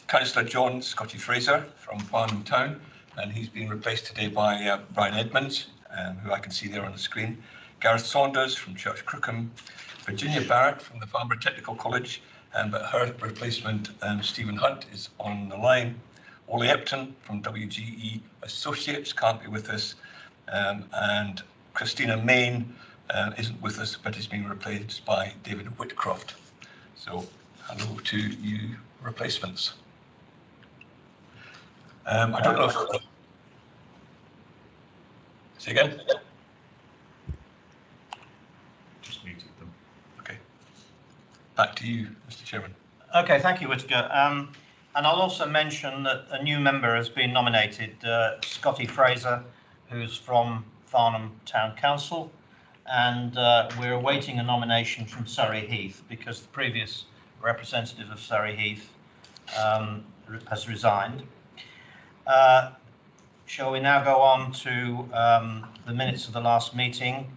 Councillor John Scotty Fraser from Farnham Town, and he's been replaced today by Brian Edmonds, who I can see there on the screen. Gareth Saunders from Church Crookham, Virginia Barrett from the Farnborough Technical College, but her replacement, Stephen Hunt, is on the line. Ollie Epton from WGE Associates can't be with us, and Christina Main isn't with us, but is being replaced by David Whitcroft. So hello to you replacements. I don't know if... Say again? Just muted them. Okay. Back to you, Mr. Chairman. Okay, thank you, Whittaker. And I'll also mention that a new member has been nominated, Scotty Fraser, who's from Farnham Town Council, and we're awaiting a nomination from Surrey Heath because the previous representative of Surrey Heath has resigned. Shall we now go on to the minutes of the last meeting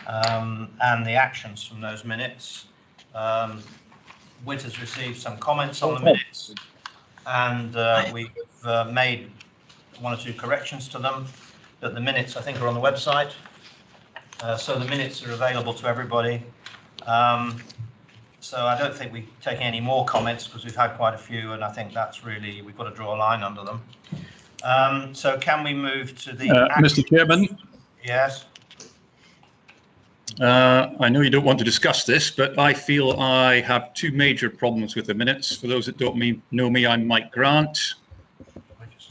and the actions from those minutes? Whit has received some comments on the minutes, and we've made one or two corrections to them, but the minutes I think are on the website, so the minutes are available to everybody. So I don't think we're taking any more comments because we've had quite a few, and I think that's really, we've got to draw a line under them. So can we move to the... Mr. Chairman? Yes. I know you don't want to discuss this, but I feel I have two major problems with the minutes. For those that don't know me, I'm Mike Grant.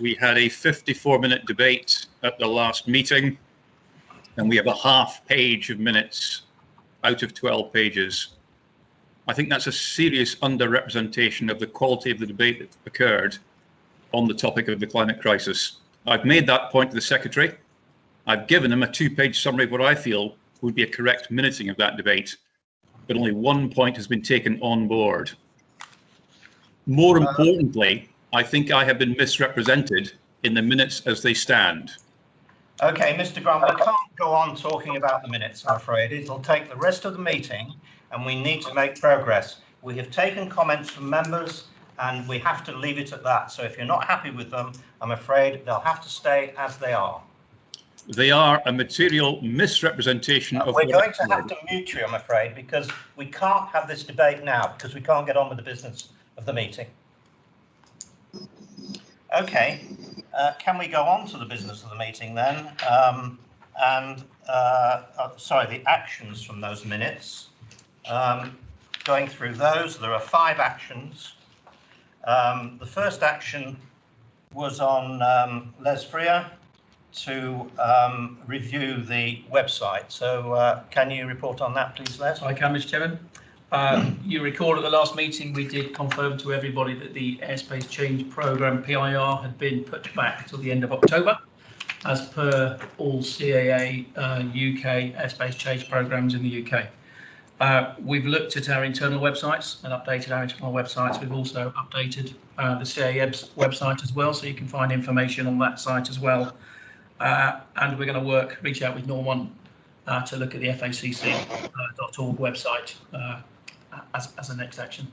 We had a 54-minute debate at the last meeting, and we have a half page of minutes out of 12 pages. I think that's a serious underrepresentation of the quality of the debate that occurred on the topic of the climate crisis. I've made that point to the Secretary. I've given him a two-page summary of what I feel would be a correct minuting of that debate, but only one point has been taken on board. More importantly, I think I have been misrepresented in the minutes as they stand. Okay, Mr. Grant, we can't go on talking about the minutes, I'm afraid. It'll take the rest of the meeting, and we need to make progress. We have taken comments from members, and we have to leave it at that. So if you're not happy with them, I'm afraid they'll have to stay as they are. They are a material misrepresentation of... We're going to have to mute you, I'm afraid, because we can't have this debate now, because we can't get on with the business of the meeting. Okay, can we go on to the business of the meeting then? Sorry, the actions from those minutes. Going through those, there are 5 actions. The first action was on Les Freer to review the website. So can you report on that, please, Les? I can, Mr. Chairman. You recall at the last meeting we did confirm to everybody that the Airspace Change Programme, PIR, had been put back till the end of October, as per all CAA UK airspace change programmes in the UK. We've looked at our internal websites and updated our internal websites. We've also updated the CAEB's website as well, so you can find information on that site as well. And we're going to reach out with Norman to look at the facc.org website as a next action.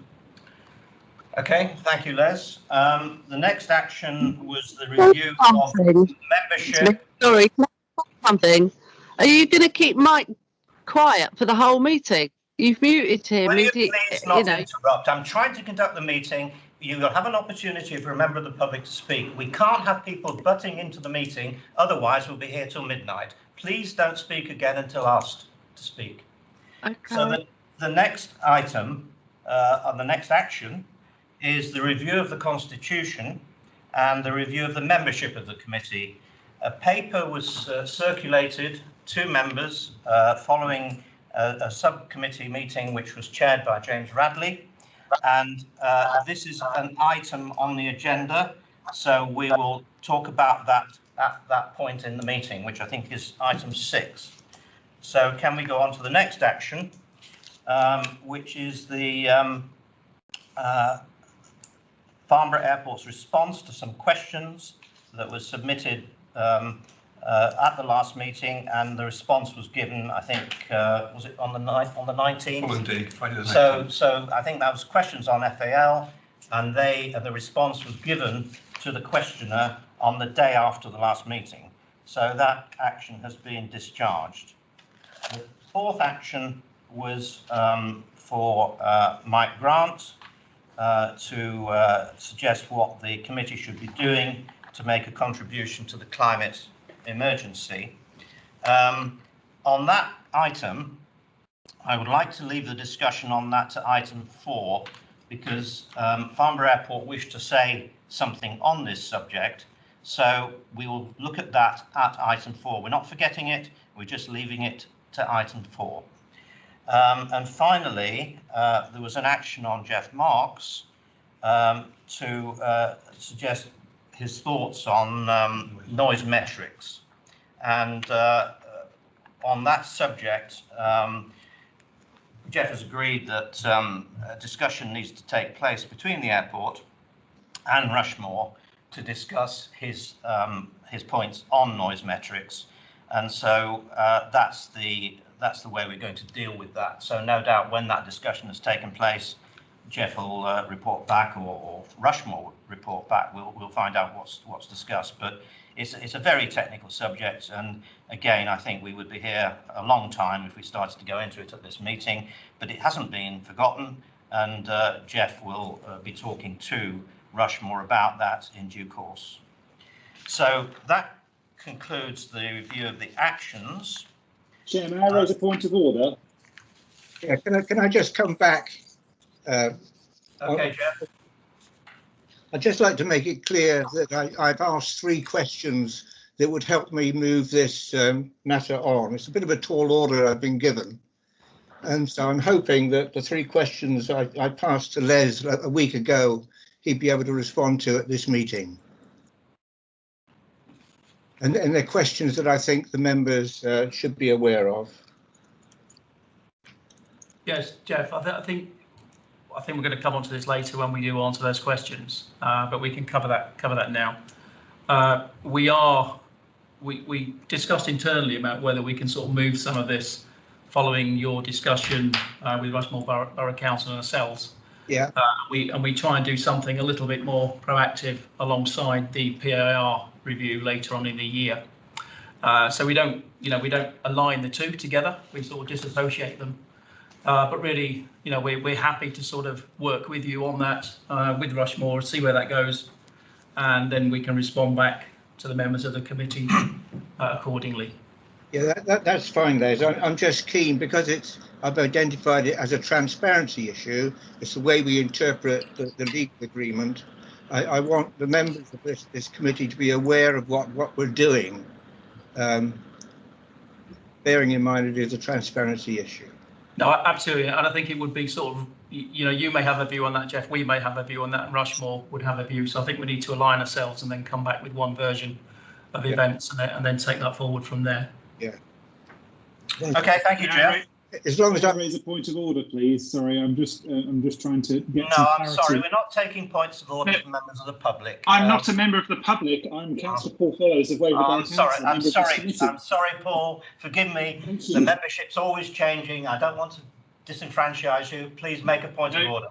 Okay, thank you, Les. The next action was the review of membership. Sorry, something. Are you going to keep Mike quiet for the whole meeting? You've muted him. Will you please not interrupt? I'm trying to conduct the meeting. You will have an opportunity for a member of the public to speak. We can't have people butting into the meeting, otherwise we'll be here till midnight. Please don't speak again until asked to speak. Okay. So the next item, the next action, is the review of the Constitution and the review of the membership of the committee. A paper was circulated to members following a subcommittee meeting which was chaired by James Radley, and this is an item on the agenda, so we will talk about that at that point in the meeting, which I think is item 6. So can we go on to the next action, which is the Farnborough Airport's response to some questions that was submitted at the last meeting, and the response was given, I think, was it on the 19th? Following day, Friday the 19th. So I think that was questions on FAL, and the response was given to the questioner on the day after the last meeting. So that action has been discharged. The fourth action was for Mike Grant to suggest what the committee should be doing to make a contribution to the climate emergency. On that item, I would like to leave the discussion on that to item 4, because Farnborough Airport wished to say something on this subject. So we will look at that at item 4. We're not forgetting it, we're just leaving it to item 4. And finally, there was an action on Jeff Marks to suggest his thoughts on noise metrics. And on that subject, Jeff has agreed that a discussion needs to take place between the airport and Rushmore to discuss his points on noise metrics, and so that's the way we're going to deal with that. So no doubt when that discussion has taken place, Jeff will report back, or Rushmore will report back. We'll find out what's discussed. But it's a very technical subject, and again, I think we would be here a long time if we started to go into it at this meeting. But it hasn't been forgotten, and Jeff will be talking to Rushmore about that in due course. So that concludes the review of the actions. Chair, may I raise a point of order? Yeah, can I just come back? Okay, Jeff. I'd just like to make it clear that I've asked 3 questions that would help me move this matter on. It's a bit of a tall order I've been given. And so I'm hoping that the 3 questions I passed to Les a week ago, he'd be able to respond to at this meeting. And they're questions that I think the members should be aware of. Yes, Jeff, I think we're going to come on to this later when we do answer those questions, but we can cover that now. We discussed internally about whether we can sort of move some of this following your discussion with Rushmore Borough Council and ourselves. Yeah. We try and do something a little bit more proactive alongside the PIR review later on in the year. So we don't align the two together. We sort of disassociate them. But really, we're happy to sort of work with you on that with Rushmore, see where that goes, and then we can respond back to the members of the committee accordingly. Yeah, that's fine, Les. I'm just keen because I've identified it as a transparency issue. It's the way we interpret the legal agreement. I want the members of this committee to be aware of what we're doing, bearing in mind it is a transparency issue. No, absolutely, and I think it would be sort of, you may have a view on that, Jeff, we may have a view on that, and Rushmore would have a view. So I think we need to align ourselves and then come back with one version of events and then take that forward from there. Yeah. Okay, thank you, Jeff. As long as I raise a point of order, please. Sorry, I'm just trying to get. No, I'm sorry, we're not taking points of order from members of the public. I'm not a member of the public. I'm Councillor Paul Fellows of Waverley Council. I'm sorry, Paul. Forgive me. The membership's always changing. I don't want to disenfranchise you. Please make a point of order.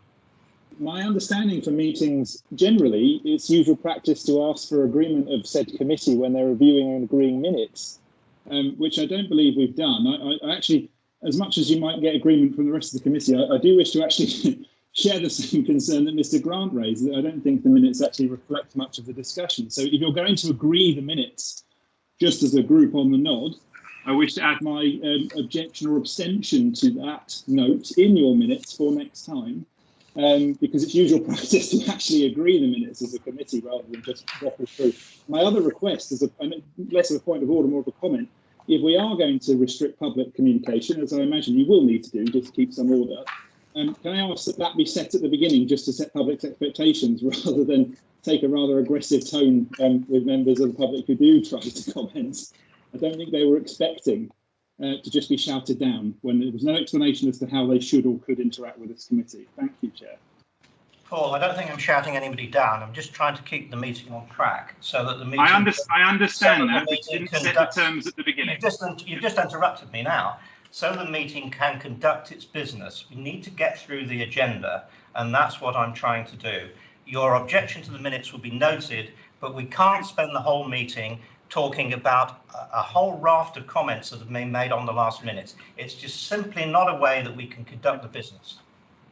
My understanding for meetings generally, it's usual practice to ask for agreement of said committee when they're reviewing and agreeing minutes, which I don't believe we've done. I actually, as much as you might get agreement from the rest of the committee, I do wish to actually share the same concern that Mr. Grant raised, that I don't think the minutes actually reflect much of the discussion. So if you're going to agree the minutes just as a group on the nod, I wish to add my objection or abstention to that note in your minutes for next time, because it's usual practice to actually agree the minutes as a committee rather than just waffle through. My other request is less of a point of order, more of a comment. If we are going to restrict public communication, as I imagine you will need to do just to keep some order, can I ask that be set at the beginning just to set public's expectations rather than take a rather aggressive tone with members of the public who do try to comment? I don't think they were expecting to just be shouted down when there was no explanation as to how they should or could interact with this committee. Thank you, Chair. Paul, I don't think I'm shouting anybody down. I'm just trying to keep the meeting on track so that the meeting. I understand that, but you didn't set the terms at the beginning. You've just interrupted me now. so the meeting can conduct its business. We need to get through the agenda, and that's what I'm trying to do. Your objection to the minutes will be noted, but we can't spend the whole meeting talking about a whole raft of comments that have been made on the last minutes. It's just simply not a way that we can conduct the business.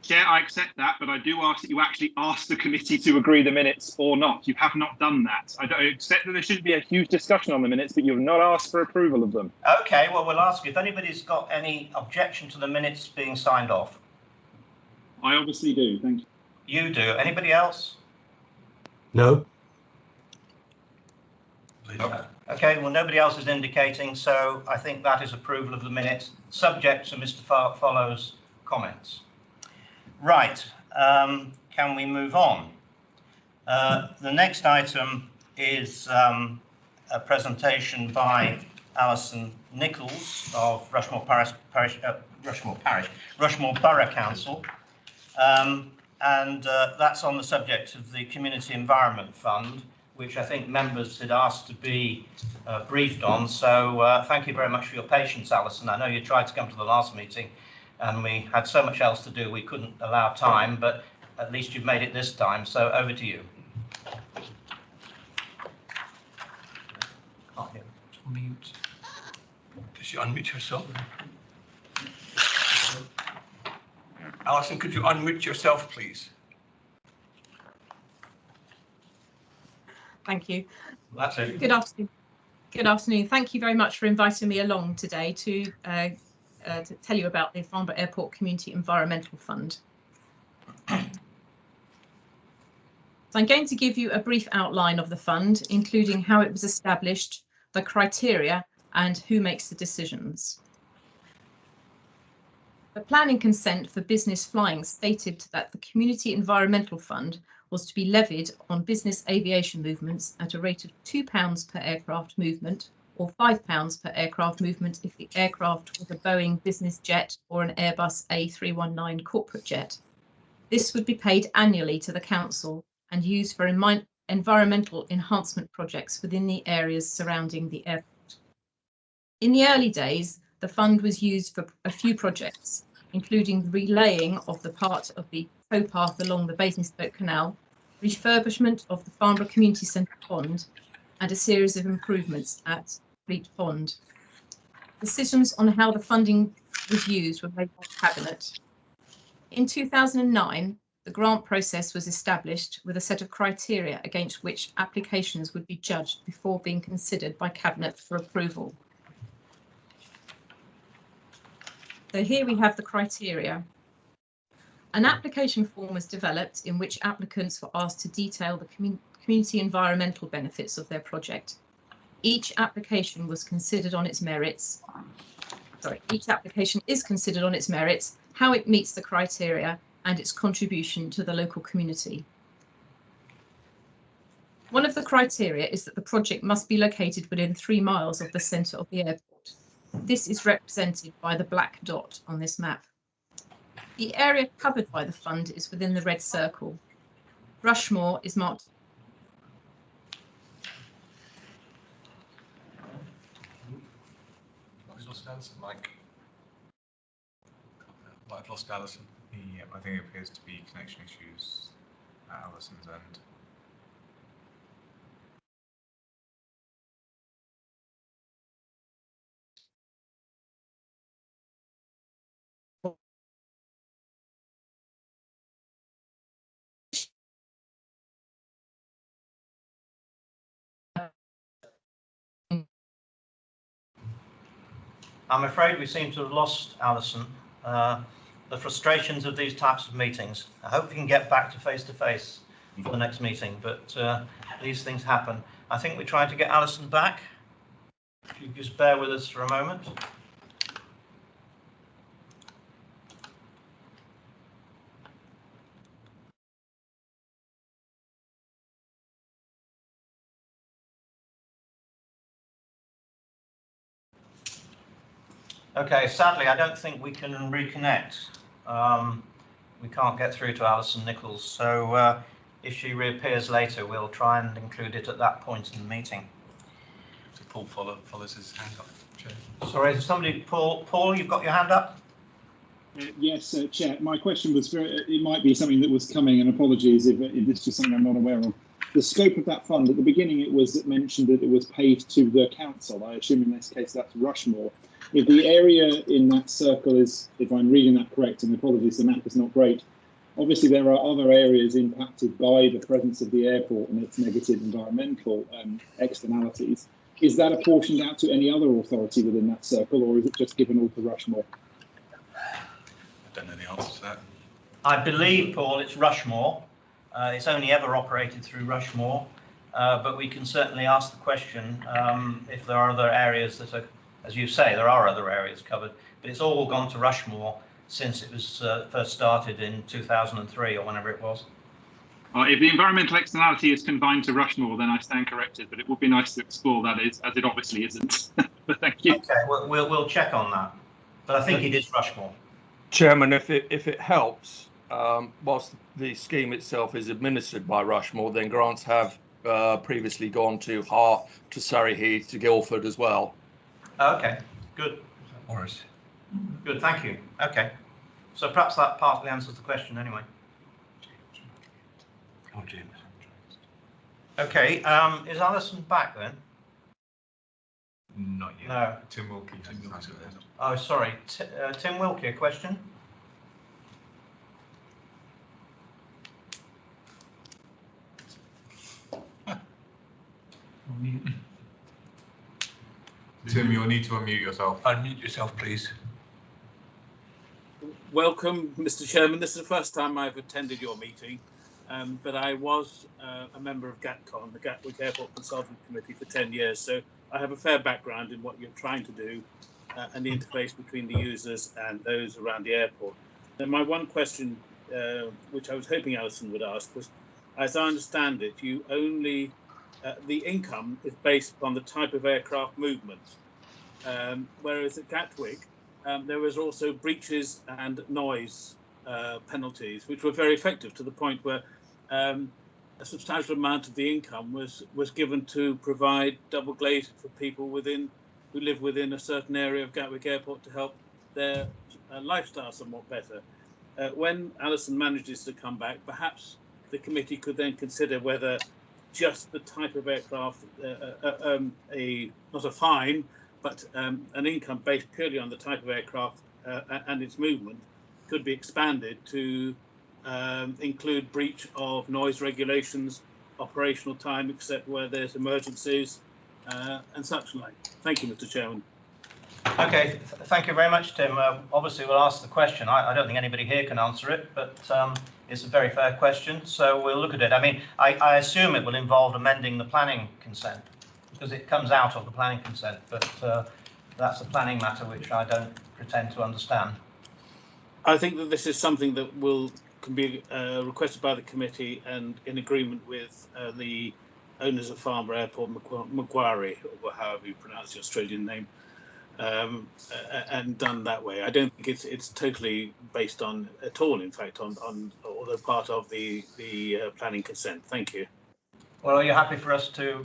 Chair, I accept that, but I do ask that you actually ask the committee to agree the minutes or not. You have not done that. I don't accept that there shouldn't be a huge discussion on the minutes, but you have not asked for approval of them. Okay, well, we'll ask if anybody's got any objection to the minutes being signed off. I obviously do, thank you. You do. Anybody else? No. Okay, well, nobody else is indicating, so I think that is approval of the minutes, subject to Mr. Follow's comments. Right, can we move on? The next item is a presentation by Alison Nichols of Rushmore Borough Council, and that's on the subject of the Community Environment Fund, which I think members had asked to be briefed on. So thank you very much for your patience, Alison. I know you tried to come to the last meeting and we had so much else to do we couldn't allow time, but at least you've made it this time. So over to you. Mute. Does you unmute yourself? Alison, could you unmute yourself, please? Thank you. That's it. Good afternoon. Good afternoon. Thank you very much for inviting me along today to tell you about the Farnborough Airport Community Environmental Fund. So I'm going to give you a brief outline of the fund, including how it was established, the criteria, and who makes the decisions. The planning consent for business flying stated that the Community Environmental Fund was to be levied on business aviation movements at a rate of £2 per aircraft movement or £5 per aircraft movement if the aircraft was a Boeing business jet or an Airbus A319 corporate jet. This would be paid annually to the council and used for environmental enhancement projects within the areas surrounding the airport. In the early days, the fund was used for a few projects, including the relaying of the part of the towpath along the Basingstoke Canal, refurbishment of the Farnborough Community Centre Pond, and a series of improvements at Fleet Pond. Decisions on how the funding was used were made by Cabinet. In 2009, the grant process was established with a set of criteria against which applications would be judged before being considered by Cabinet for approval. So here we have the criteria. An application form was developed in which applicants were asked to detail the community environmental benefits of their project. Each application was considered on its merits. Each application is considered on its merits, how it meets the criteria, and its contribution to the local community. One of the criteria is that the project must be located within 3 miles of the centre of the airport. This is represented by the black dot on this map. The area covered by the fund is within the red circle. Rushmore is marked. I've lost Alison, Mike. I've lost Alison. Yeah, I think it appears to be connection issues at Alison's end. I'm afraid we seem to have lost Alison. The frustrations of these types of meetings. I hope we can get back to face for the next meeting, but these things happen. I think we're trying to get Alison back. If you just bear with us for a moment. Okay, sadly, I don't think we can reconnect. We can't get through to Alison Nichols, so if she reappears later, we'll try and include it at that point in the meeting. So Paul follows his hand up. Sorry, is somebody, Paul, you've got your hand up? Yes, Chair. My question was it might be something that was coming, and apologies if this is something I'm not aware of. The scope of that fund, at the beginning it was mentioned that it was paid to the council. I assume in this case that's Rushmore. If the area in that circle is, if I'm reading that correct, and apologies, the map is not great, obviously there are other areas impacted by the presence of the airport and its negative environmental externalities. Is that apportioned out to any other authority within that circle, or is it just given all to Rushmore? I don't know the answer to that. I believe, Paul, it's Rushmore. It's only ever operated through Rushmore, but we can certainly ask the question if there are other areas that are, as you say, there are other areas covered, but it's all gone to Rushmore since it was first started in 2003 or whenever it was. If the environmental externality is confined to Rushmore, then I stand corrected, but it would be nice to explore that, as it obviously isn't. But thank you. Okay, we'll check on that, but I think it is Rushmore. Chairman, if it helps, whilst the scheme itself is administered by Rushmore, then grants have previously gone to Surrey Heath, to Guildford as well. Okay, good. Morris. Good, thank you. Okay, so perhaps that partly answers the question anyway. Oh, James. Okay, is Alison back then? Not yet. No. Tim Wilkie. Oh, sorry. Tim Wilkie, a question? Tim, you'll need to unmute yourself. Unmute yourself, please. Welcome, Mr. Chairman. This is the first time I've attended your meeting, but I was a member of GATCON, the Gatwick Airport Consultative Committee, for 10 years, so I have a fair background in what you're trying to do and the interface between the users and those around the airport. And my one question, which I was hoping Alison would ask, was, as I understand it, you only the income is based upon the type of aircraft movement, whereas at Gatwick there was also breaches and noise penalties, which were very effective, to the point where a substantial amount of the income was given to provide double glazing for people who live within a certain area of Gatwick Airport to help their lifestyle somewhat better. When Alison manages to come back, perhaps the committee could then consider whether just the type of aircraft, not a fine, but an income based purely on the type of aircraft and its movement could be expanded to include breach of noise regulations, operational time, except where there's emergencies and such like. Thank you, Mr. Chairman. Okay, thank you very much, Tim. Obviously, we'll ask the question. I don't think anybody here can answer it, but it's a very fair question, so we'll look at it. I mean, I assume it will involve amending the planning consent, because it comes out of the planning consent, but that's a planning matter which I don't pretend to understand. I think that this is something that can be requested by the committee and in agreement with the owners of Farnborough Airport, Macquarie, or however you pronounce the Australian name, and done that way. I don't think it's totally based on at all, in fact, although part of the planning consent. Thank you. Well, are you happy for us to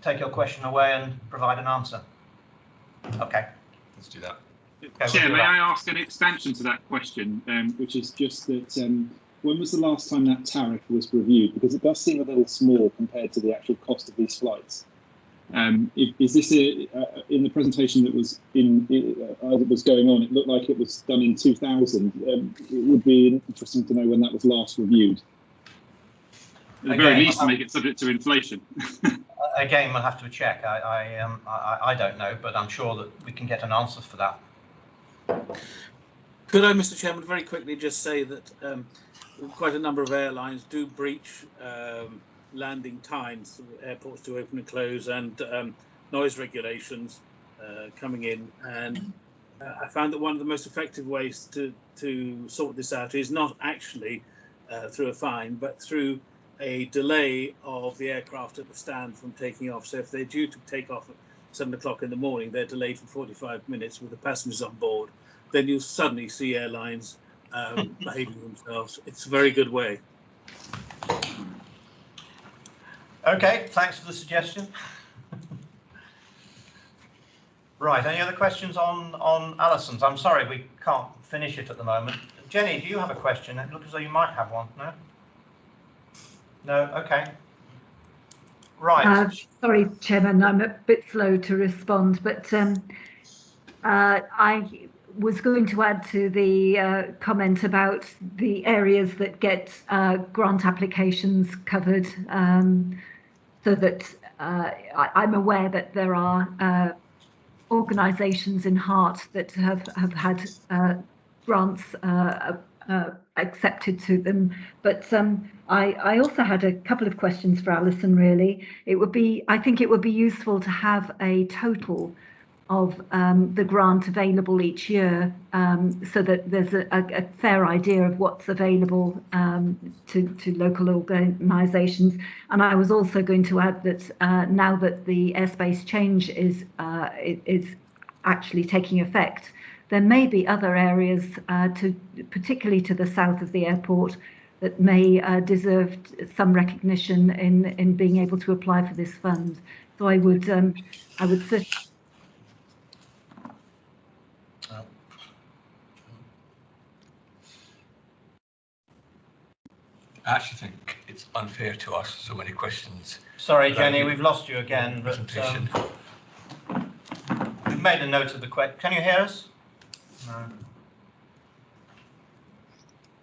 take your question away and provide an answer? Okay. Let's do that. Okay, Chair, may I ask an extension to that question? Which is just that when was the last time that tariff was reviewed? Because it does seem a little small compared to the actual cost of these flights. Is this in the presentation that was as it was going on? It looked like it was done in 2000. It would be interesting to know when that was last reviewed. At the very least, to make it subject to inflation. Again, we'll have to check. I don't know, but I'm sure that we can get an answer for that. Could I, Mr. Chairman, very quickly just say that quite a number of airlines do breach landing times, airports do open and close, and noise regulations coming in. And I found that one of the most effective ways to sort this out is not actually through a fine, but through a delay of the aircraft at the stand from taking off. So if they're due to take off at 7 o'clock in the morning, they're delayed for 45 minutes with the passengers on board. Then you'll suddenly see airlines behaving themselves. It's a very good way. Okay, thanks for the suggestion. Right, any other questions on Alison's? I'm sorry, we can't finish it at the moment. Jenny, do you have a question? It looks as though you might have one, no? No, okay. Right. Sorry, Chairman, I'm a bit slow to respond, but I was going to add to the comment about the areas that get grant applications covered, so that I'm aware that there are organisations in Hart that have had grants accepted to them, but I also had a couple of questions for Alison. Really, I think it would be useful to have a total of the grant available each year, so that there's a fair idea of what's available to local organisations. And I was also going to add that now that the airspace change is actually taking effect, there may be other areas, particularly to the south of the airport, that may deserve some recognition in being able to apply for this fund. So I would say. I actually think it's unfair to ask so many questions. Sorry, Jenny, we've lost you again. But, presentation. we've made a note of the question. Can you hear us? No.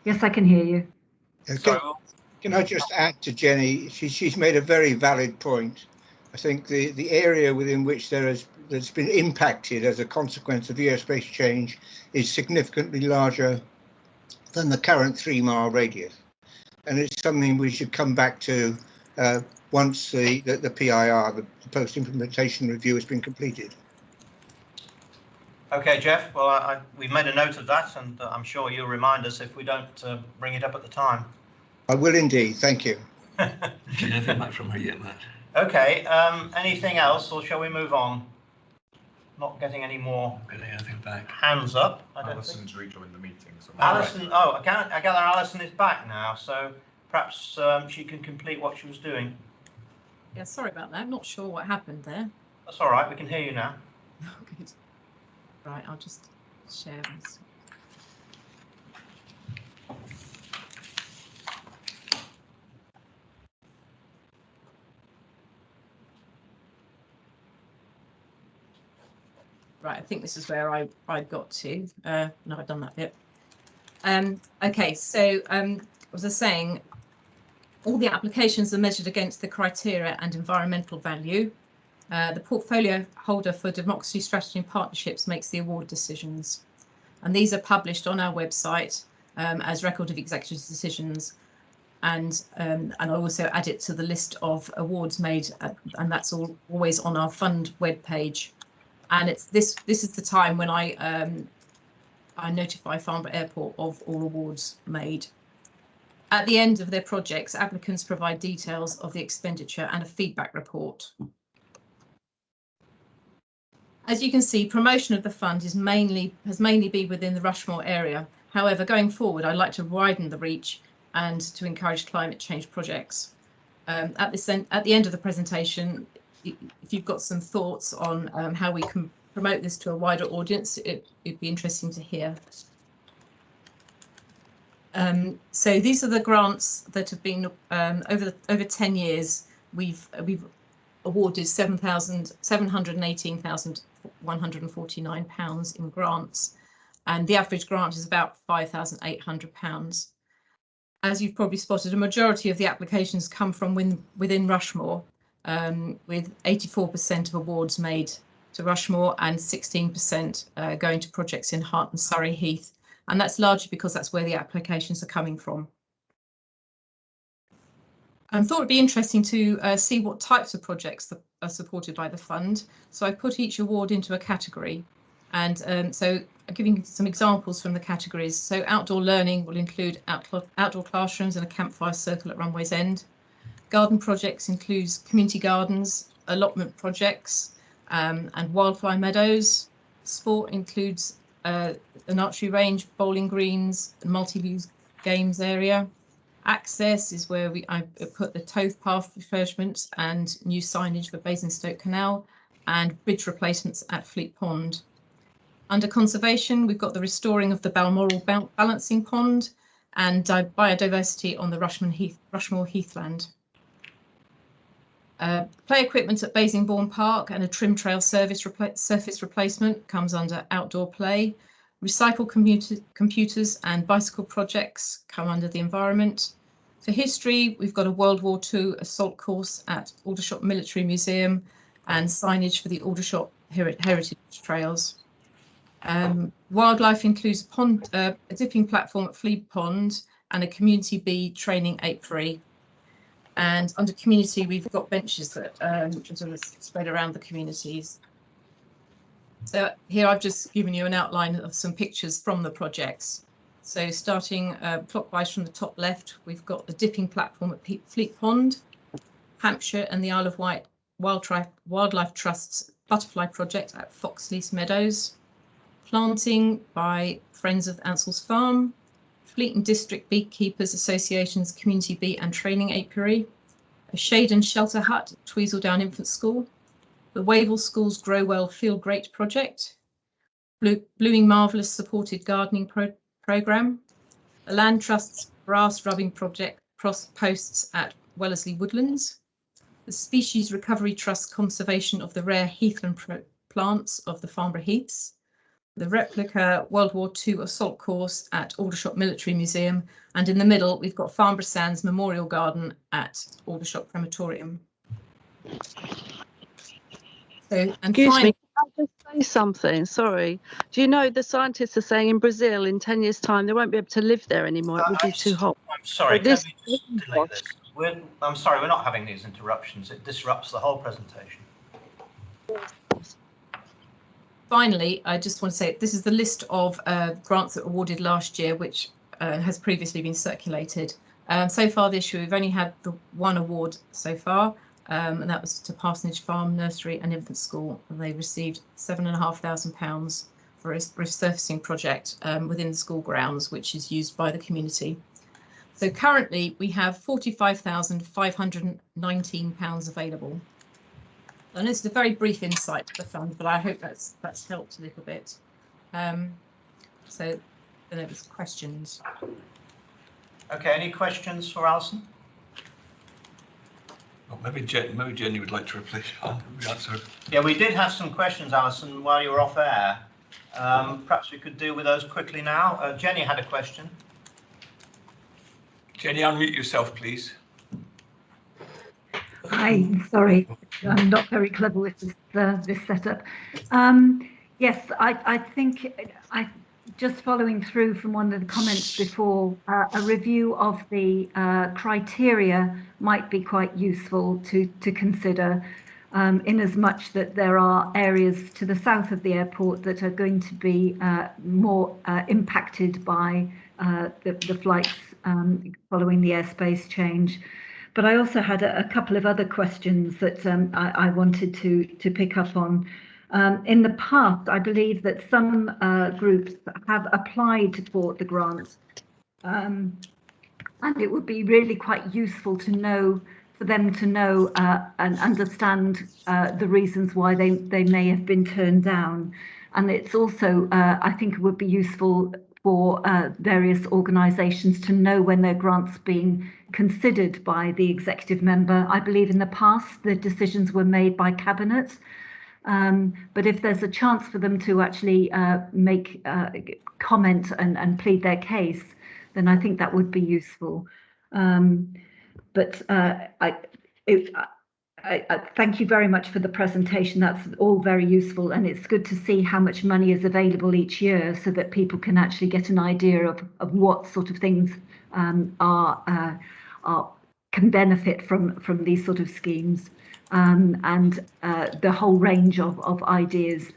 Yes, I can hear you. Can I just add to Jenny? She's made a very valid point. I think the area within which that's been impacted as a consequence of the airspace change is significantly larger than the current 3-mile radius, and it's something we should come back to once the PIR, the post-implementation review, has been completed. Okay, Jeff. Well, we've made a note of that, and I'm sure you'll remind us if we don't bring it up at the time. I will indeed. Thank you. Get anything back from her yet, Matt? Okay. Anything else, or shall we move on? Not getting any more anything back. Hands up. Alison's rejoined the meeting. So Alison. Oh, I gather Alison is back now, so perhaps she can complete what she was doing. Yeah, sorry about that. I'm not sure what happened there. That's all right. We can hear you now. Good. Right, I'll just share this. Right, I think this is where I got to. No, I've done that bit. Okay, so as I was saying, all the applications are measured against the criteria and environmental value. The portfolio holder for democracy, strategy and partnerships makes the award decisions. And these are published on our website as record of executive decisions. And I also add it to the list of awards made, and that's always on our fund webpage. And it's this is the time when I notify Farnborough Airport of all awards made. At the end of their projects, applicants provide details of the expenditure and a feedback report. As you can see, promotion of the fund has mainly been within the Rushmore area. However, going forward, I'd like to widen the reach and to encourage climate change projects. At the end of the presentation, if you've got some thoughts on how we can promote this to a wider audience, it'd be interesting to hear. So these are the grants that have been over 10 years. We've awarded £718,149 in grants, and the average grant is about £5,800. As you've probably spotted, a majority of the applications come from within Rushmore, with 84% of awards made to Rushmore and 16% going to projects in Hart and Surrey Heath. And that's largely because that's where the applications are coming from. I thought it'd be interesting to see what types of projects are supported by the fund. So I put each award into a category. And so I'm giving some examples from the categories. So outdoor learning will include outdoor classrooms and a campfire circle at Runway's End. Garden projects includes community gardens, allotment projects, and wildflower meadows. Sport includes an archery range, bowling greens, and multi-use games area. Access is where I put the towpath refurbishments and new signage for Basingstoke Canal, and bridge replacements at Fleet Pond. Under conservation, we've got the restoring of the Balmoral balancing pond and biodiversity on the Rushmore heathland. Play equipment at Basingbourne Park and a trim trail surface replacement comes under outdoor play. Recycle computers and bicycle projects come under the environment. For history, we've got a World War II assault course at Aldershot Military Museum and signage for the Aldershot Heritage Trails. Wildlife includes a dipping platform at Fleet Pond and a community bee training apiary. And under community, we've got benches that sort of spread around the communities. So here I've just given you an outline of some pictures from the projects. So starting clockwise from the top left, we've got the dipping platform at Fleet Pond, Hampshire and the Isle of Wight Wildlife Trust's butterfly project at Foxleys Meadows, planting by Friends of Ansell's Farm, Fleet and District Beekeepers Association's Community Bee and Training Apiary, a shade and shelter hut at Tweedledown Infant School, the Wavell School's Grow Well Feel Great project, Blooming Marvellous supported gardening programme, the Land Trust's grass rubbing project posts at Wellesley Woodlands, the Species Recovery Trust conservation of the rare heathland plants of the Farnborough Heaths, the replica World War II assault course at Aldershot Military Museum, and in the middle we've got Farnborough Sands Memorial Garden at Aldershot Crematorium. So, and Excuse finally, me, can I just say something? Sorry. Do you know the scientists are saying in Brazil in 10 years' time they won't be able to live there anymore? It will be too hot. I'm sorry, So can we just delete this? I'm sorry, we're not having these interruptions. It disrupts the whole presentation. Finally, I just want to say this is the list of grants that were awarded last year, which has previously been circulated. So far this year, we've only had the one award so far, and that was to Parsonage Farm Nursery and Infant School. And they received £7,500 for a resurfacing project within the school grounds, which is used by the community. So currently, we have £45,519 available. And this is a very brief insight to the fund, but I hope that's helped a little bit. So then there was questions. Okay, any questions for Alison? Well, maybe Jenny would like to answer. Yeah, we did have some questions, Alison, while you were off air. Perhaps we could deal with those quickly now. Jenny had a question. Jenny, unmute yourself, please. Hi, sorry, I'm not very clever with this setup. Yes, I think just following through from one of the comments before, a review of the criteria might be quite useful to consider, in as much that there are areas to the south of the airport that are going to be more impacted by the flights following the airspace change. But I also had a couple of other questions that I wanted to pick up on. In the past, I believe that some groups have applied for the grant, and it would be really quite useful to know, for them to know and understand the reasons why they may have been turned down. And it's also, I think it would be useful for various organisations to know when their grants being considered by the executive member. I believe in the past the decisions were made by cabinet, but if there's a chance for them to actually make comment and plead their case, then I think that would be useful. But I thank you very much for the presentation. That's all very useful, and it's good to see how much money is available each year so that people can actually get an idea of what sort of things can benefit from these sort of schemes, and the whole range of ideas.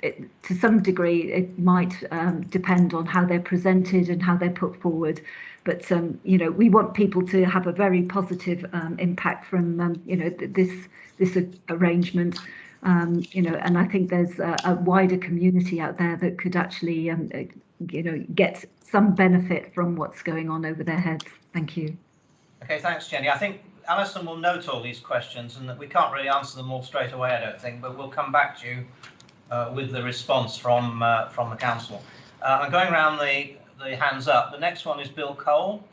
To some degree, it might depend on how they're presented and how they're put forward. But you know, we want people to have a very positive impact from you know, this arrangement. You know, and I think there's a wider community out there that could actually you know, get some benefit from what's going on over their heads. Thank you. Okay, thanks, Jenny. I think Alison will note all these questions, and that we can't really answer them all straight away, I don't think, but we'll come back to you with the response from the council. I'm going around the hands up. The next one is Bill Cole.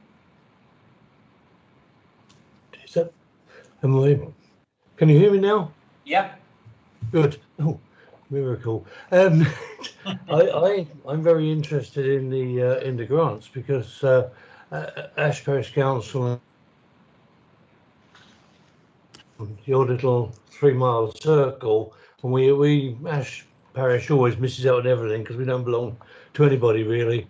Can you hear me now? Yeah. Good. Oh, miracle. I'm very interested in the grants because Ash Parish Council, your little 3-mile circle, and we Ash Parish always misses out on everything because we don't belong to anybody really.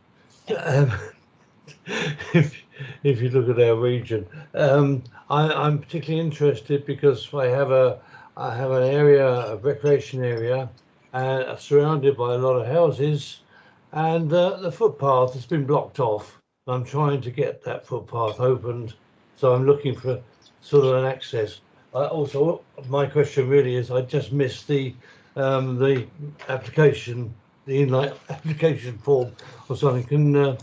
If you look at our region, I'm particularly interested because I have an area, a recreation area, surrounded by a lot of houses, and the footpath has been blocked off. I'm trying to get that footpath opened, so I'm looking for sort of an access. Also, my question really is, I just missed the application, the inline application form or something. Can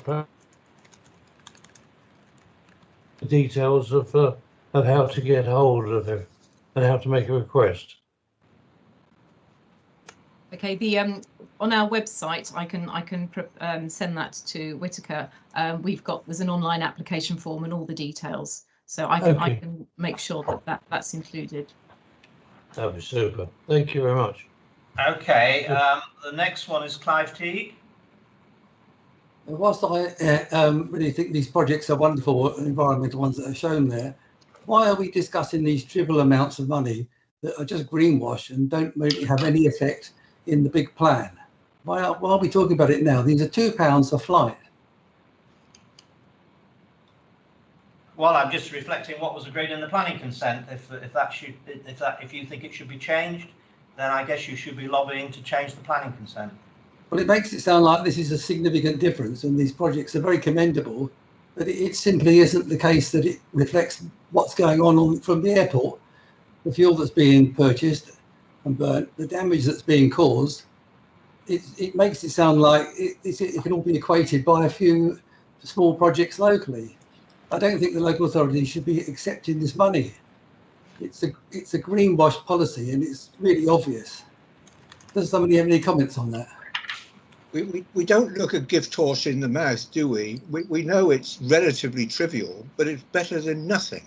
details of how to get hold of it and how to make a request. Okay, the on our website, I can send that to Whitaker. There's an online application form and all the details, so I can make sure that's included. That'd be super. Thank you very much. Okay, the next one is Clive Teague. Whilst I really think these projects are wonderful, environmental ones that are shown there, why are we discussing these trivial amounts of money that are just greenwash and don't really have any effect in the big plan? Why are we talking about it now? These are £2 a flight. Well, I'm just reflecting what was agreed in the planning consent. If you think it should be changed, then I guess you should be lobbying to change the planning consent. Well, it makes it sound like this is a significant difference and these projects are very commendable, but it simply isn't the case that it reflects what's going on from the airport, the fuel that's being purchased and burnt, the damage that's being caused. It makes it sound like it can all be equated by a few small projects locally. I don't think the local authorities should be accepting this money. It's a greenwash policy and it's really obvious. Does somebody have any comments on that? We don't look a gift horse in the mouth, do we? We know it's relatively trivial, but it's better than nothing.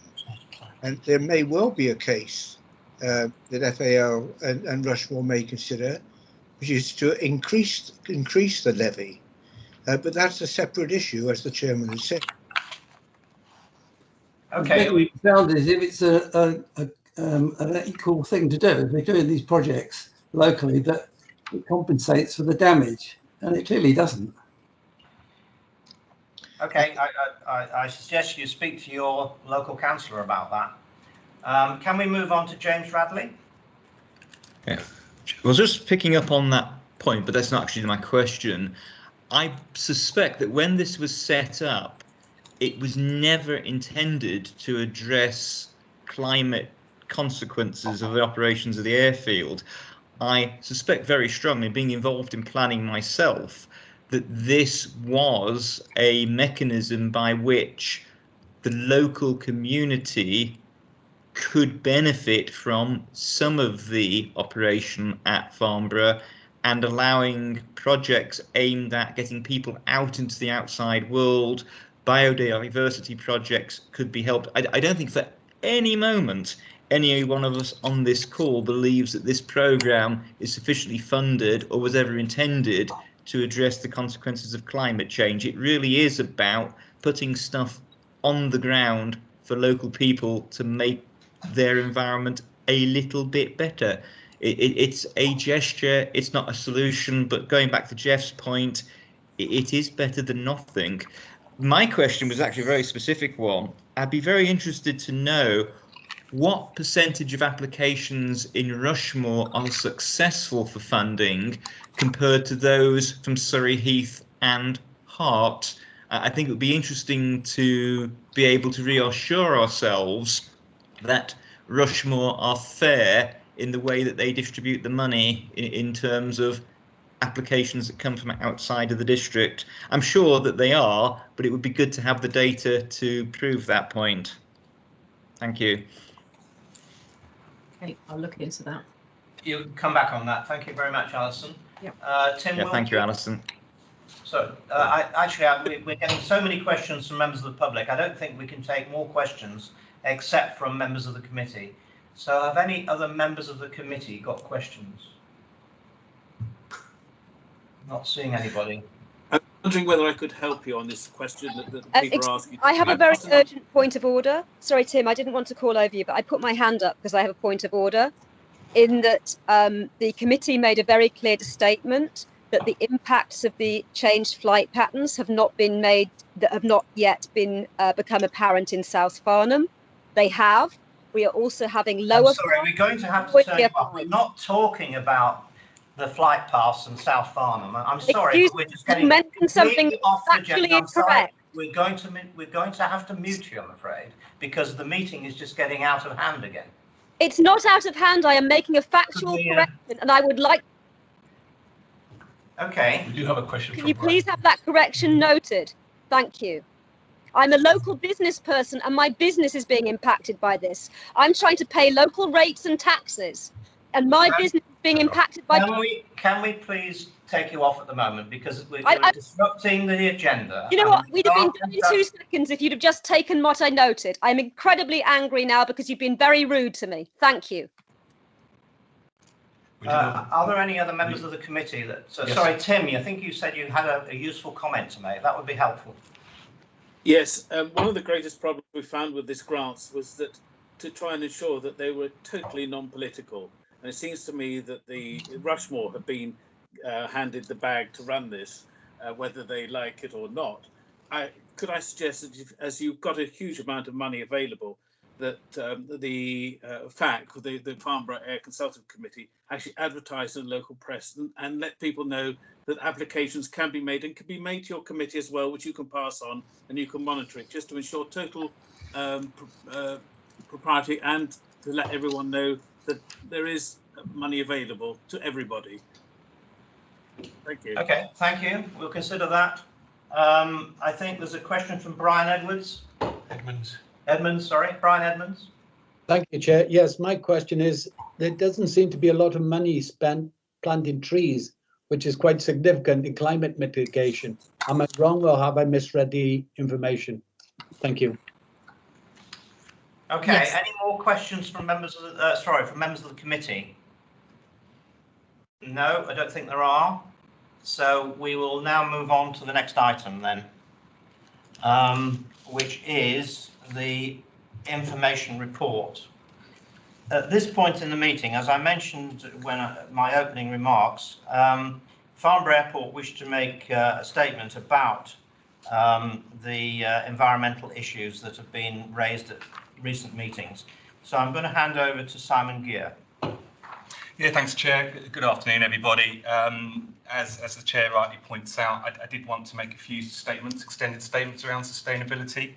And there may well be a case that FAL and Rushmore may consider, which is to increase the levy. But that's a separate issue, as the chairman has said. Okay. It sounds as if it's an equal thing to do. If we're doing these projects locally, that it compensates for the damage. And it clearly doesn't. Okay, I suggest you speak to your local councillor about that. Can we move on to James Radley? Yeah, well, just picking up on that point, but that's not actually my question. I suspect that when this was set up, it was never intended to address climate consequences of the operations of the airfield. I suspect very strongly, being involved in planning myself, that this was a mechanism by which the local community could benefit from some of the operation at Farnborough and allowing projects aimed at getting people out into the outside world. Biodiversity projects could be helped. I don't think for any moment any one of us on this call believes that this programme is sufficiently funded or was ever intended to address the consequences of climate change. It really is about putting stuff on the ground for local people to make their environment a little bit better. It's a gesture, it's not a solution, but going back to Jeff's point, it is better than nothing. My question was actually a very specific one. I'd be very interested to know what percentage of applications in Rushmore are successful for funding compared to those from Surrey Heath and Hart. I think it would be interesting to be able to reassure ourselves that Rushmore are fair in the way that they distribute the money in terms of applications that come from outside of the district. I'm sure that they are, but it would be good to have the data to prove that point. Thank you. Okay, I'll look into that. You can come back on that. Thank you very much, Alison. Yep. Tim, Yeah, thank you, Alison. So we're getting so many questions from members of the public. I don't think we can take more questions except from members of the committee. So have any other members of the committee got questions? Not seeing anybody. I'm wondering whether I could help you on this question that people are asking. I have a very urgent point of order. Sorry, Tim, I didn't want to call over you, but I put my hand up because I have a point of order in that the committee made a very clear statement that the impacts of the changed flight patterns have not yet been become apparent in South Farnham. They have. We are also having lower. I'm sorry, we're going to have to turn you off. We're not talking about the flight paths in South Farnham. I'm sorry, but we're just getting you mentioned something off the factually agenda. I'm sorry. incorrect. We're going to have to mute you, I'm afraid, because the meeting is just getting out of hand again. It's not out of hand. I am making a factual correction, and I would like. Okay. We do have a question. Can you please have that correction noted? Thank you. I'm a local business person, and my business is being impacted by this. I'm trying to pay local rates and taxes, and my business is being impacted by. Can we please take you off at the moment, because we're disrupting the agenda. You know what? We'd have been done in 2 seconds if you'd have just taken what I noted. I'm incredibly angry now because you've been very rude to me. Thank you. Are there any other members of the committee that? Yes. Sorry, Tim. I think you said you had a useful comment to make. That would be helpful. Yes, one of the greatest problems we found with this grants was that to try and ensure that they were totally non-political. And it seems to me that the Rushmore have been handed the bag to run this, whether they like it or not. Could I suggest that as you've got a huge amount of money available, that the FAC, the Farnborough Air Consultative Committee, actually advertise in the local press and let people know that applications can be made and can be made to your committee as well, which you can pass on and you can monitor it, just to ensure total propriety and to let everyone know that there is money available to everybody. Thank you. Okay, thank you. We'll consider that. I think there's a question from Brian Edwards. Edmonds, sorry, Brian Edmonds. Thank you, Chair. Yes, my question is, there doesn't seem to be a lot of money spent planting trees, which is quite significant in climate mitigation. Am I wrong, or have I misread the information? Thank you. Okay, Yes. Any more questions from members of the, from members of the committee? No, I don't think there are. So we will now move on to the next item then, which is the information report. At this point in the meeting, as I mentioned when my opening remarks, Farnborough Airport wished to make a statement about the environmental issues that have been raised at recent meetings. So I'm going to hand over to Simon Gear. Yeah, thanks, Chair. Good afternoon, everybody. As the Chair rightly points out, I did want to make a few statements, extended statements around sustainability.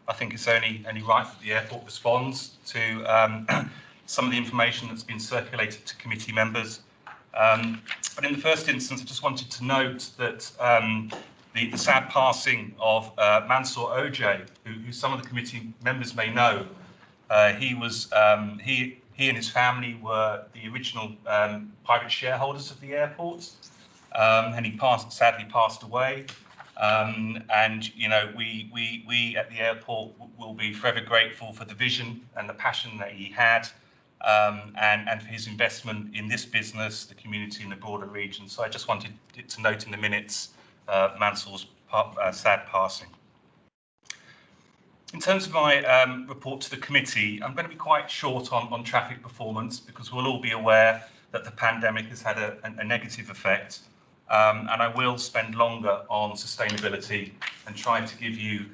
I think it's only right that the airport responds to some of the information that's been circulated to committee members. But in the first instance, I just wanted to note that the sad passing of Mansour Ojay, who some of the committee members may know. He and his family were the original private shareholders of the airport, and he sadly passed away. And you know, we at the airport will be forever grateful for the vision and the passion that he had, and for his investment in this business, the community, and the broader region. So I just wanted to note in the minutes Mansour's sad passing. In terms of my report to the committee, I'm going to be quite short on traffic performance, because we'll all be aware that the pandemic has had a negative effect. And I will spend longer on sustainability and try to give you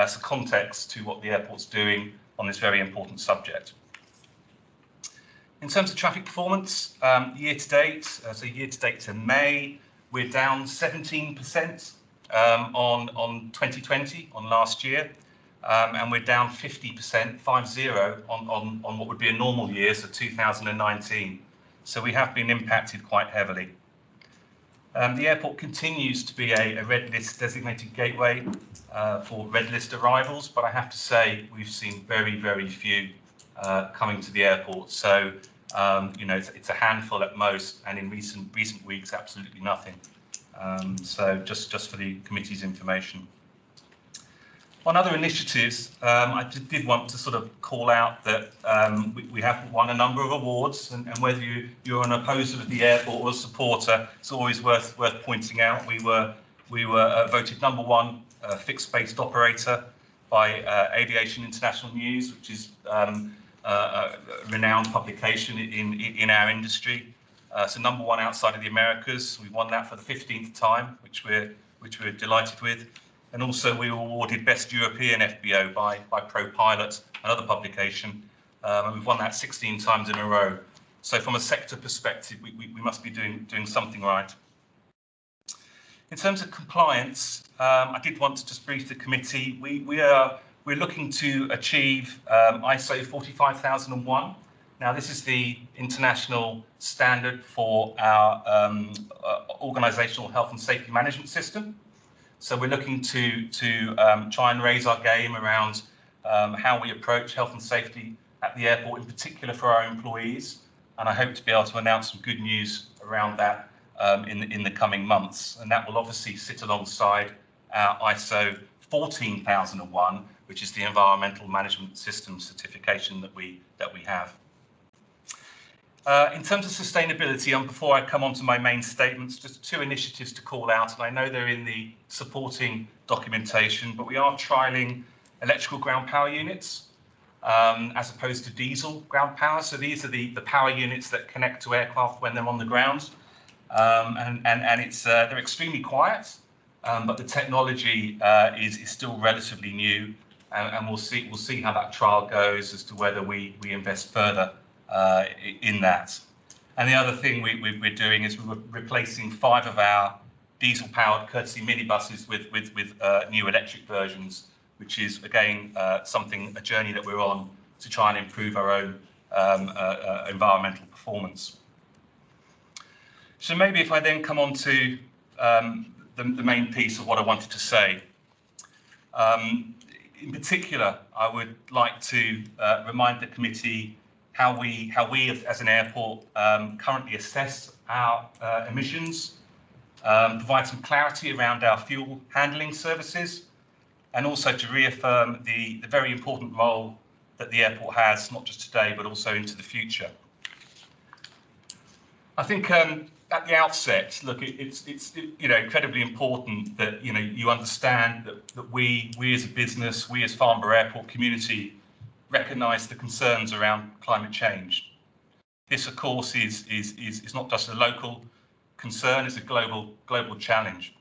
some context to what the airport's doing on this very important subject. In terms of traffic performance, year to date to May, we're down 17% on 2020, on last year. And we're down 50%, 50, on what would be a normal year, so 2019. So we have been impacted quite heavily. The airport continues to be a red list designated gateway for red list arrivals, but I have to say we've seen very few coming to the airport. So it's a handful at most, and in recent weeks, absolutely nothing. So just for the committee's information. On other initiatives, I did want to sort of call out that we have won a number of awards, and whether you're an opposer of the airport or a supporter, it's always worth pointing out. We were voted #1 fixed-based operator by Aviation International News, which is a renowned publication in our industry. So #1 outside of the Americas. We won that for the 15th time, which we're delighted with. And also we were awarded Best European FBO by ProPilot, another publication. And we've won that 16 times in a row. So from a sector perspective, we must be doing something right. In terms of compliance, I did want to just brief the committee. We're looking to achieve ISO 45001. Now, this is the international standard for our organisational health and safety management system. So we're looking to try and raise our game around how we approach health and safety at the airport, in particular for our employees. And I hope to be able to announce some good news around that in the coming months. And that will obviously sit alongside our ISO 14001, which is the Environmental Management System certification that we have. In terms of sustainability, and before I come on to my main statements, just 2 initiatives to call out, and I know they're in the supporting documentation, but we are trialling electrical ground power units as opposed to diesel ground power. So these are the power units that connect to aircraft when they're on the ground, and it's they're extremely quiet, but the technology is still relatively new, and we'll see how that trial goes as to whether we invest further in that. And the other thing we're doing is we're replacing 5 of our diesel-powered courtesy minibuses with new electric versions, which is again a journey that we're on to try and improve our own environmental performance. So maybe if I then come on to the main piece of what I wanted to say. In particular, I would like to remind the committee how we as an airport currently assess our emissions, provide some clarity around our fuel handling services, and also to reaffirm the very important role that the airport has, not just today, but also into the future. I think at the outset, look, it's incredibly important that you understand that we as a business, we as Farnborough Airport community, recognise the concerns around climate change. This, of course, is not just a local concern; it's a global challenge.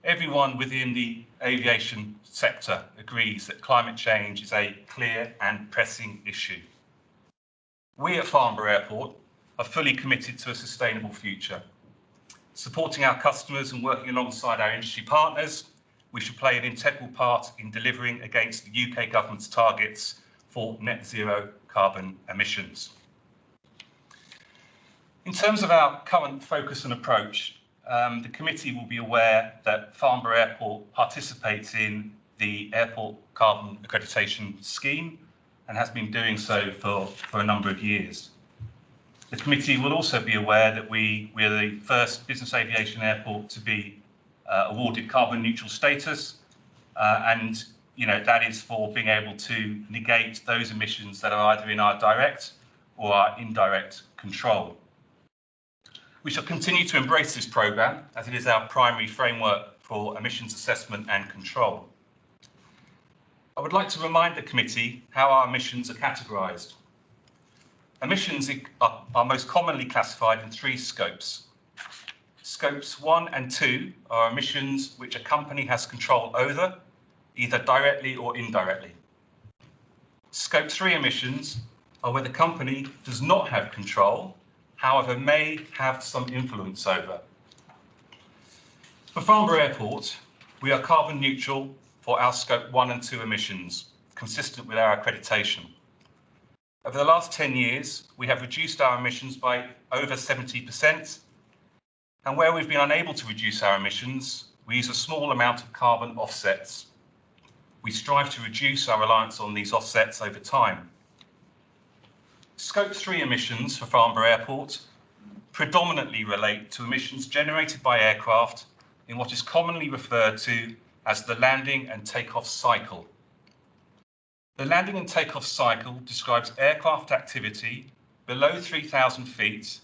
Everyone within the aviation sector agrees that climate change is a clear and pressing issue. We at Farnborough Airport are fully committed to a sustainable future. Supporting our customers and working alongside our industry partners, we should play an integral part in delivering against the UK government's targets for net zero carbon emissions. In terms of our current focus and approach, the committee will be aware that Farnborough Airport participates in the Airport Carbon Accreditation Scheme and has been doing so for a number of years. The committee will also be aware that we're the first business aviation airport to be awarded carbon neutral status, and that is for being able to negate those emissions that are either in our direct or our indirect control. We shall continue to embrace this programme as it is our primary framework for emissions assessment and control. I would like to remind the committee how our emissions are categorised. Emissions are most commonly classified in 3 scopes. Scopes 1 and 2 are emissions which a company has control over, either directly or indirectly. Scope 3 emissions are where the company does not have control, however may have some influence over. For Farnborough Airport, we are carbon neutral for our Scope 1 and 2 emissions, consistent with our accreditation. Over the last 10 years, we have reduced our emissions by over 70%, And where we've been unable to reduce our emissions, we use a small amount of carbon offsets. We strive to reduce our reliance on these offsets over time. Scope 3 emissions for Farnborough Airport predominantly relate to emissions generated by aircraft in what is commonly referred to as the landing and takeoff cycle. The landing and takeoff cycle describes aircraft activity below 3,000 feet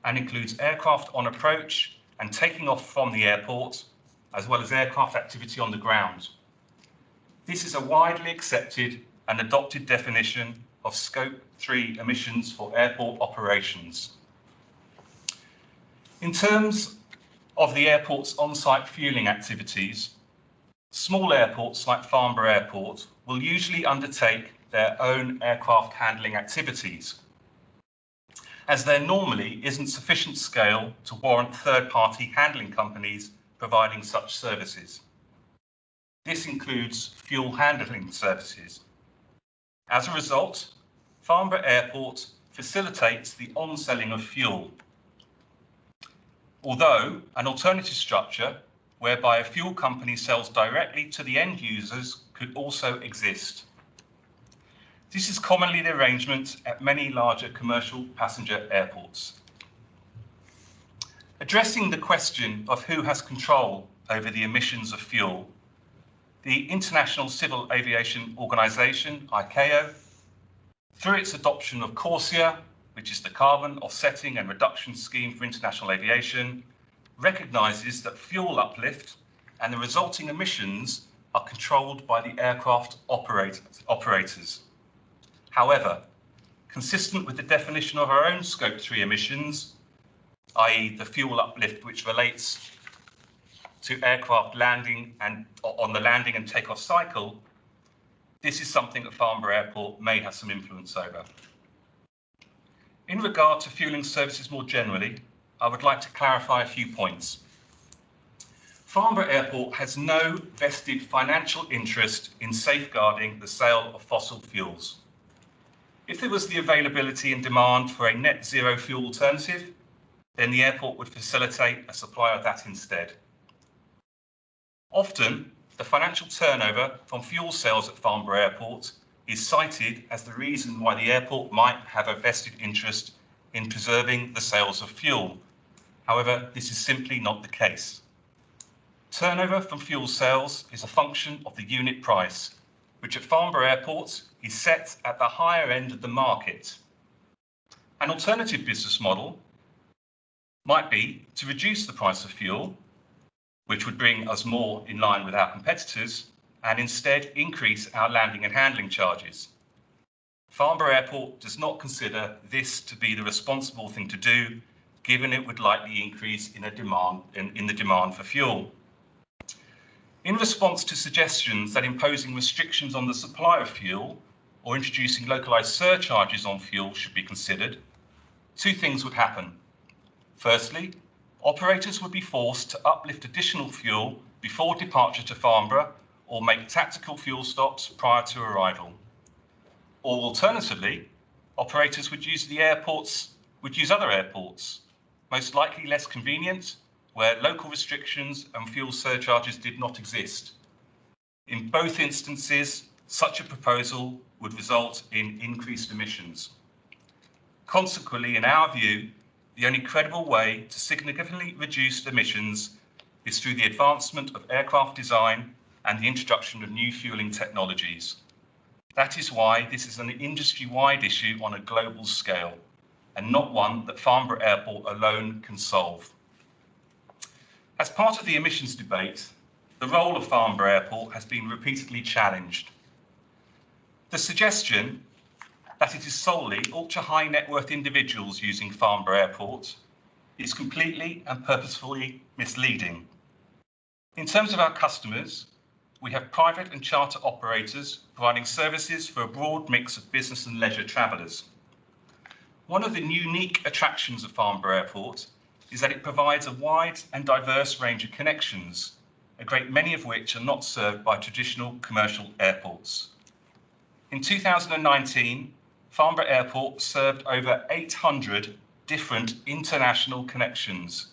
and includes aircraft on approach and taking off from the airport, as well as aircraft activity on the ground. This is a widely accepted and adopted definition of Scope 3 emissions for airport operations. In terms of the airport's on-site fuelling activities, small airports like Farnborough Airport will usually undertake their own aircraft handling activities, as there normally isn't sufficient scale to warrant third-party handling companies providing such services. This includes fuel handling services. As a result, Farnborough Airport facilitates the on-selling of fuel. Although an alternative structure whereby a fuel company sells directly to the end users could also exist. This is commonly the arrangement at many larger commercial passenger airports. Addressing the question of who has control over the emissions of fuel, the International Civil Aviation Organization, ICAO, through its adoption of CORSIA, which is the Carbon Offsetting and Reduction Scheme for International Aviation, recognizes that fuel uplift and the resulting emissions are controlled by the aircraft operators. However, consistent with the definition of our own Scope 3 emissions, i.e. the fuel uplift which relates to aircraft landing and on the landing and takeoff cycle, this is something that Farnborough Airport may have some influence over. In regard to fuelling services more generally, I would like to clarify a few points. Farnborough Airport has no vested financial interest in safeguarding the sale of fossil fuels. If there was the availability and demand for a net zero fuel alternative, then the airport would facilitate a supply of that instead. Often, the financial turnover from fuel sales at Farnborough Airport is cited as the reason why the airport might have a vested interest in preserving the sales of fuel. However, this is simply not the case. Turnover from fuel sales is a function of the unit price, which at Farnborough Airport is set at the higher end of the market. An alternative business model might be to reduce the price of fuel, which would bring us more in line with our competitors, and instead increase our landing and handling charges. Farnborough Airport does not consider this to be the responsible thing to do, given it would likely increase in the demand for fuel. In response to suggestions that imposing restrictions on the supply of fuel or introducing localized surcharges on fuel should be considered, two things would happen. Firstly, operators would be forced to uplift additional fuel before departure to Farnborough or make tactical fuel stops prior to arrival. Or alternatively, operators would use other airports, most likely less convenient, where local restrictions and fuel surcharges did not exist. In both instances, such a proposal would result in increased emissions. Consequently, in our view, the only credible way to significantly reduce emissions is through the advancement of aircraft design and the introduction of new fueling technologies. That is why this is an industry-wide issue on a global scale, and not one that Farnborough Airport alone can solve. As part of the emissions debate, the role of Farnborough Airport has been repeatedly challenged. The suggestion that it is solely ultra-high net worth individuals using Farnborough Airport is completely and purposefully misleading. In terms of our customers, we have private and charter operators providing services for a broad mix of business and leisure travellers. One of the unique attractions of Farnborough Airport is that it provides a wide and diverse range of connections, a great many of which are not served by traditional commercial airports. In 2019, Farnborough Airport served over 800 different international connections.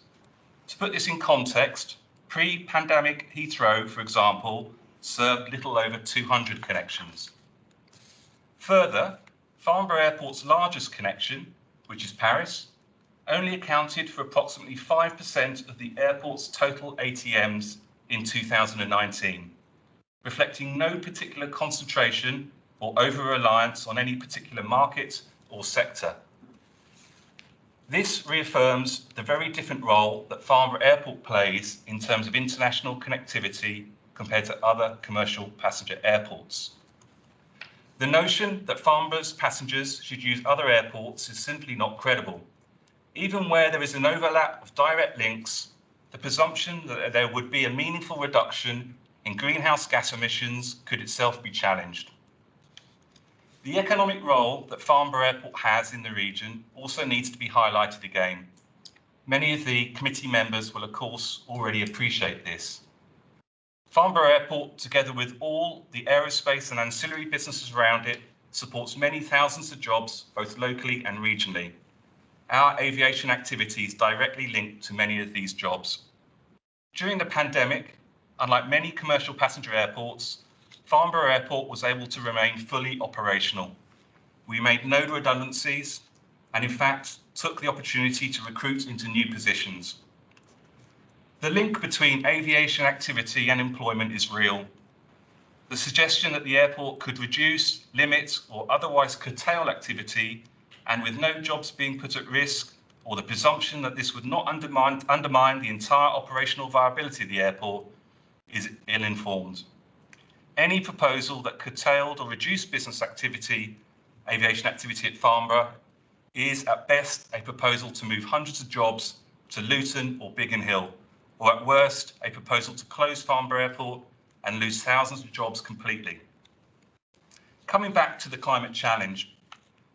To put this in context, pre-pandemic Heathrow, for example, served little over 200 connections. Further, Farnborough Airport's largest connection, which is Paris, only accounted for approximately 5% of the airport's total ATMs in 2019, reflecting no particular concentration or over-reliance on any particular market or sector. This reaffirms the very different role that Farnborough Airport plays in terms of international connectivity compared to other commercial passenger airports. The notion that Farnborough's passengers should use other airports is simply not credible. Even where there is an overlap of direct links, the presumption that there would be a meaningful reduction in greenhouse gas emissions could itself be challenged. The economic role that Farnborough Airport has in the region also needs to be highlighted again. Many of the committee members will, of course, already appreciate this. Farnborough Airport, together with all the aerospace and ancillary businesses around it, supports many thousands of jobs, both locally and regionally. Our aviation activities directly linked to many of these jobs. During the pandemic, unlike many commercial passenger airports, Farnborough Airport was able to remain fully operational. We made no redundancies and, in fact, took the opportunity to recruit into new positions. The link between aviation activity and employment is real. The suggestion that the airport could reduce, limit, or otherwise curtail activity, and with no jobs being put at risk, or the presumption that this would not undermine the entire operational viability of the airport, is ill-informed. Any proposal that curtailed or reduced business activity, aviation activity at Farnborough, is at best a proposal to move hundreds of jobs to Luton or Biggin Hill, or at worst, a proposal to close Farnborough Airport and lose thousands of jobs completely. Coming back to the climate challenge,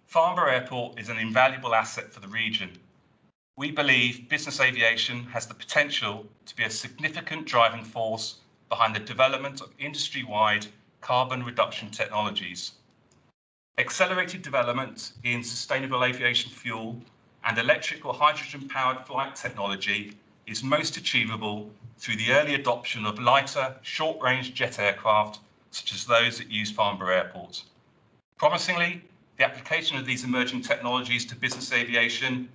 Farnborough Airport is an invaluable asset for the region. We believe business aviation has the potential to be a significant driving force behind the development of industry-wide carbon reduction technologies. Accelerated development in sustainable aviation fuel and electric or hydrogen-powered flight technology is most achievable through the early adoption of lighter, short-range jet aircraft, such as those that use Farnborough Airport. Promisingly, the application of these emerging technologies to business aviation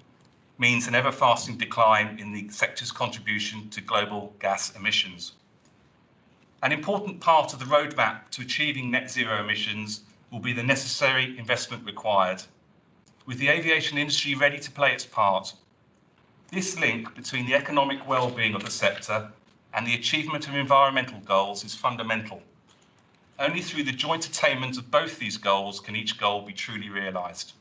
means an ever-fasting decline in the sector's contribution to global gas emissions. An important part of the roadmap to achieving net zero emissions will be the necessary investment required. With the aviation industry ready to play its part, this link between the economic well-being of the sector and the achievement of environmental goals is fundamental. Only through the joint attainment of both these goals can each goal be truly realised.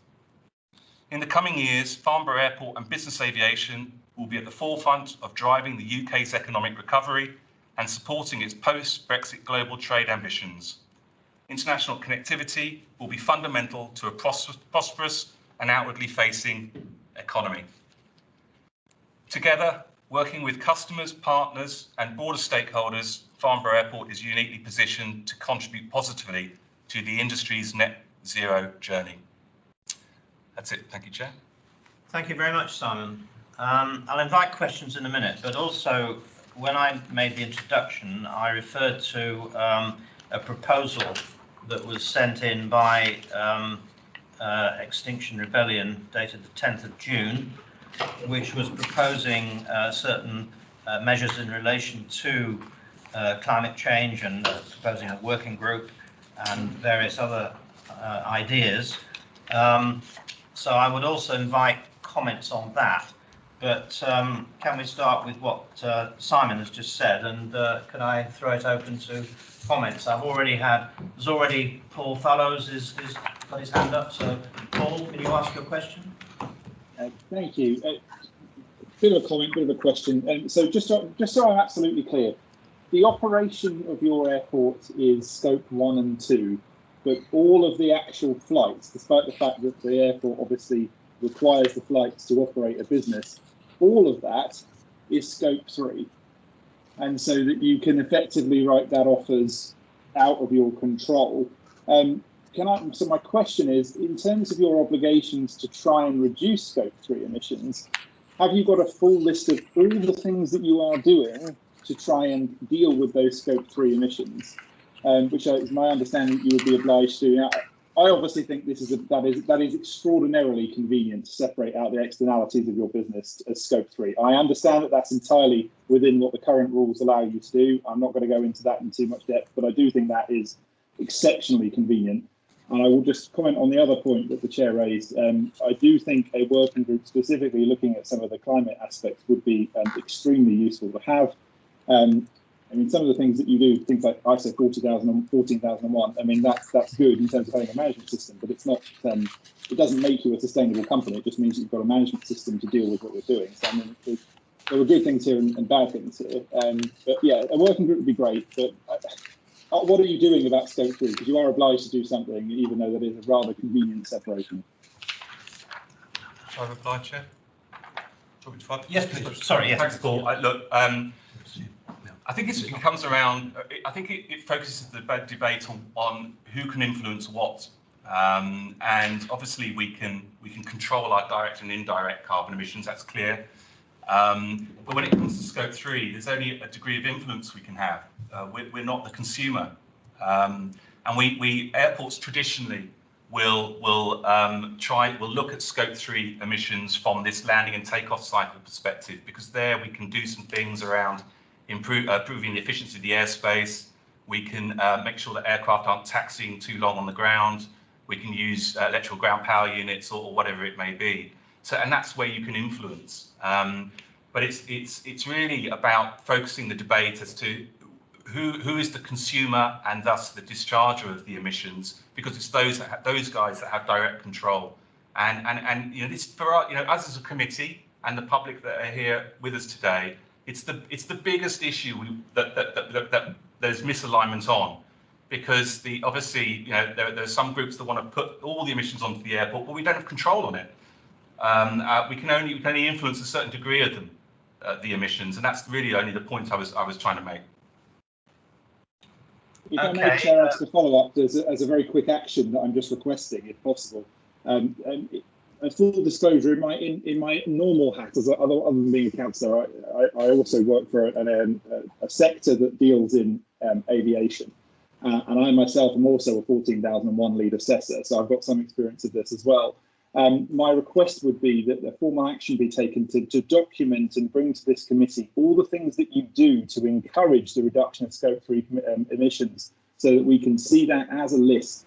In the coming years, Farnborough Airport and business aviation will be at the forefront of driving the UK's economic recovery and supporting its post-Brexit global trade ambitions. International connectivity will be fundamental to a prosperous and outwardly facing economy. Together, working with customers, partners and broader stakeholders, Farnborough Airport is uniquely positioned to contribute positively to the industry's net zero journey. That's it. Thank you, Chair. Thank you very much, Simon. I'll invite questions in a minute, but also when I made the introduction, I referred to a proposal that was sent in by Extinction Rebellion dated the 10th of June, which was proposing certain measures in relation to climate change and proposing a working group and various other ideas. So I would also invite comments on that. But can we start with what Simon has just said, and can I throw it open to comments? There's already Paul Fallows is got his hand up, so Paul, can you ask your question? Thank you. Bit of a comment, bit of a question. So just so I'm absolutely clear, the operation of your airport is scope 1 and 2, but all of the actual flights, despite the fact that the airport obviously requires the flights to operate a business, all of that is scope 3. And so that you can effectively write that off as out of your control. So my question is, in terms of your obligations to try and reduce scope 3 emissions, have you got a full list of all the things that you are doing to try and deal with those Scope 3 emissions, which is my understanding that you would be obliged to. Now, I obviously think that is extraordinarily convenient to separate out the externalities of your business as Scope 3. I understand that that's entirely within what the current rules allow you to do. I'm not going to go into that in too much depth, but I do think that is exceptionally convenient. And I will just comment on the other point that the chair raised. I do think a working group specifically looking at some of the climate aspects would be extremely useful to have. I mean, some of the things that you do, things like ISO 14001, I mean, that's good in terms of having a management system, but it's not, it doesn't make you a sustainable company. It just means you've got a management system to deal with what you're doing. So, I mean, there were good things here and bad things here. But yeah, a working group would be great, but what are you doing about Scope 3? Because you are obliged to do something, even though that is a rather convenient separation. Shall I reply, Chair? Yes, please. Sorry, yes. Thanks, Paul. Look, I think it comes around, I think it focuses the debate on who can influence what. And obviously we can control our direct and indirect carbon emissions, that's clear. But when it comes to Scope 3, there's only a degree of influence we can have. We're not the consumer. And airports traditionally will look at Scope 3 emissions from this landing and takeoff cycle perspective, because there we can do some things around improving the efficiency of the airspace. We can make sure that aircraft aren't taxiing too long on the ground. We can use electrical ground power units or whatever it may be. So, and that's where you can influence. But it's really about focusing the debate as to who is the consumer and thus the discharger of the emissions, because it's those guys that have direct control. And you know, this for our, you know, us as a committee and the public that are here with us today, it's the biggest issue that there's misalignment on, because obviously, you know, there's some groups that want to put all the emissions onto the airport, but we don't have control on it. We can only influence a certain degree of them, the emissions, and that's really only the point I was trying to make. If I may, Chair, ask a follow-up as a very quick action that I'm just requesting, if possible. A full disclosure, in my normal hat, other than being a councillor, I also work for a sector that deals in aviation. And I myself am also a 14001 lead assessor, so I've got some experience of this as well. My request would be that the formal action be taken to document and bring to this committee all the things that you do to encourage the reduction of Scope 3 emissions, so that we can see that as a list.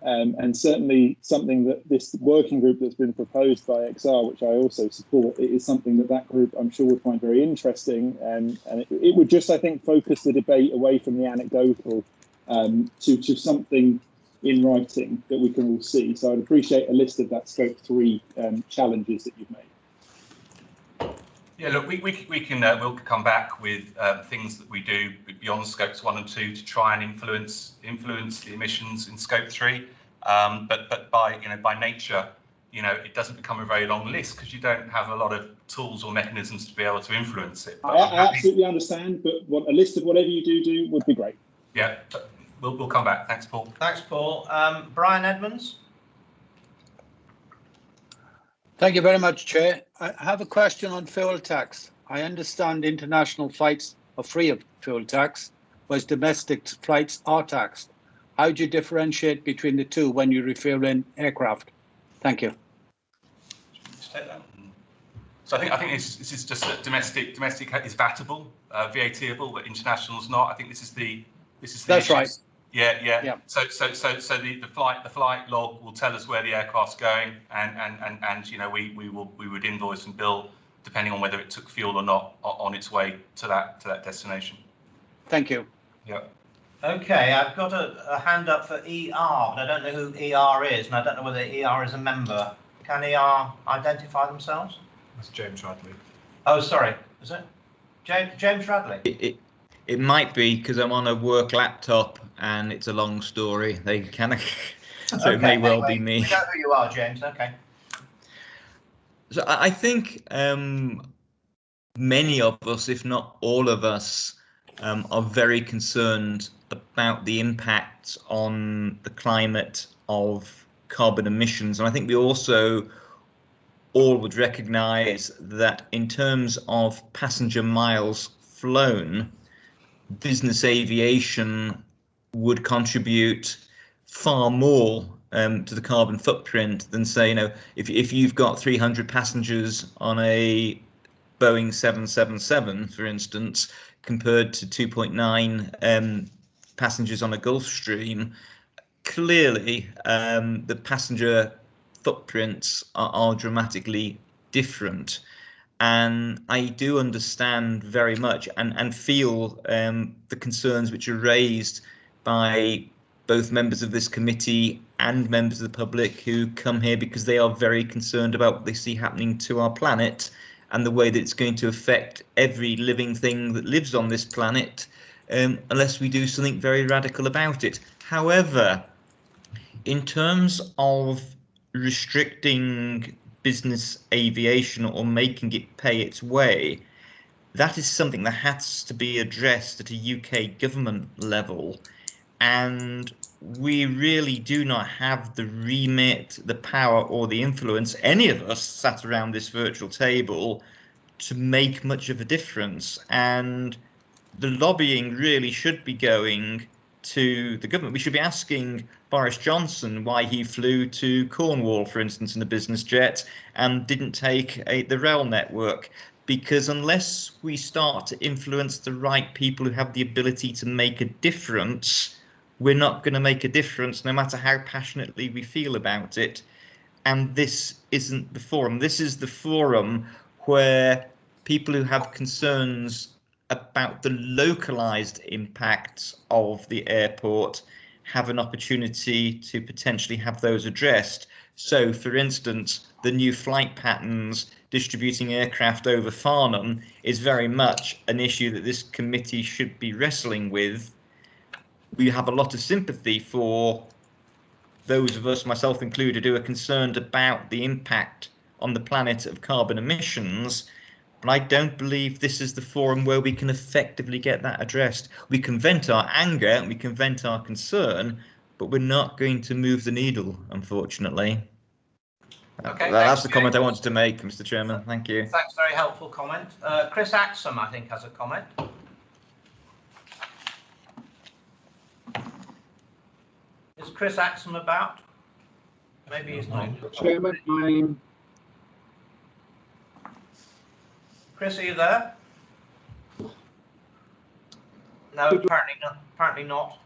And certainly something that this working group that's been proposed by XR, which I also support, it is something that group I'm sure would find very interesting. And it would just, I think, focus the debate away from the anecdotal to something in writing that we can all see. So I'd appreciate a list of that Scope 3 challenges that you've made. Yeah, look, we'll come back with things that we do beyond Scopes 1 and 2 to try and influence the emissions in Scope 3. But by nature, you know, it doesn't become a very long list because you don't have a lot of tools or mechanisms to be able to influence it. But I absolutely understand, but a list of whatever you do would be great. Yeah, we'll come back. Thanks, Paul. Thanks, Paul. Brian Edmonds. Thank you very much, Chair. I have a question on fuel tax. I understand international flights are free of fuel tax, whereas domestic flights are taxed. How do you differentiate between the two when you refuel in aircraft? Thank you. So I think this is just that domestic is VATable, VATable, but international is not. I think this is the That's issue. right. Yeah. So the flight log will tell us where the aircraft's going, and you know we would invoice and bill depending on whether it took fuel or not on its way to that destination. Thank you. Yeah. Okay, I've got a hand up for ER, but I don't know who ER is, and I don't know whether ER is a member. Can ER identify themselves? That's James Radley. Oh, sorry. Is it James Radley? It might be because I'm on a work laptop and it's a long story. They kind of, so okay, it may well be me. We know who you are, James. Okay. So I think many of us, if not all of us, are very concerned about the impact on the climate of carbon emissions. And I think we also all would recognise that in terms of passenger miles flown, business aviation would contribute far more to the carbon footprint than, say, if you've got 300 passengers on a Boeing 777, for instance, compared to 2.9 passengers on a Gulfstream. Clearly, the passenger footprints are dramatically different. And I do understand very much and feel the concerns which are raised by both members of this committee and members of the public who come here because they are very concerned about what they see happening to our planet and the way that it's going to affect every living thing that lives on this planet unless we do something very radical about it. However, in terms of restricting business aviation or making it pay its way, that is something that has to be addressed at a UK government level. And we really do not have the remit, the power or the influence, any of us sat around this virtual table, to make much of a difference. And the lobbying really should be going to the government. We should be asking Boris Johnson why he flew to Cornwall, for instance, in a business jet and didn't take the rail network. Because unless we start to influence the right people who have the ability to make a difference, we're not going to make a difference no matter how passionately we feel about it. And this isn't the forum. This is the forum where people who have concerns about the localized impacts of the airport have an opportunity to potentially have those addressed. So, for instance, the new flight patterns distributing aircraft over Farnham is very much an issue that this committee should be wrestling with. We have a lot of sympathy for those of us, myself included, who are concerned about the impact on the planet of carbon emissions. But I don't believe this is the forum where we can effectively get that addressed. We can vent our anger and we can vent our concern, but we're not going to move the needle, unfortunately. Okay, that's the comment I wanted to make, Mr. Chairman. Thank you. Thanks, very helpful comment. Chris Axum, I think, has a comment. Is Chris Axum about? Maybe he's not. Chairman, Chris, are you there? No, apparently not.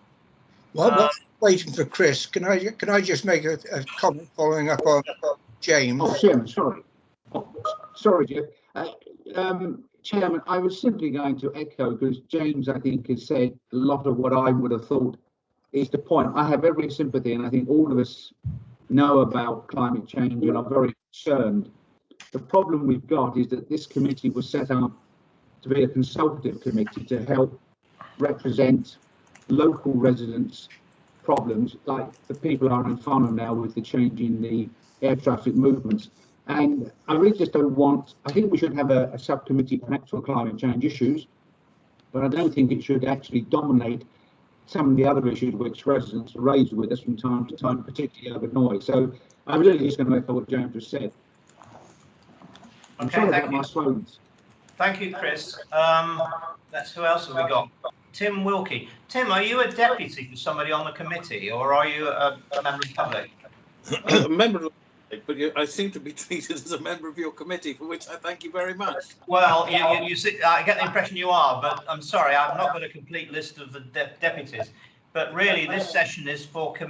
Well, waiting for Chris, can I just make a comment following up on James? Oh, Chairman, sorry. Sorry, Jeff. Chairman, I was simply going to echo, because James, I think, has said a lot of what I would have thought is the point. I have every sympathy, and I think all of us know about climate change and are very concerned. The problem we've got is that this committee was set up to be a consultative committee to help represent local residents' problems, like the people are in Farnham now with the change in the air traffic movements. And I really just don't want, I think we should have a subcommittee on actual climate change issues, but I don't think it should actually dominate some of the other issues which residents raise with us from time to time, particularly over noise. So I'm really just going to echo what James has said. I'm Okay, sorry about my slowness. Thank you, Chris. Who else have we got? Tim Wilkie. Tim, are you a deputy for somebody on the committee, or are you a member of the public? A member of the public, but I seem to be treated as a member of your committee, for which I thank you very much. Well, you see, I get the impression you are, but I'm sorry, I've not got a complete list of the deputies. But really, this session is for the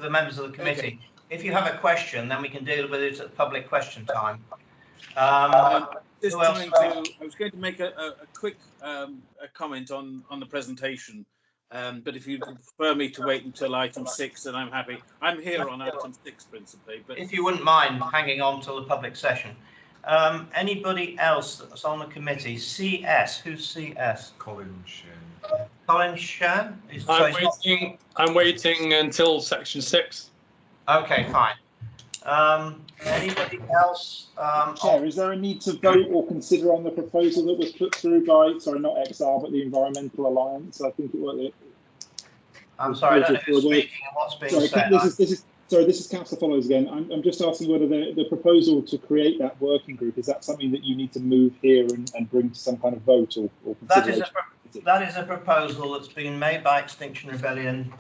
members of the committee. Okay. If you have a question, then we can deal with it at public question time. I was going to make a quick comment on the presentation, but if you prefer me to wait until item 6, then I'm happy. I'm here on item 6 principally, but if you wouldn't mind hanging on till the public session. Anybody else that's on the committee? CS, who's CS? Colin Shern. Colin Shern? I'm waiting until section 6. Okay, fine. Anybody else? Chair, is there a need to vote or consider on the proposal that was put through by, sorry, not XR, but the Environmental Alliance? I think it was. I'm sorry, I don't know who's speaking and what's being said. Sorry, this is Councillor Follows again. I'm just asking whether the proposal to create that working group, is that something that you need to move here and bring to some kind of vote or consideration? That is a proposal that's been made by Extinction Rebellion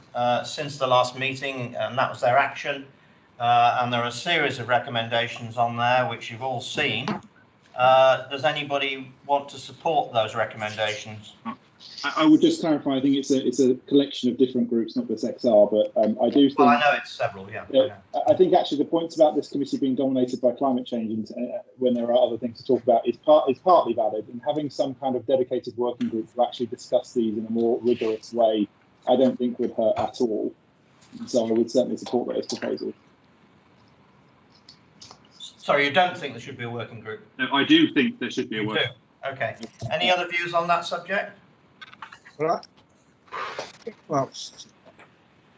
since the last meeting, and that was their action. And there are a series of recommendations on there, which you've all seen. Does anybody want to support those recommendations? I would just clarify. I think it's a collection of different groups, not just XR. But I do think. Well, I know it's several. Yeah. I think actually the points about this committee being dominated by climate change, and when there are other things to talk about, is partly valid. And having some kind of dedicated working group to actually discuss these in a more rigorous way, I don't think would hurt at all. So I would certainly support those proposals. Sorry, you don't think there should be a working group? No, I do think there should be a working group. Okay. Any other views on that subject? Well,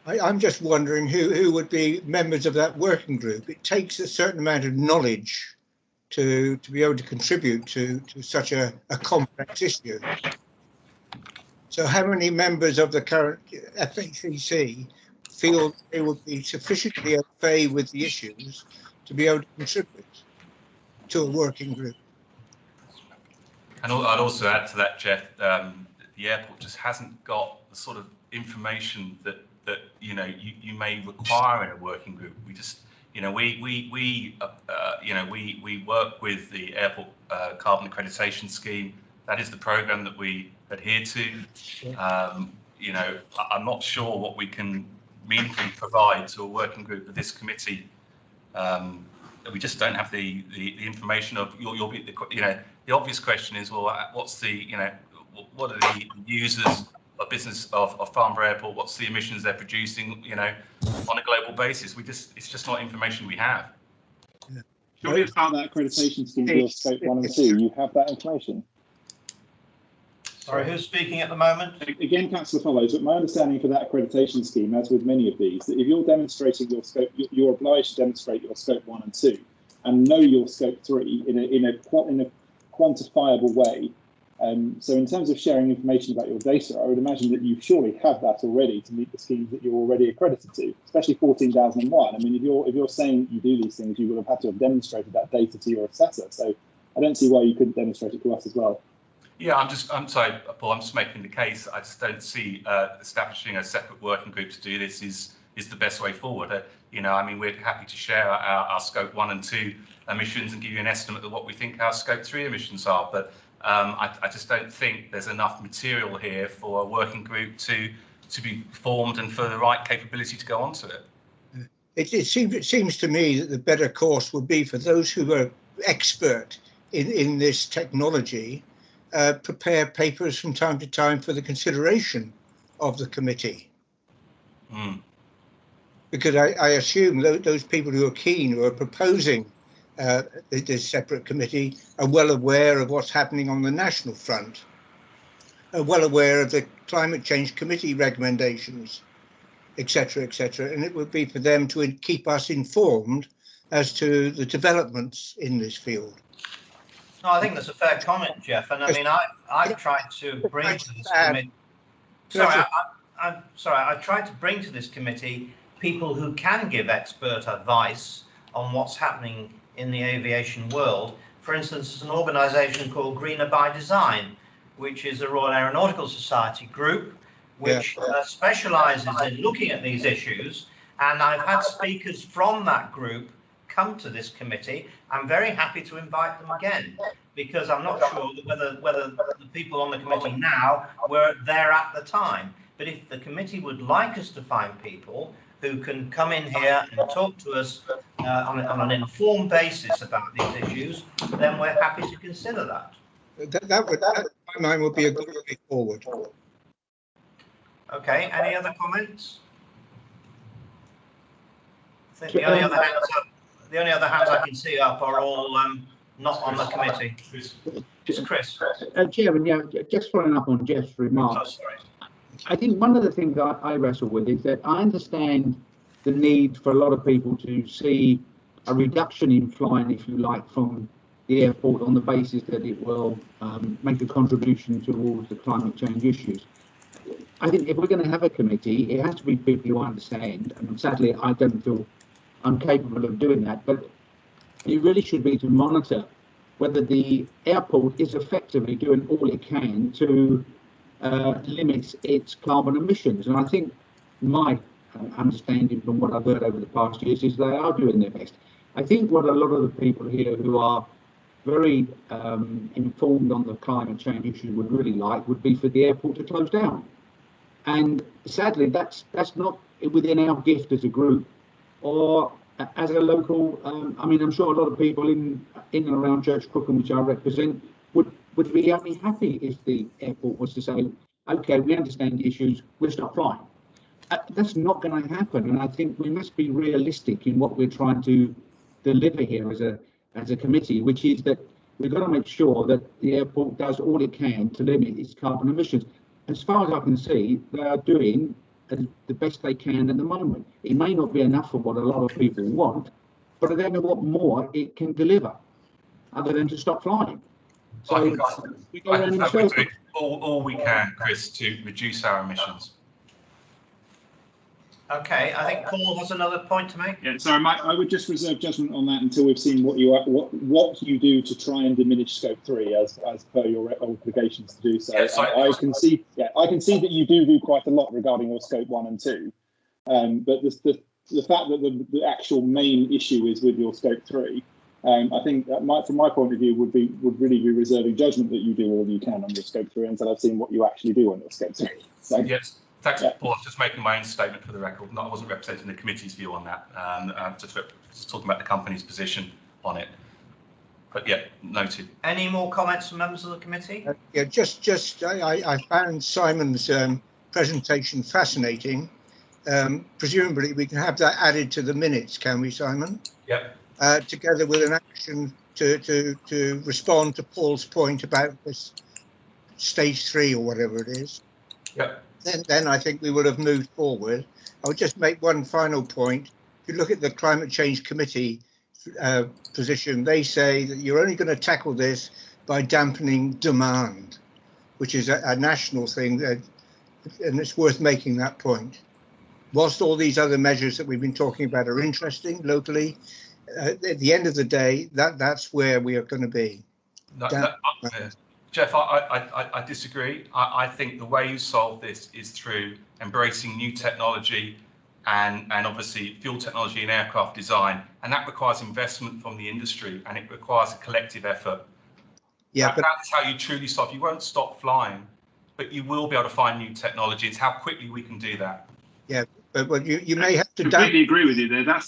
I'm just wondering who would be members of that working group. It takes a certain amount of knowledge to be able to contribute to such a complex issue. So how many members of the current FACC feel they would be sufficiently au fait with the issues to be able to contribute to a working group? And I'd also add to that, Jeff, the airport just hasn't got the sort of information that you may require in a working group. We just, we work with the airport carbon accreditation scheme. That is the program that we adhere to. I'm not sure what we can meaningfully provide to a working group of this committee. We just don't have the information of the obvious question is, well, what's what are the users of business of Farnborough Airport? What's the emissions they're producing, on a global basis? It's just not information we have. Yeah. Surely it's part of that accreditation scheme for your scope 1 and 2. You have that information. Sorry, who's speaking at the moment? Again, Councillor Follows, but my understanding for that accreditation scheme, as with many of these, that if you're demonstrating your scope, you're obliged to demonstrate your scope 1 and 2 and know your scope 3 in a quantifiable way. So in terms of sharing information about your data, I would imagine that you surely have that already to meet the schemes that you're already accredited to, especially 14001. I mean, if you're saying you do these things, you would have had to have demonstrated that data to your assessor. So I don't see why you couldn't demonstrate it to us as well. Yeah, I'm sorry, Paul, I'm just making the case. I just don't see establishing a separate working group to do this is the best way forward. I mean, we're happy to share our scope 1 and 2 emissions and give you an estimate of what we think our scope 3 emissions are. But I just don't think there's enough material here for a working group to be formed and for the right capability to go onto it. It seems to me that the better course would be for those who are expert in this technology, prepare papers from time to time for the consideration of the committee. Mm. Because I assume those people who are keen, who are proposing this separate committee, are well aware of what's happening on the national front, are well aware of the climate change committee recommendations, etc., etc. And it would be for them to keep us informed as to the developments in this field. No, I think that's a fair comment, Jeff. And I mean, I've tried to bring to this committee. I'm sorry. I've tried to bring to this committee people who can give expert advice on what's happening in the aviation world. For instance, there's an organisation called Greener by Design, which is a Royal Aeronautical Society group, which specialises in looking at these issues. And I've had speakers from that group come to this committee. I'm very happy to invite them again, because I'm not sure whether the people on the committee now were there at the time. But if the committee would like us to find people who can come in here and talk to us on an informed basis about these issues, then we're happy to consider that. That in my mind would be a good way forward. Okay, any other comments? I think the only other hands I can see up are all not on the committee. Just Chris. Chairman, yeah, just following up on Jeff's remarks. Oh, sorry. I think one of the things I wrestle with is that I understand the need for a lot of people to see a reduction in flying, if you like, from the airport on the basis that it will make a contribution towards the climate change issues. I think if we're going to have a committee, it has to be people who understand, and sadly I don't feel I'm capable of doing that, but it really should be to monitor whether the airport is effectively doing all it can to limit its carbon emissions. And I think my understanding from what I've heard over the past years is they are doing their best. I think what a lot of the people here who are very informed on the climate change issue would really like would be for the airport to close down. And sadly, that's not within our gift as a group or as a local. I mean, I'm sure a lot of people in and around Church Crookham, which I represent, would be only happy if the airport was to say, okay, we understand the issues, we'll stop flying. That's not going to happen, and I think we must be realistic in what we're trying to deliver here as a committee, which is that we've got to make sure that the airport does all it can to limit its carbon emissions. As far as I can see, they are doing the best they can at the moment. It may not be enough for what a lot of people want, but I don't know what more it can deliver other than to stop flying. So I think we go around in we're circles. doing all we can, Chris, to reduce our emissions. Okay, I think Paul has another point to make. Yeah, sorry, Mike, I would just reserve judgment on that until we've seen what you do to try and diminish Scope 3 as per your obligations to do so. Yeah, so I can see that you do quite a lot regarding your Scope 1 and 2, but the fact that the actual main issue is with your Scope 3, I think that from my point of view would really be reserving judgment that you do all you can on your Scope 3 until I've seen what you actually do on your Scope 3. So, yes. Thanks, Paul. I was just making my own statement for the record. I wasn't representing the committee's view on that. Just talking about the company's position on it. But yeah, noted. Any more comments from members of the committee? Yeah, I found Simon's presentation fascinating. Presumably we can have that added to the minutes, can we, Simon? Yep. Together with an action to respond to Paul's point about this stage 3 or whatever it is. Yep. Then I think we would have moved forward. I would just make one final point. If you look at the Climate Change Committee position, they say that you're only going to tackle this by dampening demand, which is a national thing, and it's worth making that point. Whilst all these other measures that we've been talking about are interesting locally, at the end of the day, that's where we are going to be. Jeff, I disagree. I think the way you solve this is through embracing new technology and obviously fuel technology and aircraft design. And that requires investment from the industry and it requires a collective effort. Yeah, that's how you truly solve. You won't stop flying, but you will be able to find new technology. It's how quickly we can do that. Yeah, but you may have to completely agree with you there. That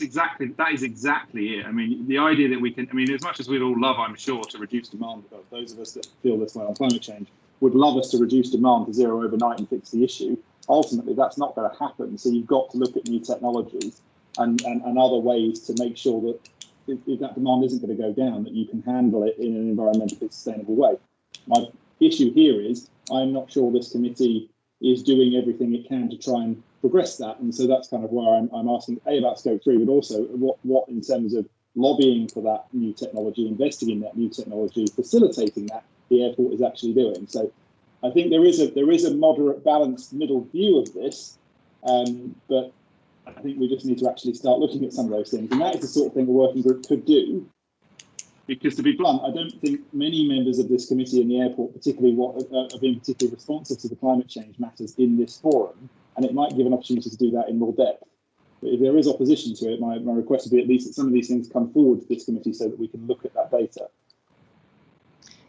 is exactly it. I mean, the idea that we can, I mean, as much as we'd all love, I'm sure, to reduce demand, but those of us that feel this way on climate change would love us to reduce demand to zero overnight and fix the issue. Ultimately, that's not going to happen. So you've got to look at new technologies and other ways to make sure that if that demand isn't going to go down, that you can handle it in an environmentally sustainable way. My issue here is I'm not sure this committee is doing everything it can to try and progress that, and so that's kind of where I'm asking about Scope 3, but also what in terms of lobbying for that new technology, investing in that new technology, facilitating that, the airport is actually doing. So I think there is a moderate, balanced middle view of this, but I think we just need to actually start looking at some of those things, and that is the sort of thing a working group could do. Because to be blunt, I don't think many members of this committee in the airport particularly are being particularly responsive to the climate change matters in this forum, and it might give an opportunity to do that in more depth. But if there is opposition to it, my request would be at least that some of these things come forward to this committee so that we can look at that data.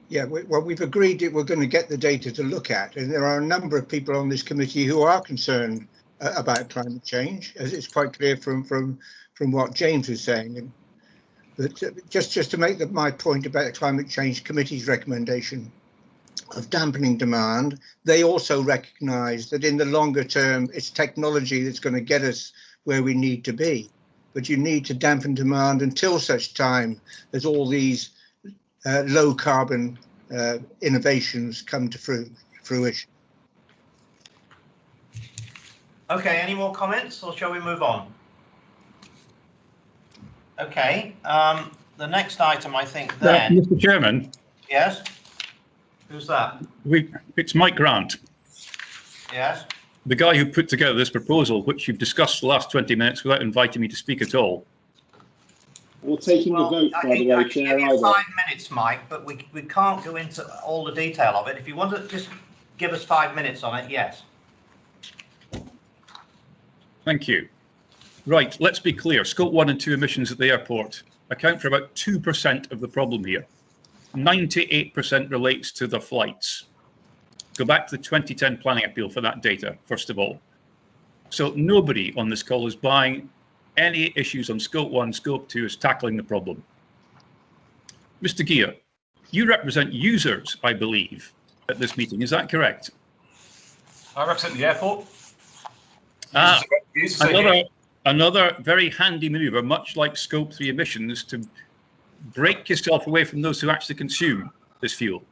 Yeah, well, we've agreed that we're going to get the data to look at, and there are a number of people on this committee who are concerned about climate change, as it's quite clear from what James was saying. But just to make my point about the Climate Change Committee's recommendation of dampening demand, they also recognise that in the longer term, it's technology that's going to get us where we need to be. But you need to dampen demand until such time as all these low carbon innovations come to fruition. Okay, any more comments or shall we move on? Okay, the next item I think then... Mr. Chairman. Yes? Who's that? It's Mike Grant. Yes? The guy who put together this proposal, which you've discussed the last 20 minutes without inviting me to speak at all. Or taking the vote, by the way, I can Chair, give you either. 5 minutes, Mike, but we can't go into all the detail of it. If you want to just give us 5 minutes on it, yes. Thank you. Right, let's be clear. Scope 1 and 2 emissions at the airport account for about 2% of the problem here. 98% relates to the flights. Go back to the 2010 planning appeal for that data, first of all. So nobody on this call is buying any issues on Scope 1, Scope 2 is tackling the problem. Mr. Gear, you represent users, I believe, at this meeting. Is that correct? I represent the airport. Another very handy maneuver, much like Scope 3 emissions, to break yourself away from those who actually consume this fuel.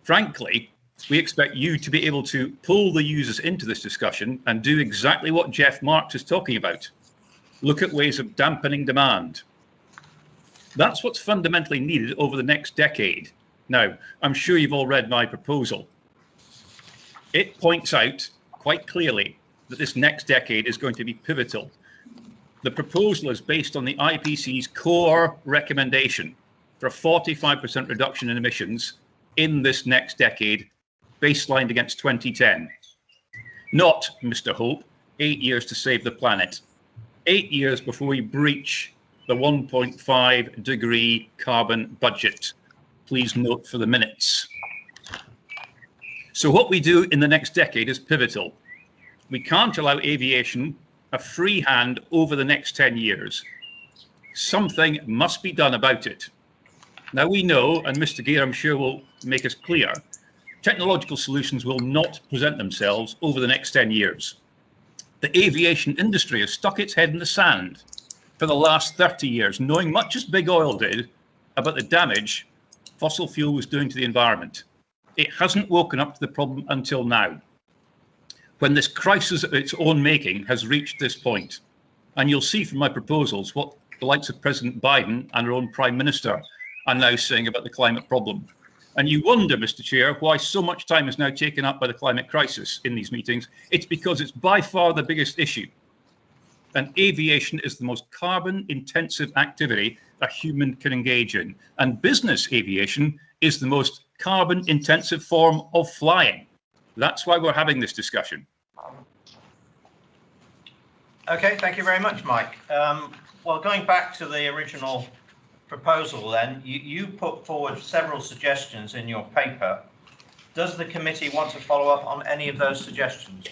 Frankly, we expect you to be able to pull the users into this discussion and do exactly what Jeff Marks is talking about. Look at ways of dampening demand. That's what's fundamentally needed over the next decade. Now, I'm sure you've all read my proposal. It points out quite clearly that this next decade is going to be pivotal. The proposal is based on the IPCC's core recommendation for a 45% reduction in emissions in this next decade, baselined against 2010. Not, Mr. Hope, 8 years to save the planet. 8 years before we breach the 1.5 degree carbon budget. Please note for the minutes. So what we do in the next decade is pivotal. We can't allow aviation a free hand over the next 10 years. Something must be done about it. Now we know, and Mr. Gear I'm sure will make us clear, technological solutions will not present themselves over the next 10 years. The aviation industry has stuck its head in the sand for the last 30 years, knowing much as big oil did about the damage fossil fuel was doing to the environment. It hasn't woken up to the problem until now, when this crisis of its own making has reached this point. And you'll see from my proposals what the likes of President Biden and our own Prime Minister are now saying about the climate problem. And you wonder, Mr. Chair, why so much time is now taken up by the climate crisis in these meetings. It's because it's by far the biggest issue. And aviation is the most carbon-intensive activity a human can engage in. And business aviation is the most carbon-intensive form of flying. That's why we're having this discussion. Okay, thank you very much, Mike. Well, going back to the original proposal then, you put forward several suggestions in your paper. Does the committee want to follow up on any of those suggestions?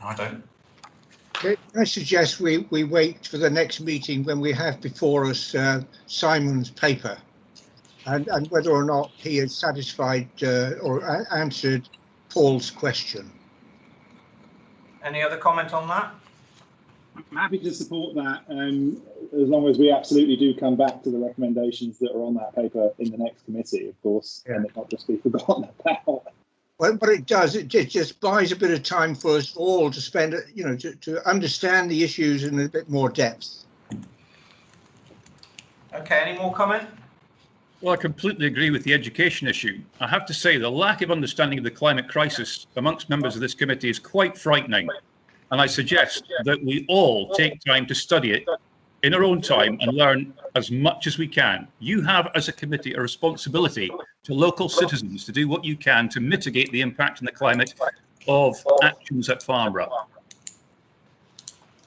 I don't. I suggest we wait for the next meeting when we have before us Simon's paper and whether or not he has satisfied or answered Paul's question. Any other comment on that? I'm happy to support that, as long as we absolutely do come back to the recommendations that are on that paper in the next committee, of course, and it not just be forgotten about. Well, but it does. It just buys a bit of time for us all to spend, to understand the issues in a bit more depth. Okay, any more comment? Well, I completely agree with the education issue. I have to say the lack of understanding of the climate crisis amongst members of this committee is quite frightening. And I suggest that we all take time to study it in our own time and learn as much as we can. You have, as a committee, a responsibility to local citizens to do what you can to mitigate the impact on the climate of actions at Farnborough.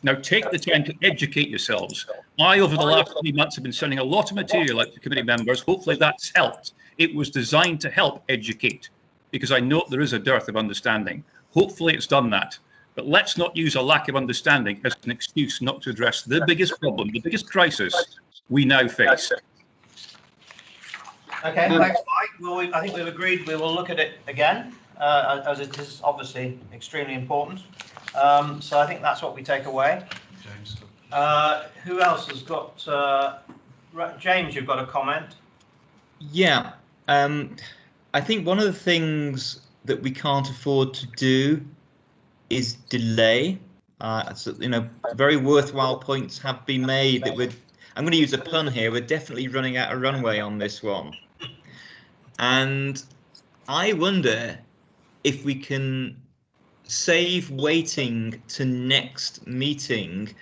Now, take the time to educate yourselves. I, over the last 3 months, have been sending a lot of material out to committee members. Hopefully that's helped. It was designed to help educate, because I know there is a dearth of understanding. Hopefully it's done that. But let's not use a lack of understanding as an excuse not to address the biggest problem, the biggest crisis we now face. Okay, thanks, Mike. Well, I think we've agreed we will look at it again, as it is obviously extremely important. So I think that's what we take away. James. Who else has got? James, you've got a comment? Yeah, I think one of the things that we can't afford to do is delay. So, very worthwhile points have been made that I'm going to use a pun here, we're definitely running out of runway on this one. And I wonder if we can save waiting to next meeting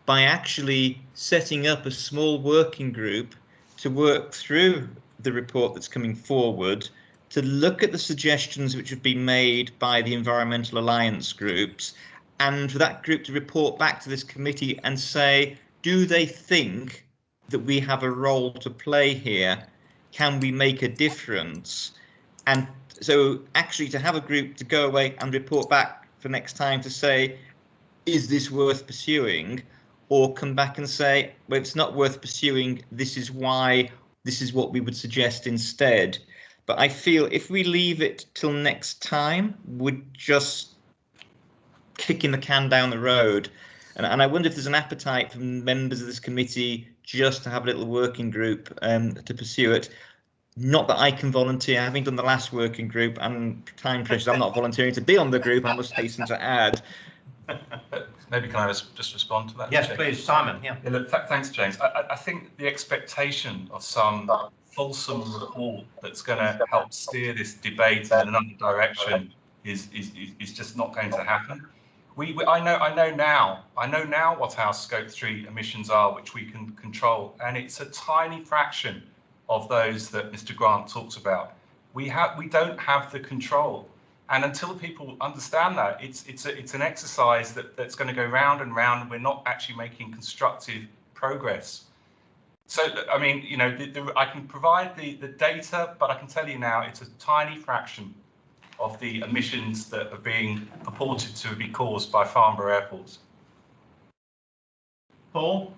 by actually setting up a small working group to work through the report that's coming forward, to look at the suggestions which have been made by the Environmental Alliance groups, and for that group to report back to this committee and say, do they think that we have a role to play here? Can we make a difference? And so actually to have a group to go away and report back for next time to say, is this worth pursuing? Or come back and say, well, it's not worth pursuing, this is why, this is what we would suggest instead. But I feel if we leave it till next time, we're just kicking the can down the road. And I wonder if there's an appetite from members of this committee just to have a little working group to pursue it. Not that I can volunteer, having done the last working group and time pressures, I'm not volunteering to be on the group, I must hasten to add. Maybe can I just respond to that? Yes, please, Simon. Yeah. Look, thanks, James. I think the expectation of some fulsome report that's going to help steer this debate in another direction is just not going to happen. I know now what our Scope 3 emissions are, which we can control, and it's a tiny fraction of those that Mr. Grant talks about. We don't have the control, and until people understand that, it's an exercise that's going to go round and round, and we're not actually making constructive progress. So, I mean, you know, I can provide the data, but I can tell you now it's a tiny fraction of the emissions that are being purported to be caused by Farnborough airports. Paul?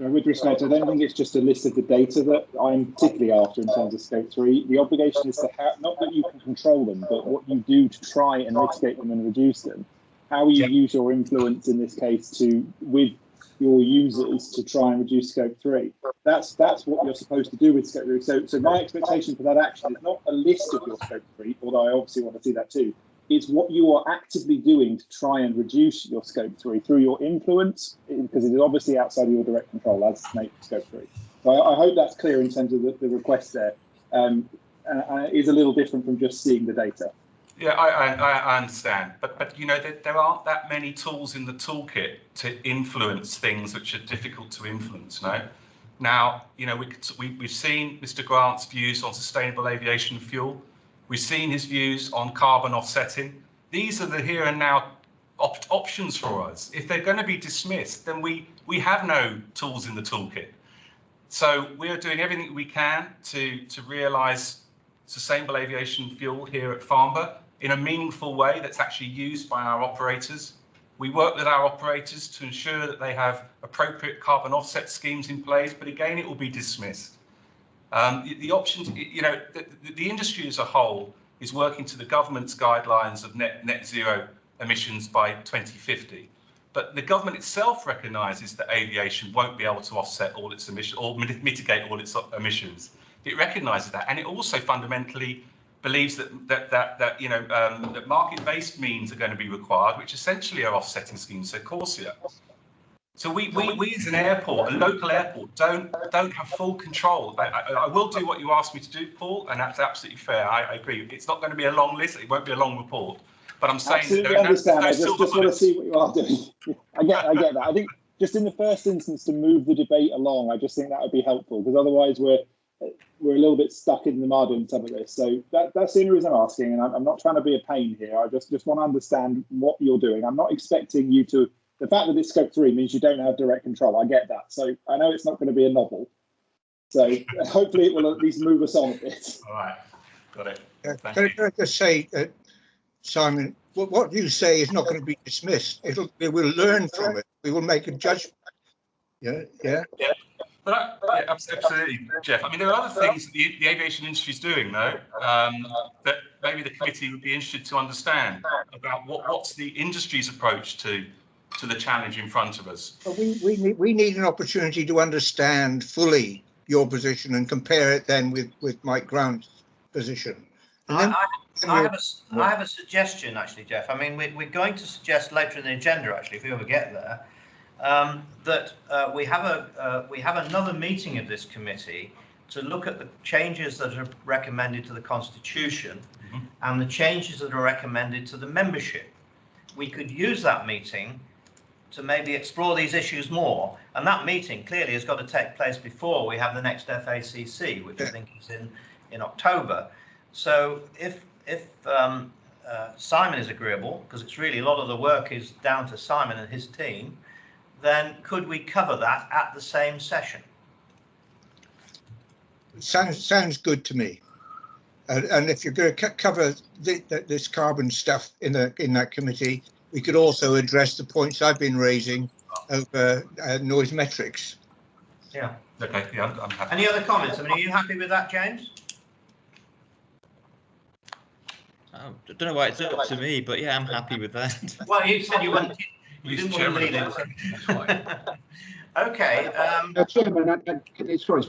With respect, I don't think it's just a list of the data that I'm particularly after in terms of Scope 3. The obligation is to have, not that you can control them, but what you do to try and mitigate them and reduce them. How you use your influence in this case with your users to try and reduce Scope 3. That's what you're supposed to do with Scope 3. So my expectation for that action is not a list of your Scope 3, although I obviously want to see that too. It's what you are actively doing to try and reduce your Scope 3 through your influence, because it is obviously outside of your direct control as Scope 3. So I hope that's clear in terms of the request there. It is a little different from just seeing the data. Yeah, I understand, but you know there aren't that many tools in the toolkit to influence things which are difficult to influence. No, now you know we've seen Mr. Grant's views on sustainable aviation fuel. We've seen his views on carbon offsetting. These are the here and now options for us. If they're going to be dismissed, then we have no tools in the toolkit. So we are doing everything we can to realise sustainable aviation fuel here at Farnborough in a meaningful way that's actually used by our operators. We work with our operators to ensure that they have appropriate carbon offset schemes in place, but again, it will be dismissed. The options, you know, the industry as a whole is working to the government's guidelines of net zero emissions by 2050. But the government itself recognises that aviation won't be able to offset all its emissions or mitigate all its emissions. It recognises that, and it also fundamentally believes that you know that market-based means are going to be required, which essentially are offsetting schemes. So CORSIA. So we as an airport, a local airport, don't have full control. I will do what you asked me to do, Paul, and that's absolutely fair. I agree. It's not going to be a long list. It won't be a long report. But I'm saying absolutely understand. I just want to see what you are doing. I get that. I think just in the first instance to move the debate along, I just think that would be helpful, because otherwise we're a little bit stuck in the mud on some of this. So that's the only reason I'm asking, and I'm not trying to be a pain here. I just want to understand what you're doing. I'm not expecting you to. The fact that it's Scope 3 means you don't have direct control. I get that. So I know it's not going to be a novel. So hopefully it will at least move us on a bit. All right, got it. Can I just say, Simon, what you say is not going to be dismissed. We will learn from it. We will make a judgment. Yeah. But absolutely, Jeff. I mean, there are other things that the aviation industry is doing, though, that maybe the committee would be interested to understand about what's the industry's approach to the challenge in front of us. But we need an opportunity to understand fully your position and compare it then with Mike Grant's position. I have a suggestion, actually, Jeff. I mean, we're going to suggest later in the agenda, actually, if we ever get there, that we have another meeting of this committee to look at the changes that are recommended to the Constitution and the changes that are recommended to the membership. We could use that meeting to maybe explore these issues more. And that meeting clearly has got to take place before we have the next FACC, which I think is in October. So if Simon is agreeable, because it's really a lot of the work is down to Simon and his team, then could we cover that at the same session? Sounds good to me. And if you're going to cover this carbon stuff in that committee, we could also address the points I've been raising over noise metrics. Yeah. Okay. Yeah, I'm happy. Any other comments? I mean, are you happy with that, James? I don't know why it's up to me, but yeah, I'm happy with that. Well, you said you didn't want to lead it. Okay. Chairman, sorry,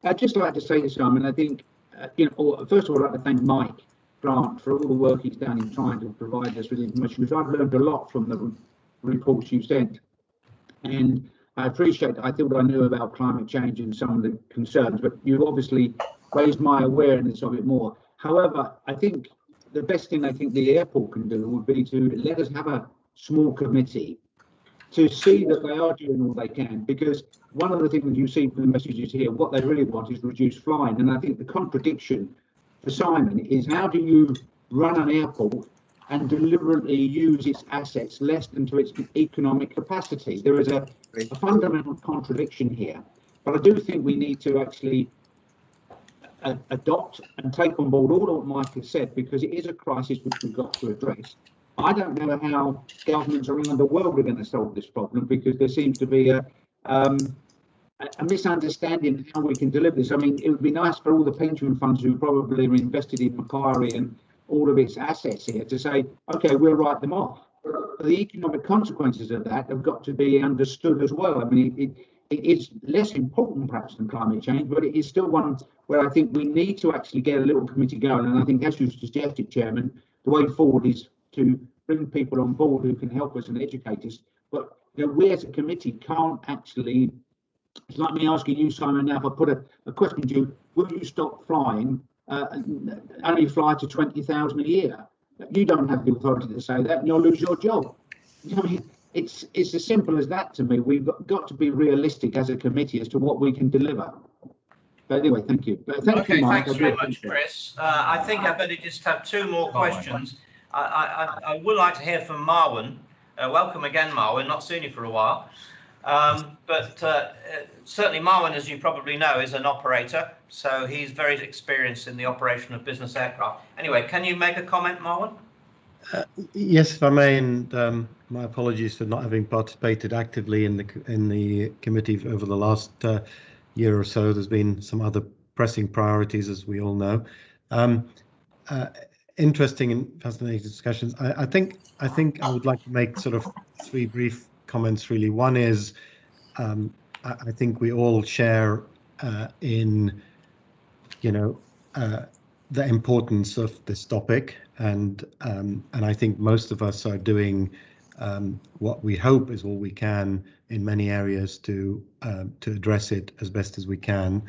I'd just like to say to Simon, I think, first of all, I'd like to thank Mike Grant for all the work he's done in trying to provide us with information, because I've learned a lot from the reports you sent. And I appreciate, I thought I knew about climate change and some of the concerns, but you've obviously raised my awareness of it more. However, I think the best thing I think the airport can do would be to let us have a small committee to see that they are doing all they can, because one of the things you see from the messages here, what they really want is reduced flying. And I think the contradiction for Simon is, how do you run an airport and deliberately use its assets less than to its economic capacity? There is a fundamental contradiction here. But I do think we need to actually adopt and take on board all of what Mike has said, because it is a crisis which we've got to address. I don't know how governments around the world are going to solve this problem, because there seems to be a misunderstanding how we can deliver this. I mean, it would be nice for all the pension funds who probably are invested in Macquarie and all of its assets here to say, okay, we'll write them off. But the economic consequences of that have got to be understood as well. I mean, it is less important perhaps than climate change, but it is still one where I think we need to actually get a little committee going. And I think, as you suggested, Chairman, the way forward is to bring people on board who can help us and educate us. But we as a committee can't actually, it's like me asking you, Simon, now if I put a question to you, will you stop flying, only fly to 20,000 a year? You don't have the authority to say that, and you'll lose your job. I mean, it's as simple as that to me. We've got to be realistic as a committee as to what we can deliver. But anyway, thank you. Thank you, Mike. Thanks very much, Chris. I think I better just have two more questions. I would like to hear from Marwan. Welcome again, Marwan. Not seen you for a while. But certainly Marwan, as you probably know, is an operator. So he's very experienced in the operation of business aircraft. Anyway, can you make a comment, Marwan? Yes, if I may, and my apologies for not having participated actively in the committee over the last year or so. There's been some other pressing priorities, as we all know. Interesting and fascinating discussions. I think I would like to make sort of three brief comments, really. One is, I think we all share in, the importance of this topic, and I think most of us are doing what we hope is all we can in many areas to address it as best as we can.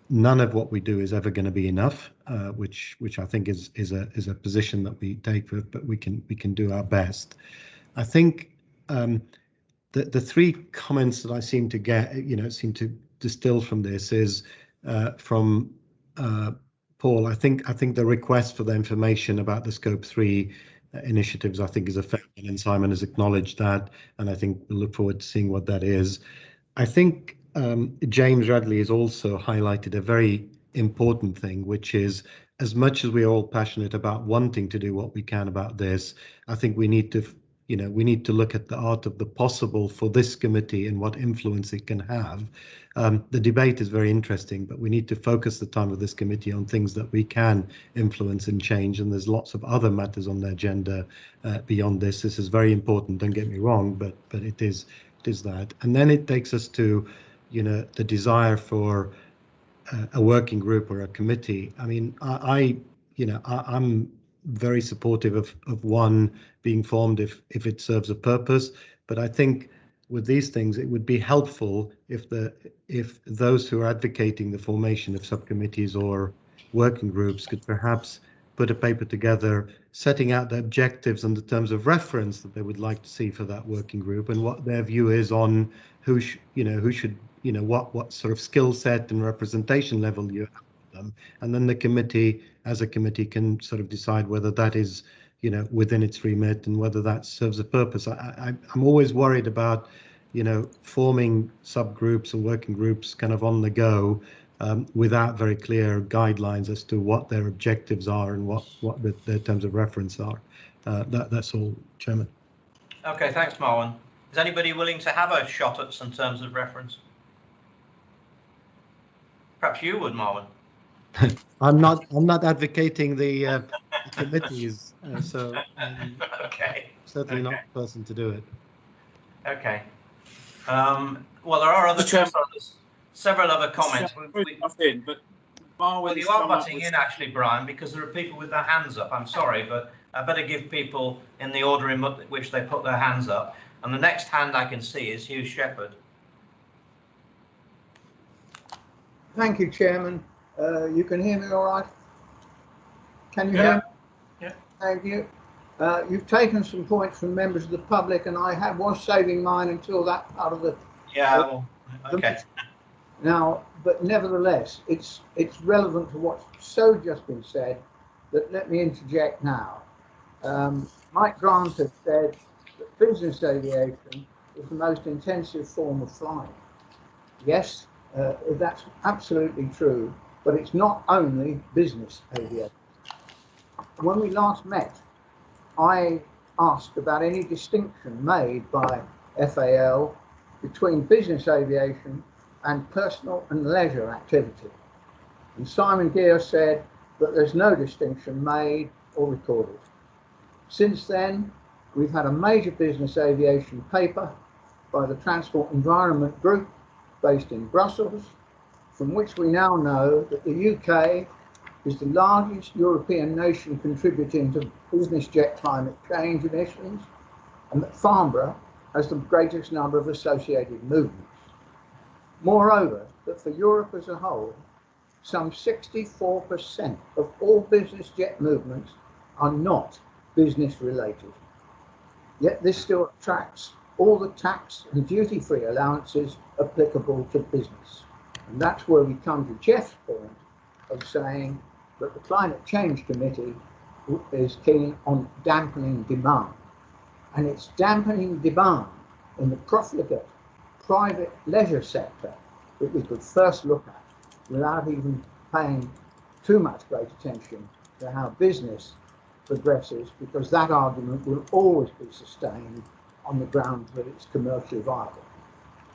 None of what we do is ever going to be enough, which I think is a position that we take, but we can do our best. I think the three comments that I seem to get, seem to distill from this is from Paul. I think the request for the information about the Scope 3 initiatives, I think, is a fair one, and Simon has acknowledged that, and I think we'll look forward to seeing what that is. I think James Radley has also highlighted a very important thing, which is, as much as we're all passionate about wanting to do what we can about this, I think we need to, look at the art of the possible for this committee and what influence it can have. The debate is very interesting, but we need to focus the time of this committee on things that we can influence and change. And there's lots of other matters on the agenda beyond this. This is very important, don't get me wrong, but it is that. And then it takes us to, the desire for a working group or a committee. I mean, I'm very supportive of one being formed if it serves a purpose, but I think with these things it would be helpful if those who are advocating the formation of subcommittees or working groups could perhaps put a paper together setting out the objectives and the terms of reference that they would like to see for that working group, and what their view is on who should what sort of skill set and representation level you have with them, and then the committee as a committee can sort of decide whether that is within its remit and whether that serves a purpose. I'm always worried about forming subgroups or working groups kind of on the go, without very clear guidelines as to what their objectives are and what their terms of reference are. That's all, Chairman. Okay, thanks, Marwan. Is anybody willing to have a shot at some terms of reference? Perhaps you would, Marwan. I'm not advocating the committees, so okay. Certainly not the person to do it. Okay. Well, there are other several other comments. But Well, you are butting in actually, Brian, because there are people with their hands up. I'm sorry, but I better give people in the order in which they put their hands up. And the next hand I can see is Hugh Shepherd. Thank you, Chairman. You can hear me all right? Can you hear me? Yeah. Thank you. You've taken some points from members of the public, and I was saving mine until that part of the... Yeah, well, okay. Now, but nevertheless, it's relevant to what's just been said, that let me interject now. Mike Grant has said that business aviation is the most intensive form of flying. Yes, that's absolutely true, but it's not only business aviation. When we last met, I asked about any distinction made by FAL between business aviation and personal and leisure activity. And Simon Gear said that there's no distinction made or recorded. Since then, we've had a major business aviation paper by the Transport Environment Group based in Brussels, from which we now know that the UK is the largest European nation contributing to business jet climate change emissions, and that Farnborough has the greatest number of associated movements. Moreover, that for Europe as a whole, some 64% of all business jet movements are not business related. Yet this still attracts all the tax and duty-free allowances applicable to business. And that's where we come to Jeff's point of saying that the Climate Change Committee is keen on dampening demand. And it's dampening demand in the profligate private leisure sector that we could first look at, without even paying too much great attention to how business progresses, because that argument will always be sustained on the grounds that it's commercially viable.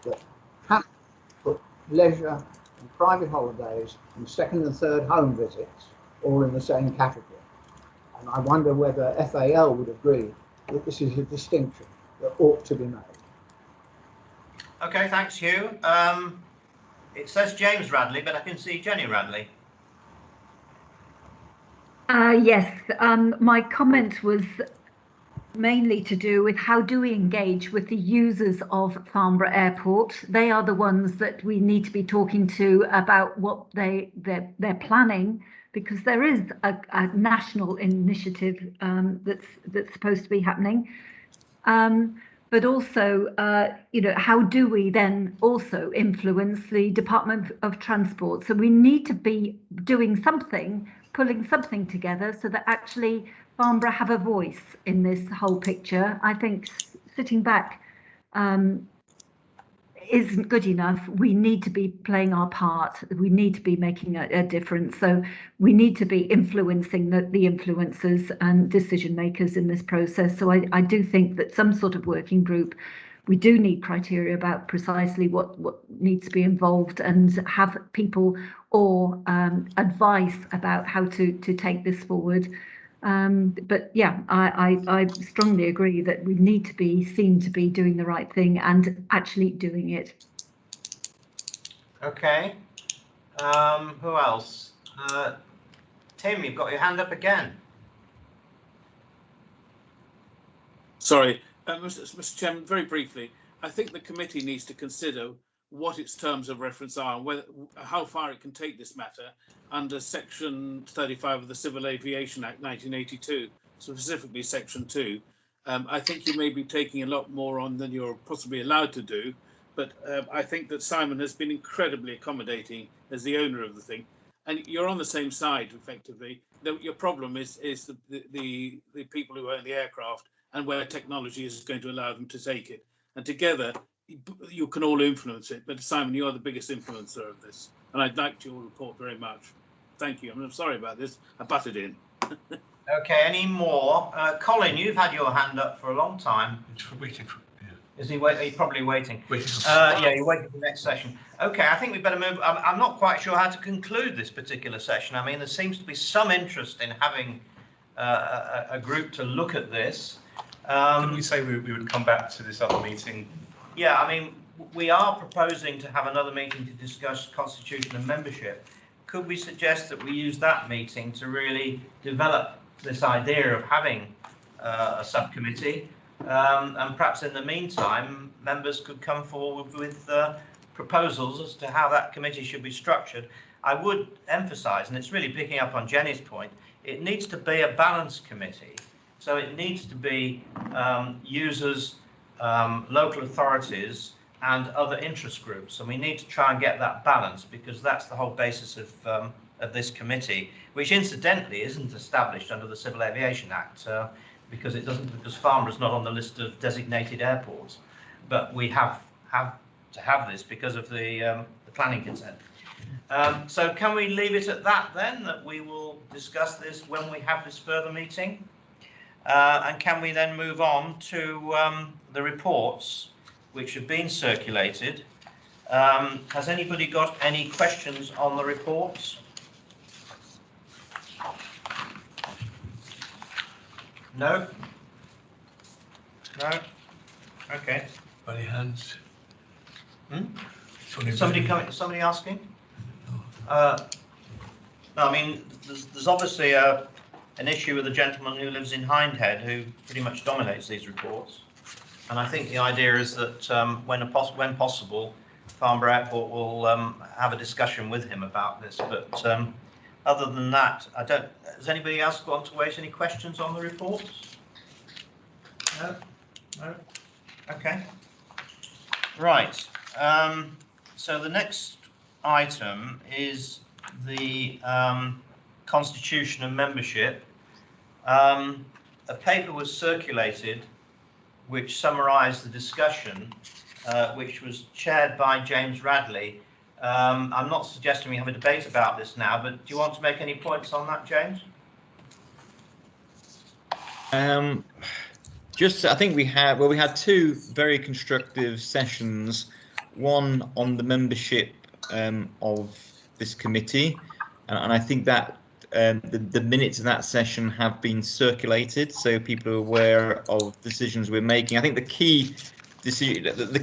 But have to put leisure and private holidays and second and third home visits all in the same category. And I wonder whether FAL would agree that this is a distinction that ought to be made. Okay, thanks, Hugh. It says James Radley, but I can see Jenny Radley. Yes, my comment was mainly to do with how do we engage with the users of Farnborough Airport. They are the ones that we need to be talking to about what they're planning, because there is a national initiative that's supposed to be happening. But also, how do we then also influence the Department of Transport? So we need to be doing something, pulling something together so that actually Farnborough have a voice in this whole picture. I think sitting back isn't good enough. We need to be playing our part. We need to be making a difference. So we need to be influencing the influencers and decision makers in this process. So I do think that some sort of working group, we do need criteria about precisely what needs to be involved, and have people or advice about how to take this forward. But yeah, I strongly agree that we need to be seen to be doing the right thing and actually doing it. Okay. Who else? Tim, you've got your hand up again. Sorry, Mr. Chairman, very briefly, I think the committee needs to consider what its terms of reference are, and how far it can take this matter under Section 35 of the Civil Aviation Act 1982, specifically Section 2. I think you may be taking a lot more on than you're possibly allowed to do, but I think that Simon has been incredibly accommodating as the owner of the thing, and you're on the same side effectively. Your problem is the people who own the aircraft and where technology is going to allow them to take it, and together you can all influence it. But Simon, you are the biggest influencer of this, and I'd like your report very much. Thank you. I'm sorry about this. I butted in. Okay, any more? Colin, you've had your hand up for a long time. Waiting for, yeah. Is he wait? He's probably waiting. For yeah, you're waiting for the next session. Okay, I think we better move. I'm not quite sure how to conclude this particular session. I mean, there seems to be some interest in having a group to look at this. Didn't we say we would come back to this other meeting? Yeah, I mean, we are proposing to have another meeting to discuss constitution and membership. Could we suggest that we use that meeting to really develop this idea of having a subcommittee, and perhaps in the meantime members could come forward with proposals as to how that committee should be structured. I would emphasize, and it's really picking up on Jenny's point, it needs to be a balanced committee. So it needs to be users, local authorities and other interest groups, and we need to try and get that balance, because that's the whole basis of this committee, which incidentally isn't established under the Civil Aviation Act, because Farnborough's not on the list of designated airports, but we have to have this because of the planning consent. So can we leave it at that then, that we will discuss this when we have this further meeting? And can we then move on to the reports which have been circulated? Has anybody got any questions on the reports? No? No? Okay. Any hands? Somebody asking? No, I mean, there's obviously an issue with a gentleman who lives in Hindhead who pretty much dominates these reports. And I think the idea is that when possible, Farnborough Airport will have a discussion with him about this. But other than that, has anybody else got to raise any questions on the reports? No? No? Okay. Right. So the next item is the constitution and membership. A paper was circulated which summarised the discussion, which was chaired by James Radley. I'm not suggesting we have a debate about this now, but do you want to make any points on that, James? I think we had two very constructive sessions, one on the membership of this committee, and I think that the minutes of that session have been circulated, so people are aware of decisions we're making. I think the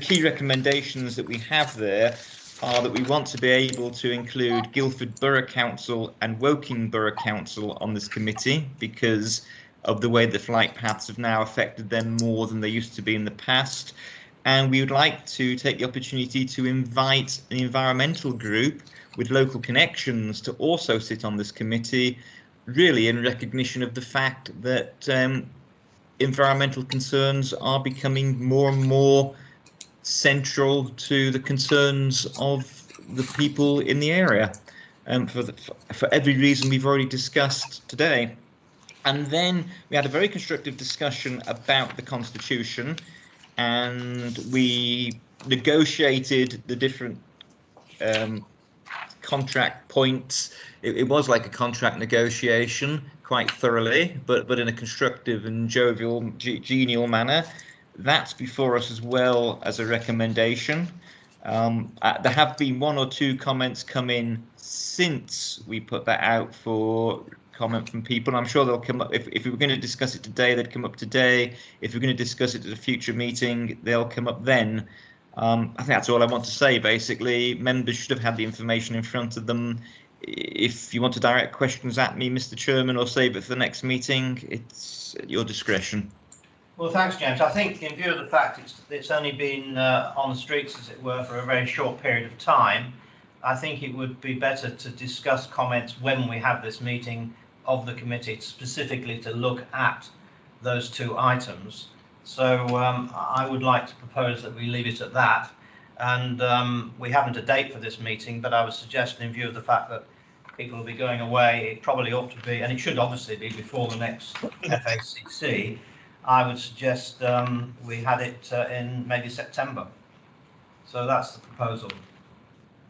key recommendations that we have there are that we want to be able to include Guildford Borough Council and Woking Borough Council on this committee, because of the way the flight paths have now affected them more than they used to be in the past. And we would like to take the opportunity to invite an environmental group with local connections to also sit on this committee, really in recognition of the fact that environmental concerns are becoming more and more central to the concerns of the people in the area, for every reason we've already discussed today. And then we had a very constructive discussion about the Constitution, and we negotiated the different contract points. It was like a contract negotiation quite thoroughly, but in a constructive and jovial, genial manner. That's before us as well as a recommendation. There have been one or two comments come in since we put that out for comment from people. I'm sure they'll come up. If we were going to discuss it today, they'd come up today. If we're going to discuss it at a future meeting, they'll come up then. I think that's all I want to say, basically. Members should have had the information in front of them. If you want to direct questions at me, Mr. Chairman, or save it for the next meeting, it's at your discretion. Well, thanks, James. I think in view of the fact it's only been on the streets, as it were, for a very short period of time, I think it would be better to discuss comments when we have this meeting of the committee, specifically to look at those two items. So I would like to propose that we leave it at that. And we haven't a date for this meeting, but I would suggest, in view of the fact that people will be going away, it probably ought to be, and it should obviously be before the next FACC, I would suggest we had it in maybe September. So that's the proposal.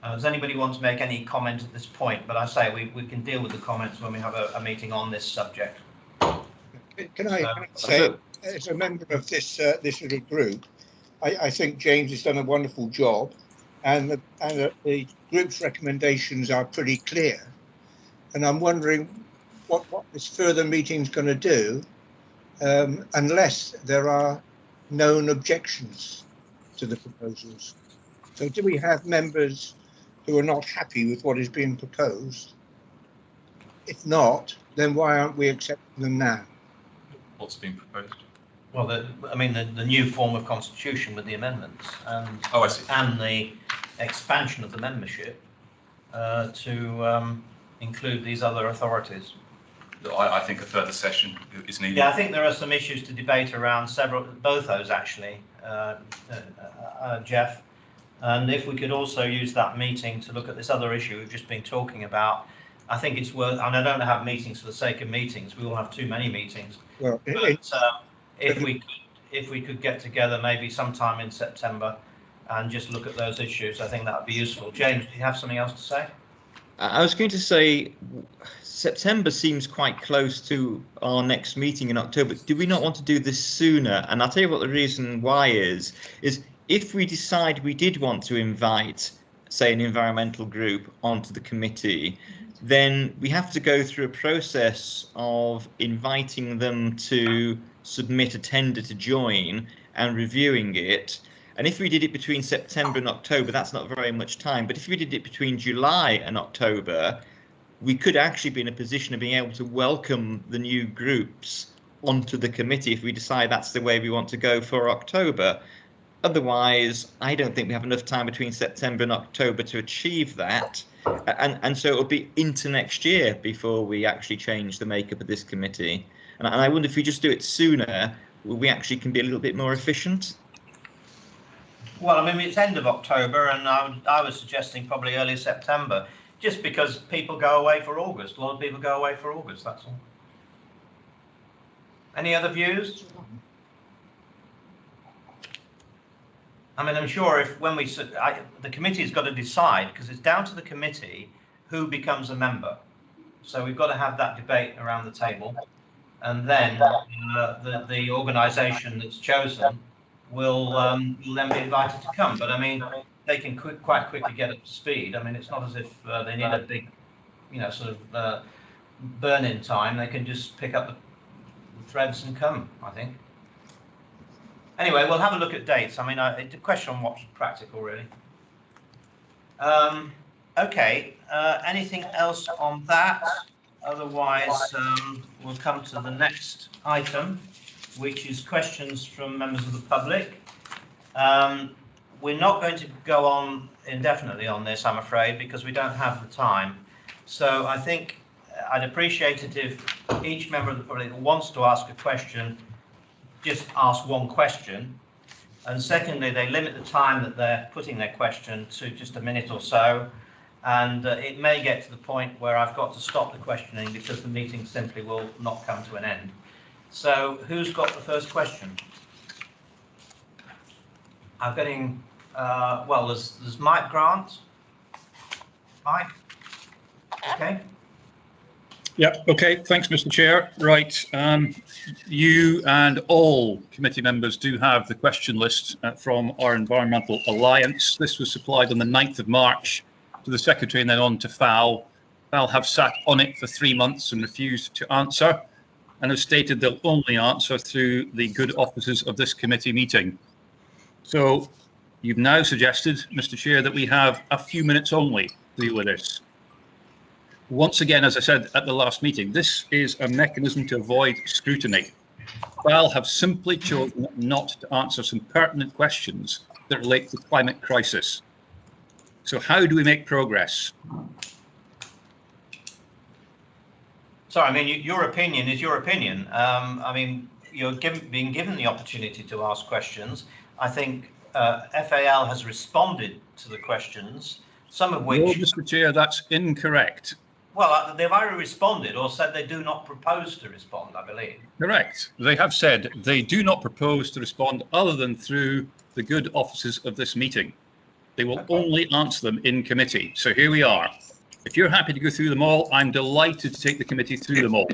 Does anybody want to make any comment at this point? But I say we can deal with the comments when we have a meeting on this subject. Can I say, as a member of this little group, I think James has done a wonderful job, and the group's recommendations are pretty clear. And I'm wondering what this further meeting is going to do, unless there are known objections to the proposals. So do we have members who are not happy with what is being proposed? If not, then why aren't we accepting them now? What's being proposed? Well, the new form of constitution with the amendments, and I see. And the expansion of the membership to include these other authorities. I think a further session is needed. Yeah, I think there are some issues to debate around both those actually, Jeff. And if we could also use that meeting to look at this other issue we've just been talking about, I think it's worth, and I don't have meetings for the sake of meetings, we will have too many meetings. Well, but if we could get together maybe sometime in September and just look at those issues, I think that would be useful. James, do you have something else to say? I was going to say September seems quite close to our next meeting in October. Do we not want to do this sooner? And I'll tell you what the reason why is if we decide we did want to invite, say, an environmental group onto the committee, then we have to go through a process of inviting them to submit a tender to join and reviewing it. And if we did it between September and October, that's not very much time. But if we did it between July and October, we could actually be in a position of being able to welcome the new groups onto the committee if we decide that's the way we want to go for October. Otherwise, I don't think we have enough time between September and October to achieve that. And so it'll be into next year before we actually change the makeup of this committee. And I wonder if we just do it sooner, we actually can be a little bit more efficient. Well, I mean, it's end of October, and I was suggesting probably early September, just because people go away for August. A lot of people go away for August, that's all. Any other views? I mean, I'm sure if when we the committee's got to decide, because it's down to the committee who becomes a member. So we've got to have that debate around the table, and then the organisation that's chosen will then be invited to come. But I mean, they can quite quickly get up to speed. I mean, it's not as if they need a big, sort of burn-in time. They can just pick up the threads and come, I think. Anyway, we'll have a look at dates. I mean, it's a question on what's practical, really. Okay, anything else on that? Otherwise, we'll come to the next item, which is questions from members of the public. We're not going to go on indefinitely on this, I'm afraid, because we don't have the time. So I think I'd appreciate it if each member of the public who wants to ask a question just ask one question, and secondly, they limit the time that they're putting their question to just a minute or so, and it may get to the point where I've got to stop the questioning because the meeting simply will not come to an end. So who's got the first question? I'm getting, well, there's Mike Grant. Mike? Okay. Yeah, okay, thanks, Mr. Chair. Right, you and all committee members do have the question list from our Environmental Alliance. This was supplied on the 9th of March to the Secretary and then on to FAL. FAL have sat on it for 3 months and refused to answer, and have stated they'll only answer through the good offices of this committee meeting. So you've now suggested, Mr. Chair, that we have a few minutes only to deal with this. Once again, as I said at the last meeting, this is a mechanism to avoid scrutiny. FAL have simply chosen not to answer some pertinent questions that relate to the climate crisis. So how do we make progress? Sorry, I mean, your opinion is your opinion. I mean, you're being given the opportunity to ask questions. I think FAL has responded to the questions, some of which... No, Mr. Chair, that's incorrect. Well, they've either responded or said they do not propose to respond, I believe. Correct. They have said they do not propose to respond other than through the good offices of this meeting. They will only answer them in committee. So here we are. If you're happy to go through them all, I'm delighted to take the committee through them all.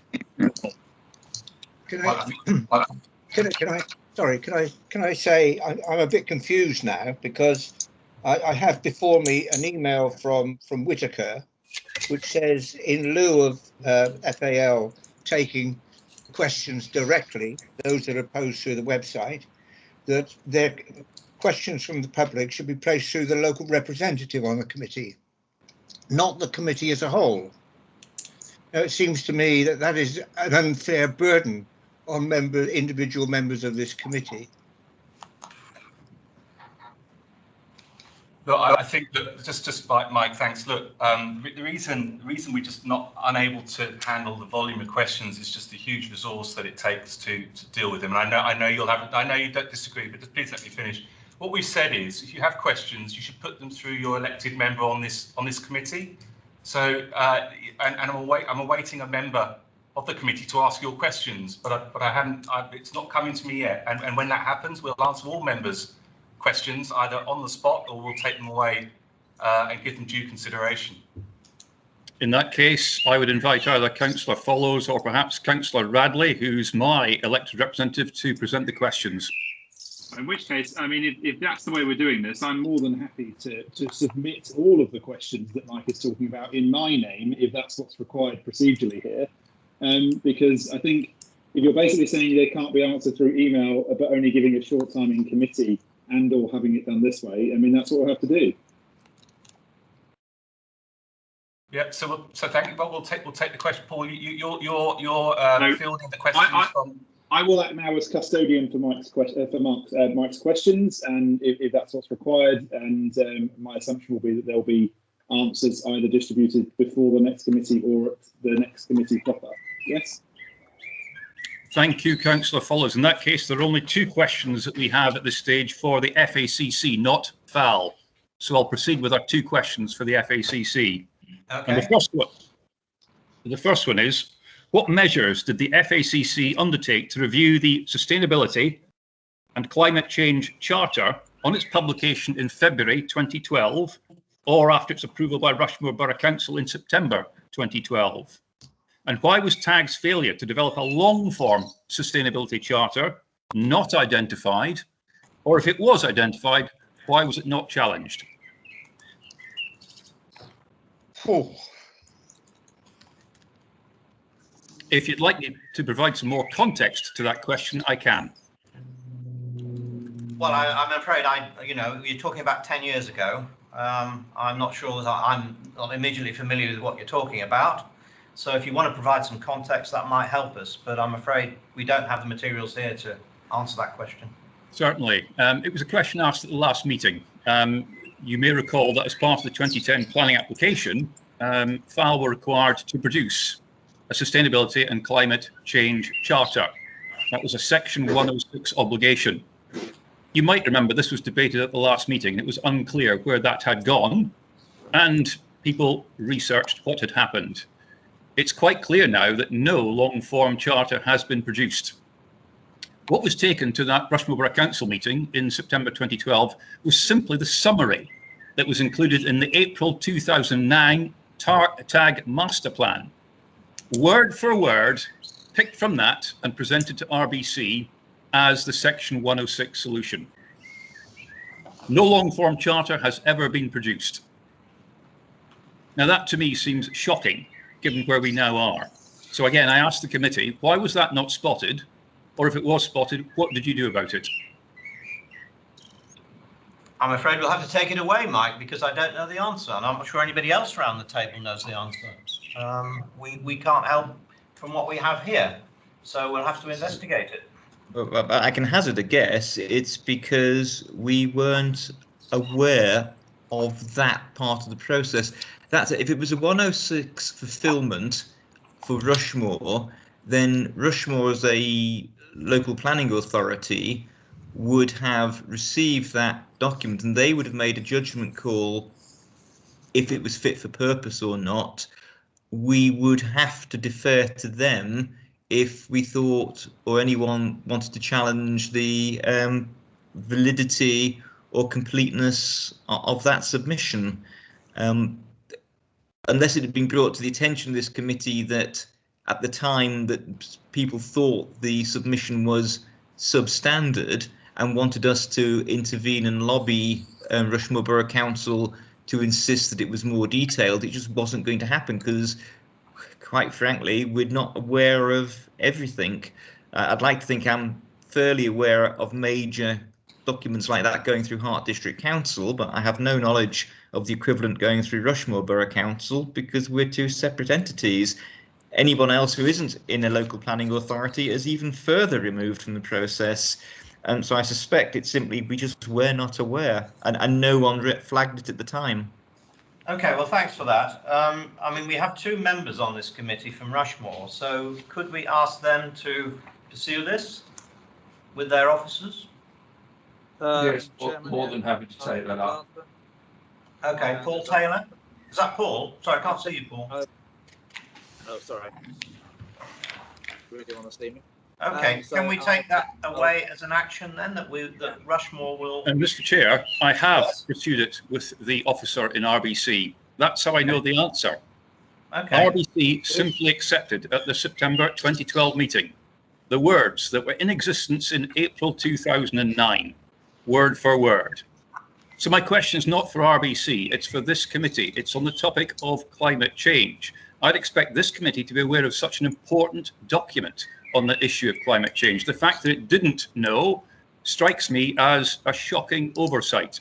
Can I say I'm a bit confused now, because I have before me an email from Whitaker, which says in lieu of FAL taking questions directly, those that are posed through the website, that their questions from the public should be placed through the local representative on the committee, not the committee as a whole. Now, it seems to me that that is an unfair burden on individual members of this committee. Look, I think that just like Mike, thanks. Look, the reason we're just not unable to handle the volume of questions is just the huge resource that it takes to deal with them. And I know you don't disagree, but just please let me finish. What we've said is, if you have questions, you should put them through your elected member on this committee. So, and I'm awaiting a member of the committee to ask your questions, but I haven't. It's not coming to me yet. And when that happens, we'll answer all members' questions either on the spot, or we'll take them away and give them due consideration. In that case, I would invite either Councillor Follows or perhaps Councillor Radley, who's my elected representative, to present the questions. In which case, I mean, if that's the way we're doing this, I'm more than happy to submit all of the questions that Mike is talking about in my name, if that's what's required procedurally here. Because I think if you're basically saying they can't be answered through email, but only giving a short time in committee and or having it done this way, I mean, that's what we'll have to do. Yeah. So thank you. Well, we'll take the question, Paul. You're fielding the questions from. I will act now as custodian for Mike's questions, and if that's what's required, and my assumption will be that there'll be answers either distributed before the next committee or at the next committee proper. Yes. Thank you, Councillor Follows. In that case, there are only two questions that we have at this stage for the FACC, not FAL. So I'll proceed with our two questions for the FACC. Okay. And the first one is, what measures did the FACC undertake to review the Sustainability and Climate Change Charter on its publication in February 2012, or after its approval by Rushmore Borough Council in September 2012? And why was TAG's failure to develop a long-form sustainability charter not identified? Or if it was identified, why was it not challenged? Oh. If you'd like me to provide some more context to that question, I can. Well, I'm afraid you're talking about 10 years ago. I'm not sure that I'm not immediately familiar with what you're talking about. So if you want to provide some context, that might help us. But I'm afraid we don't have the materials here to answer that question. Certainly. It was a question asked at the last meeting. You may recall that as part of the 2010 planning application, FAL were required to produce a Sustainability and Climate Change Charter. That was a Section 106 obligation. You might remember this was debated at the last meeting. It was unclear where that had gone, and people researched what had happened. It's quite clear now that no long-form charter has been produced. What was taken to that Rushmore Borough Council meeting in September 2012 was simply the summary that was included in the April 2009 TAG Master Plan. Word for word, picked from that and presented to RBC as the Section 106 solution. No long-form charter has ever been produced. Now that to me seems shocking, given where we now are. So again, I asked the committee, why was that not spotted? Or if it was spotted, what did you do about it? I'm afraid we'll have to take it away, Mike, because I don't know the answer, and I'm not sure anybody else around the table knows the answer. We can't help from what we have here. So we'll have to investigate it. But I can hazard a guess. It's because we weren't aware of that part of the process. That's if it was a 106 fulfilment for Rushmore, then Rushmore as a local planning authority would have received that document and they would have made a judgment call if it was fit for purpose or not. We would have to defer to them if we thought or anyone wanted to challenge the validity or completeness of that submission. Unless it had been brought to the attention of this committee that at the time that people thought the submission was substandard and wanted us to intervene and lobby Rushmore Borough Council to insist that it was more detailed, it just wasn't going to happen because, quite frankly, we're not aware of everything. I'd like to think I'm fairly aware of major documents like that going through Hart District Council, but I have no knowledge of the equivalent going through Rushmore Borough Council because we're two separate entities. Anyone else who isn't in a local planning authority is even further removed from the process. And so I suspect it's simply we just were not aware and no one flagged it at the time. Okay, well, thanks for that. I mean, we have two members on this committee from Rushmore, so could we ask them to pursue this with their officers? Yes, more than happy to take that up. Okay, Paul Taylor. Is that Paul? Sorry, I can't see you, Paul. Oh, sorry. Really want to see me? Okay, so can we take that away as an action then, that Rushmore will... And Mr. Chair, I have pursued it with the officer in RBC. That's how I know the answer. Okay. RBC simply accepted at the September 2012 meeting the words that were in existence in April 2009, word for word. So my question is not for RBC, it's for this committee. It's on the topic of climate change. I'd expect this committee to be aware of such an important document on the issue of climate change. The fact that it didn't know strikes me as a shocking oversight.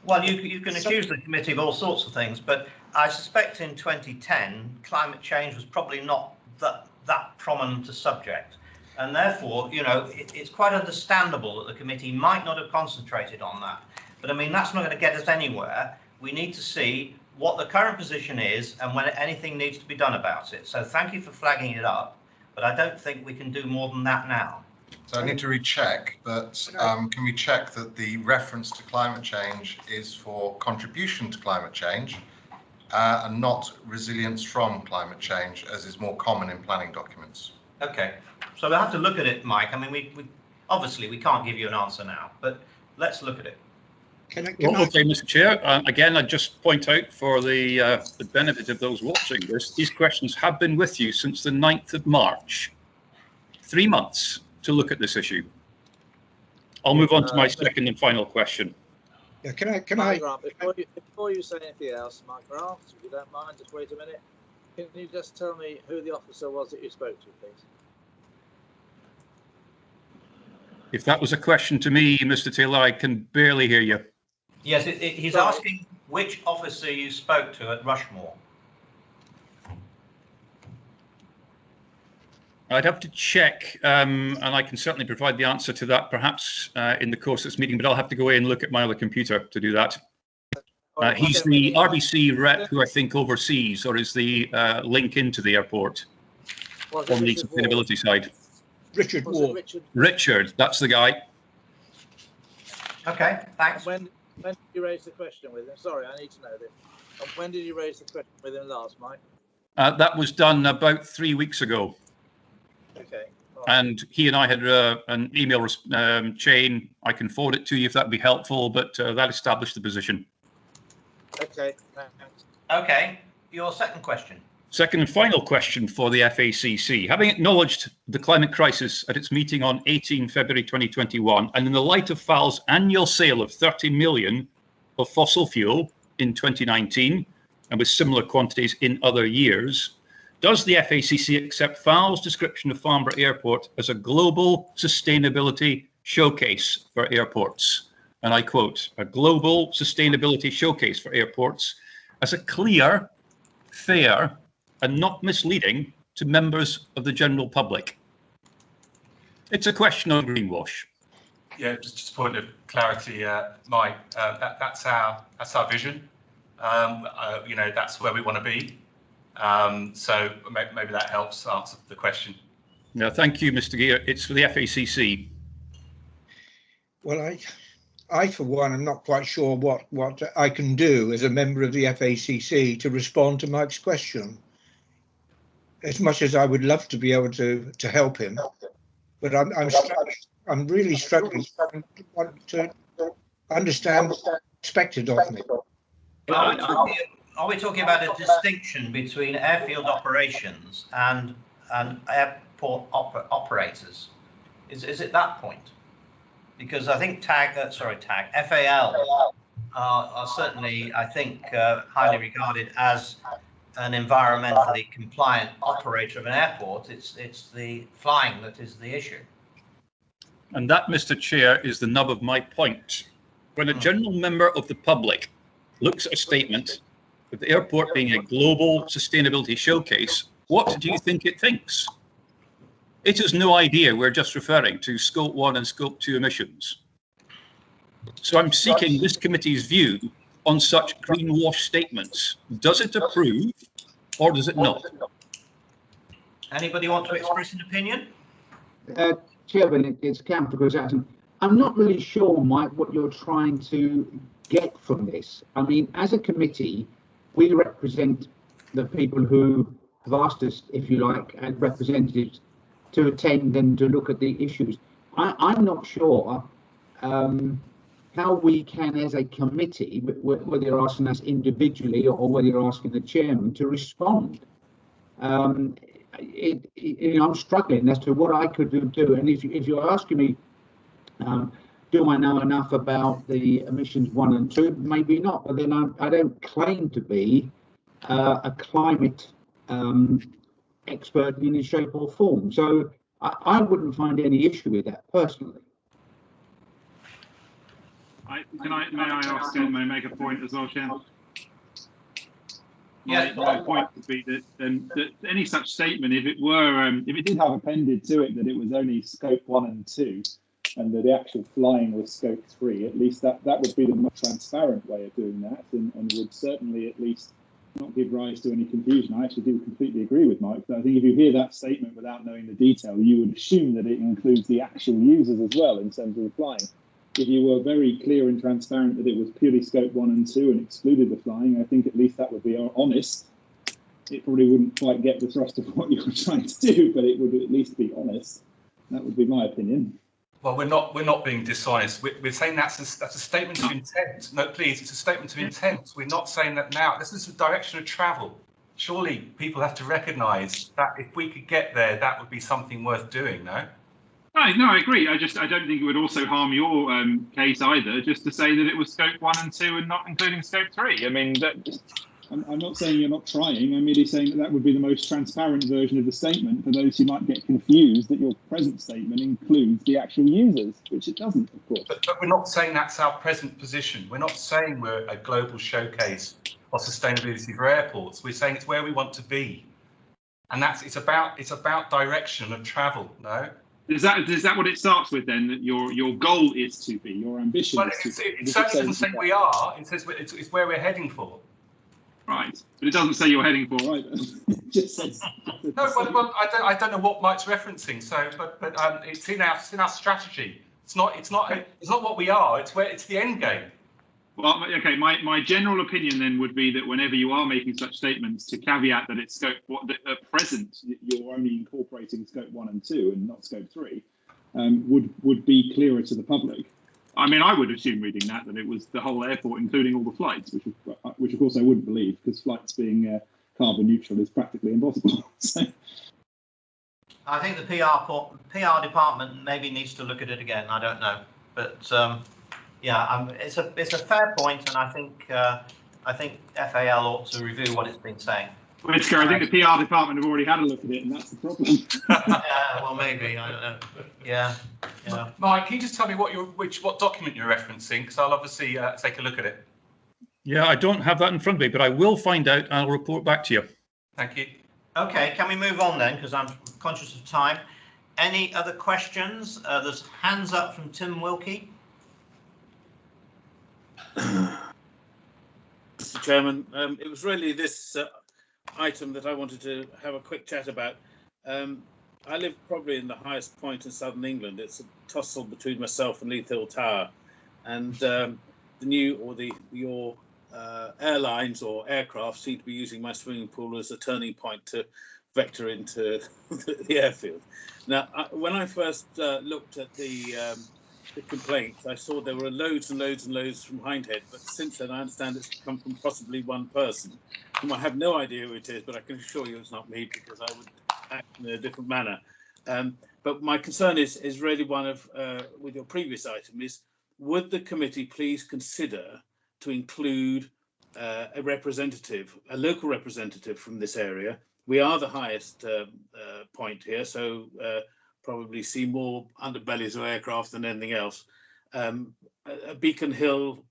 Well, you can accuse the committee of all sorts of things, but I suspect in 2010, climate change was probably not that prominent a subject. And therefore, you know, it's quite understandable that the committee might not have concentrated on that. But I mean, that's not going to get us anywhere. We need to see what the current position is and when anything needs to be done about it. So thank you for flagging it up, but I don't think we can do more than that now. So I need to recheck that. Can we check that the reference to climate change is for contribution to climate change and not resilience from climate change, as is more common in planning documents? Okay, so we'll have to look at it, Mike. I mean, we obviously we can't give you an answer now, but let's look at it. Okay, Mr. Chair. Again, I'd just point out for the benefit of those watching this, these questions have been with you since the 9th of March. 3 months to look at this issue. I'll move on to my second and final question. Yeah, can I? Grant, before you say anything else, Mike Grant, if you don't mind, just wait a minute. Can you just tell me who the officer was that you spoke to, please? If that was a question to me, Mr. Taylor, I can barely hear you. Yes, he's asking which officer you spoke to at Rushmore. I'd have to check, and I can certainly provide the answer to that perhaps in the course of this meeting, but I'll have to go away and look at my other computer to do that. He's the RBC rep who I think oversees or is the link into the airport on the sustainability side. Richard Ward. Richard, that's the guy. Okay, thanks. When did you raise the question with him? Sorry, I need to know this. And when did you raise the question with him last, Mike? That was done about 3 weeks ago. Okay. And he and I had an email chain. I can forward it to you if that would be helpful, but that established the position. Okay, thanks. Okay, your second question. Second and final question for the FACC. Having acknowledged the climate crisis at its meeting on 18 February 2021, and in the light of FAL's annual sale of 30 million of fossil fuel in 2019, and with similar quantities in other years, does the FACC accept FAL's description of Farnborough Airport as a global sustainability showcase for airports? And I quote, a global sustainability showcase for airports as a clear, fair, and not misleading to members of the general public. It's a question on greenwash. Yeah, just a point of clarity, Mike. That's our vision. You know, that's where we want to be. So maybe that helps answer the question. Yeah, thank you, Mr. Gear. It's for the FACC. Well, I for one, am not quite sure what I can do as a member of the FACC to respond to Mike's question. As much as I would love to be able to help him, but I'm really struggling to understand what's expected of me. Are we talking about a distinction between airfield operations and airport operators? Is it that point? Because I think FAL are certainly, I think, highly regarded as an environmentally compliant operator of an airport. It's the flying that is the issue. And that, Mr. Chair, is the nub of my point. When a general member of the public looks at a statement with the airport being a global sustainability showcase, what do you think it thinks? It has no idea we're just referring to Scope 1 and Scope 2 emissions. So I'm seeking this committee's view on such greenwash statements. Does it approve or does it not? Anybody want to express an opinion? Chairman, it's Councillor Chris-Jackson. I'm not really sure, Mike, what you're trying to get from this. I mean, as a committee, we represent the people who have asked us, if you like, as representatives to attend and to look at the issues. I'm not sure how we can, as a committee, whether you're asking us individually or whether you're asking the chairman to respond. I'm struggling as to what I could do. And if you're asking me, do I know enough about the emissions 1 and 2? Maybe not, but then I don't claim to be a climate expert in any shape or form. So I wouldn't find any issue with that personally. May I ask and may I make a point as well, Chair? Yes. My point would be that any such statement, if it did have appended to it that it was only Scope 1 and 2, and that the actual flying was Scope 3, at least that would be the more transparent way of doing that, and would certainly at least not give rise to any confusion. I actually do completely agree with Mike, but I think if you hear that statement without knowing the detail, you would assume that it includes the actual users as well in terms of the flying. If you were very clear and transparent that it was purely Scope 1 and 2 and excluded the flying, I think at least that would be honest. It probably wouldn't quite get the thrust of what you were trying to do, but it would at least be honest. That would be my opinion. Well, we're not being dishonest. We're saying that's a statement of intent. No, please, it's a statement of intent. We're not saying that now. This is the direction of travel. Surely people have to recognise that if we could get there, that would be something worth doing, no? No, I agree. I don't think it would also harm your case either, just to say that it was Scope 1 and 2 and not including Scope 3. I mean, I'm not saying you're not trying. I'm merely saying that would be the most transparent version of the statement for those who might get confused that your present statement includes the actual users, which it doesn't, of course. But we're not saying that's our present position. We're not saying we're a global showcase of sustainability for airports. We're saying it's where we want to be, and it's about direction of travel. No. Is that what it starts with then? That your goal is to be, your ambition? Well, it certainly doesn't say we are. It says it's where we're heading for. Right, but it doesn't say you're heading for either. It just says. No, well, I don't know what Mike's referencing. So, but it's in our strategy. It's not what we are. It's the end game. Well, okay. My general opinion then would be that whenever you are making such statements, to caveat that it's Scope at present you're only incorporating Scope 1 and 2 and not Scope 3, would be clearer to the public. I mean, I would assume reading that it was the whole airport, including all the flights, which of course I wouldn't believe, because flights being carbon neutral is practically impossible. So. I think the PR department maybe needs to look at it again. I don't know, but yeah, it's a fair point, and I think FAL ought to review what it's been saying. Well, I think the PR department have already had a look at it, and that's the problem. Yeah, well, maybe, I don't know. Yeah. Mike, can you just tell me what document you're referencing? Because I'll obviously take a look at it. Yeah, I don't have that in front of me, but I will find out and I'll report back to you. Thank you. Okay, can we move on then? Because I'm conscious of time. Any other questions? There's hands up from Tim Wilkie. Mr. Chairman, it was really this item that I wanted to have a quick chat about. I live probably in the highest point in southern England. It's a tussle between myself and Leith Hill Tower, and your airlines or aircraft seem to be using my swimming pool as a turning point to vector into the airfield. Now, when I first looked at the complaints, I saw there were loads and loads and loads from Hindhead, but since then I understand it's come from possibly one person, whom I have no idea who it is, but I can assure you it's not me, because I would act in a different manner. But my concern is really one of, with your previous item, is would the committee please consider to include a local representative from this area? We are the highest point here, so probably see more underbellies of aircraft than anything else. A Beacon Hill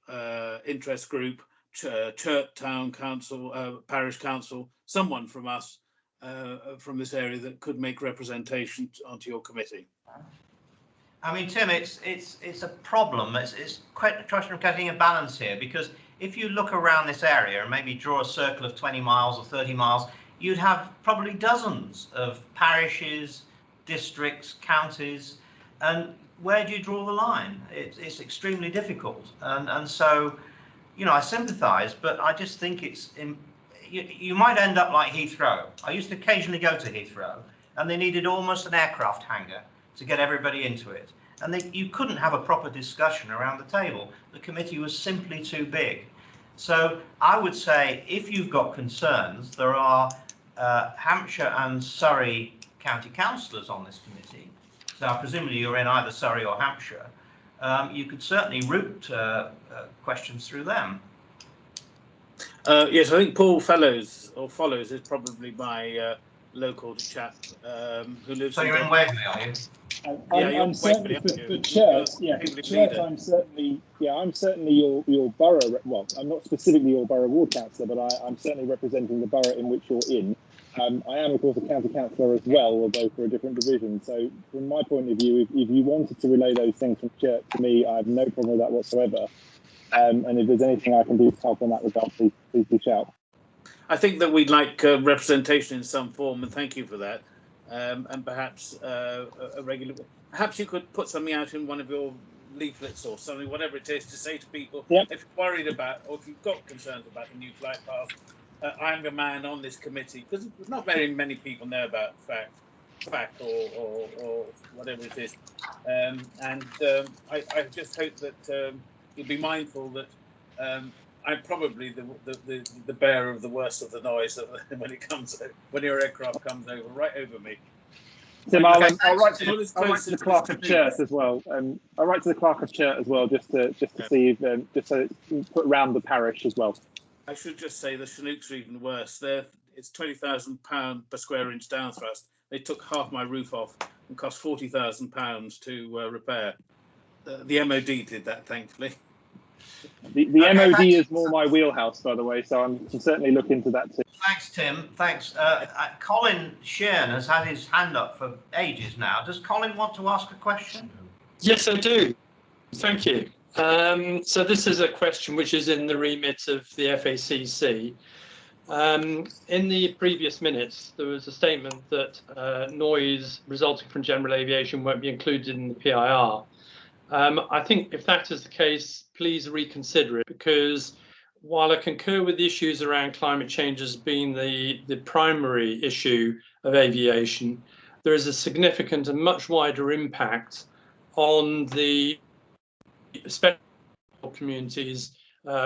interest group, Churt Town Council, Parish Council, someone from us from this area that could make representation onto your committee. I mean, Tim, it's a problem. It's quite a question of getting a balance here, because if you look around this area and maybe draw a circle of 20 miles or 30 miles, you'd have probably dozens of parishes, districts, counties, and where do you draw the line? It's extremely difficult, and so, you know, I sympathise, but I just think you might end up like Heathrow. I used to occasionally go to Heathrow, and they needed almost an aircraft hangar to get everybody into it, and you couldn't have a proper discussion around the table. The committee was simply too big. So I would say, if you've got concerns, there are Hampshire and Surrey county councillors on this committee, so presumably you're in either Surrey or Hampshire. You could certainly route questions through them. Yes, I think Paul Follows is probably my local chap who lives. So you're in Waverley, are you? I'm certainly for Churt. Yeah, for Churt, I'm certainly your borough. Well, I'm not specifically your borough ward councillor, but I'm certainly representing the borough in which you're in. I am, of course, a county councillor as well, although for a different division. So, from my point of view, if you wanted to relay those things from Churt to me, I have no problem with that whatsoever. And if there's anything I can do to help in that regard, please do shout. I think that we'd like representation in some form, and thank you for that. And perhaps a regular. Perhaps you could put something out in one of your leaflets or something, whatever it is, to say to people, if you're worried about, or if you've got concerns about the new flight path, I'm a man on this committee, because not very many people know about FAC or whatever it is. I just hope that you'll be mindful that I'm probably the bearer of the worst of the noise when your aircraft comes right over me. Tim, I'll write to the clerk of Churt as well. I'll write to the clerk of Churt as well, just to see if just so it's put around the parish as well. I should just say the Chinooks are even worse. It's £20,000 per square inch downthrust. They took half my roof off and cost £40,000 to repair. The MOD did that, thankfully. The MOD is more my wheelhouse, by the way, so I can certainly look into that too. Thanks, Tim. Thanks. Colin Shearn has had his hand up for ages now. Does Colin want to ask a question? Yes, I do. Thank you. So this is a question which is in the remit of the FACC. In the previous minutes, there was a statement that noise resulting from general aviation won't be included in the PIR. I think if that is the case, please reconsider it, because while I concur with the issues around climate change as being the primary issue of aviation, there is a significant and much wider impact on the special communities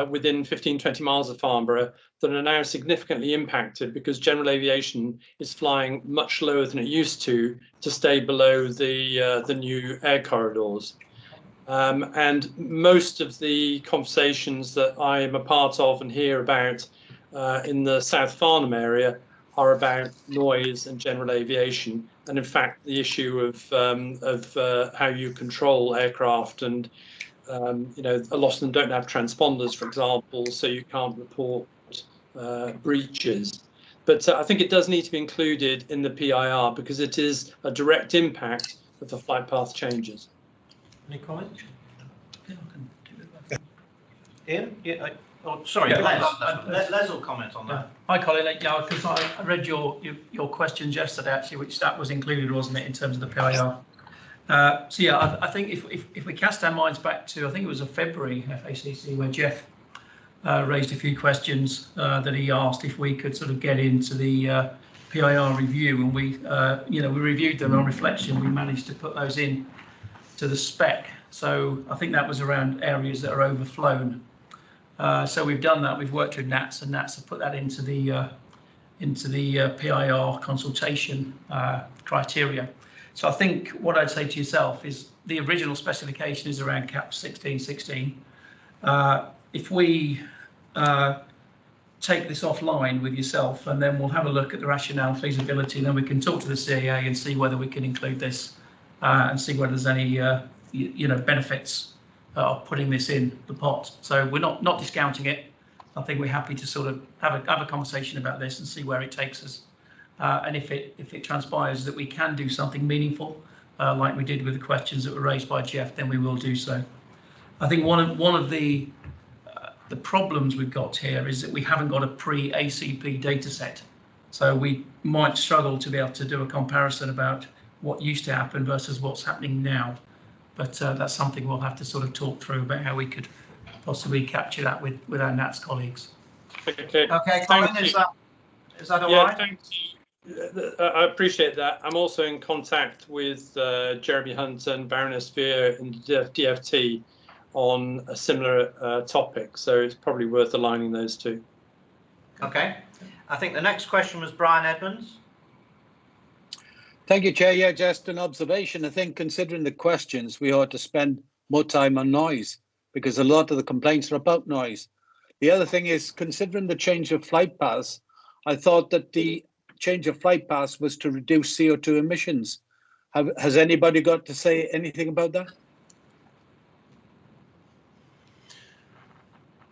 within 15-20 miles of Farnborough that are now significantly impacted because general aviation is flying much lower than it used to stay below the new air corridors. And most of the conversations that I am a part of and hear about in the South Farnham area are about noise and general aviation, and in fact the issue of how you control aircraft, and you know, a lot of them don't have transponders, for example, so you can't report breaches. But I think it does need to be included in the PIR because it is a direct impact of the flight path changes. Any comments? Ian? Yeah, sorry, Les will comment on that. Hi, Colin. Yeah, because I read your questions yesterday, actually, which that was included, wasn't it, in terms of the PIR? So yeah, I think if we cast our minds back to, I think it was a February FACC where Jeff raised a few questions that he asked if we could sort of get into the PIR review, and we reviewed them on reflection. We managed to put those in to the spec. So I think that was around areas that are overflown. So we've done that. We've worked with NATS, and NATS have put that into the PIR consultation criteria. So I think what I'd say to yourself is the original specification is around cap 1616. If we take this offline with yourself, and then we'll have a look at the rationale, feasibility, and then we can talk to the CAA and see whether we can include this and see whether there's any benefits of putting this in the pot. So we're not discounting it. I think we're happy to sort of have a conversation about this and see where it takes us. And if it transpires that we can do something meaningful, like we did with the questions that were raised by Jeff, then we will do so. I think one of the problems we've got here is that we haven't got a pre-ACP data set. So we might struggle to be able to do a comparison about what used to happen versus what's happening now. But that's something we'll have to sort of talk through about how we could possibly capture that with our NATS colleagues. Okay, Colin, is that all right? Thank you. I appreciate that. I'm also in contact with Jeremy Hunt and Baroness Veer in DFT on a similar topic, so it's probably worth aligning those two. Okay. I think the next question was Brian Edmonds. Thank you, Chair. Yeah, just an observation. I think considering the questions, we ought to spend more time on noise because a lot of the complaints are about noise. The other thing is, considering the change of flight paths, I thought that the change of flight paths was to reduce CO2 emissions. Has anybody got to say anything about that?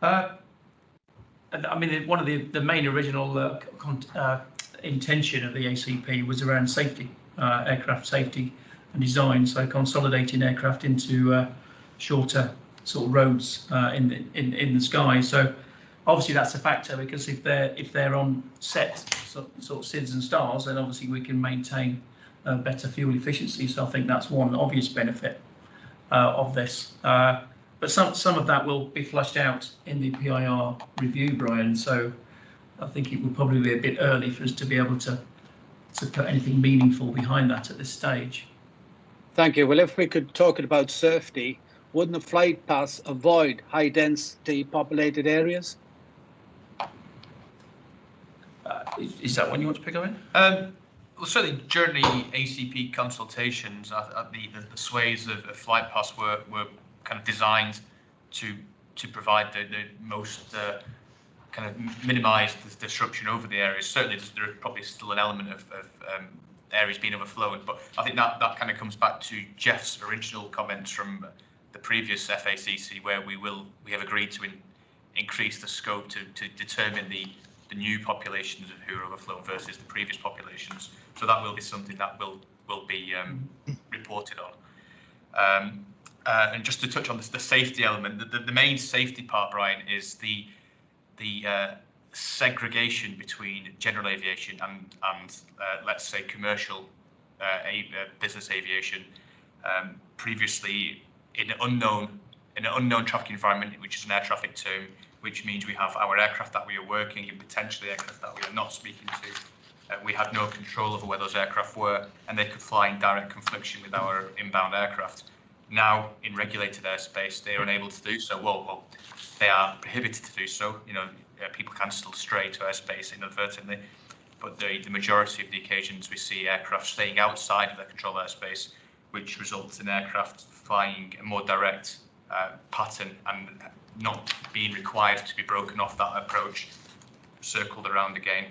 I mean, one of the main original intention of the ACP was around safety, aircraft safety and design. So consolidating aircraft into shorter sort of roads in the sky. So obviously that's a factor, because if they're on set sort of SIDS and stars, then obviously we can maintain better fuel efficiency. So I think that's one obvious benefit of this. But some of that will be flushed out in the PIR review, Brian. So I think it would probably be a bit early for us to be able to put anything meaningful behind that at this stage. Thank you. Well, if we could talk about safety, wouldn't the flight paths avoid high density populated areas? Is that one you want to pick up in? Well, certainly during the ACP consultations, the sways of flight paths were kind of designed to provide the most kind of minimise the disruption over the areas. Certainly, there is probably still an element of areas being overflowed, but I think that kind of comes back to Jeff's original comments from the previous FACC, where we have agreed to increase the scope to determine the new populations of who are overflown versus the previous populations. So that will be something that will be reported on. And just to touch on the safety element, the main safety part, Brian, is the segregation between general aviation and let's say commercial business aviation. Previously, in an unknown traffic environment, which is an air traffic term, which means we have our aircraft that we are working and potentially aircraft that we are not speaking to. We had no control over where those aircraft were, and they could fly in direct confliction with our inbound aircraft. Now, in regulated airspace, they are unable to do so. Well, they are prohibited to do so. You know, people can still stray to airspace inadvertently, but the majority of the occasions we see aircraft staying outside of their controlled airspace, which results in aircraft flying a more direct pattern and not being required to be broken off that approach, circled around again,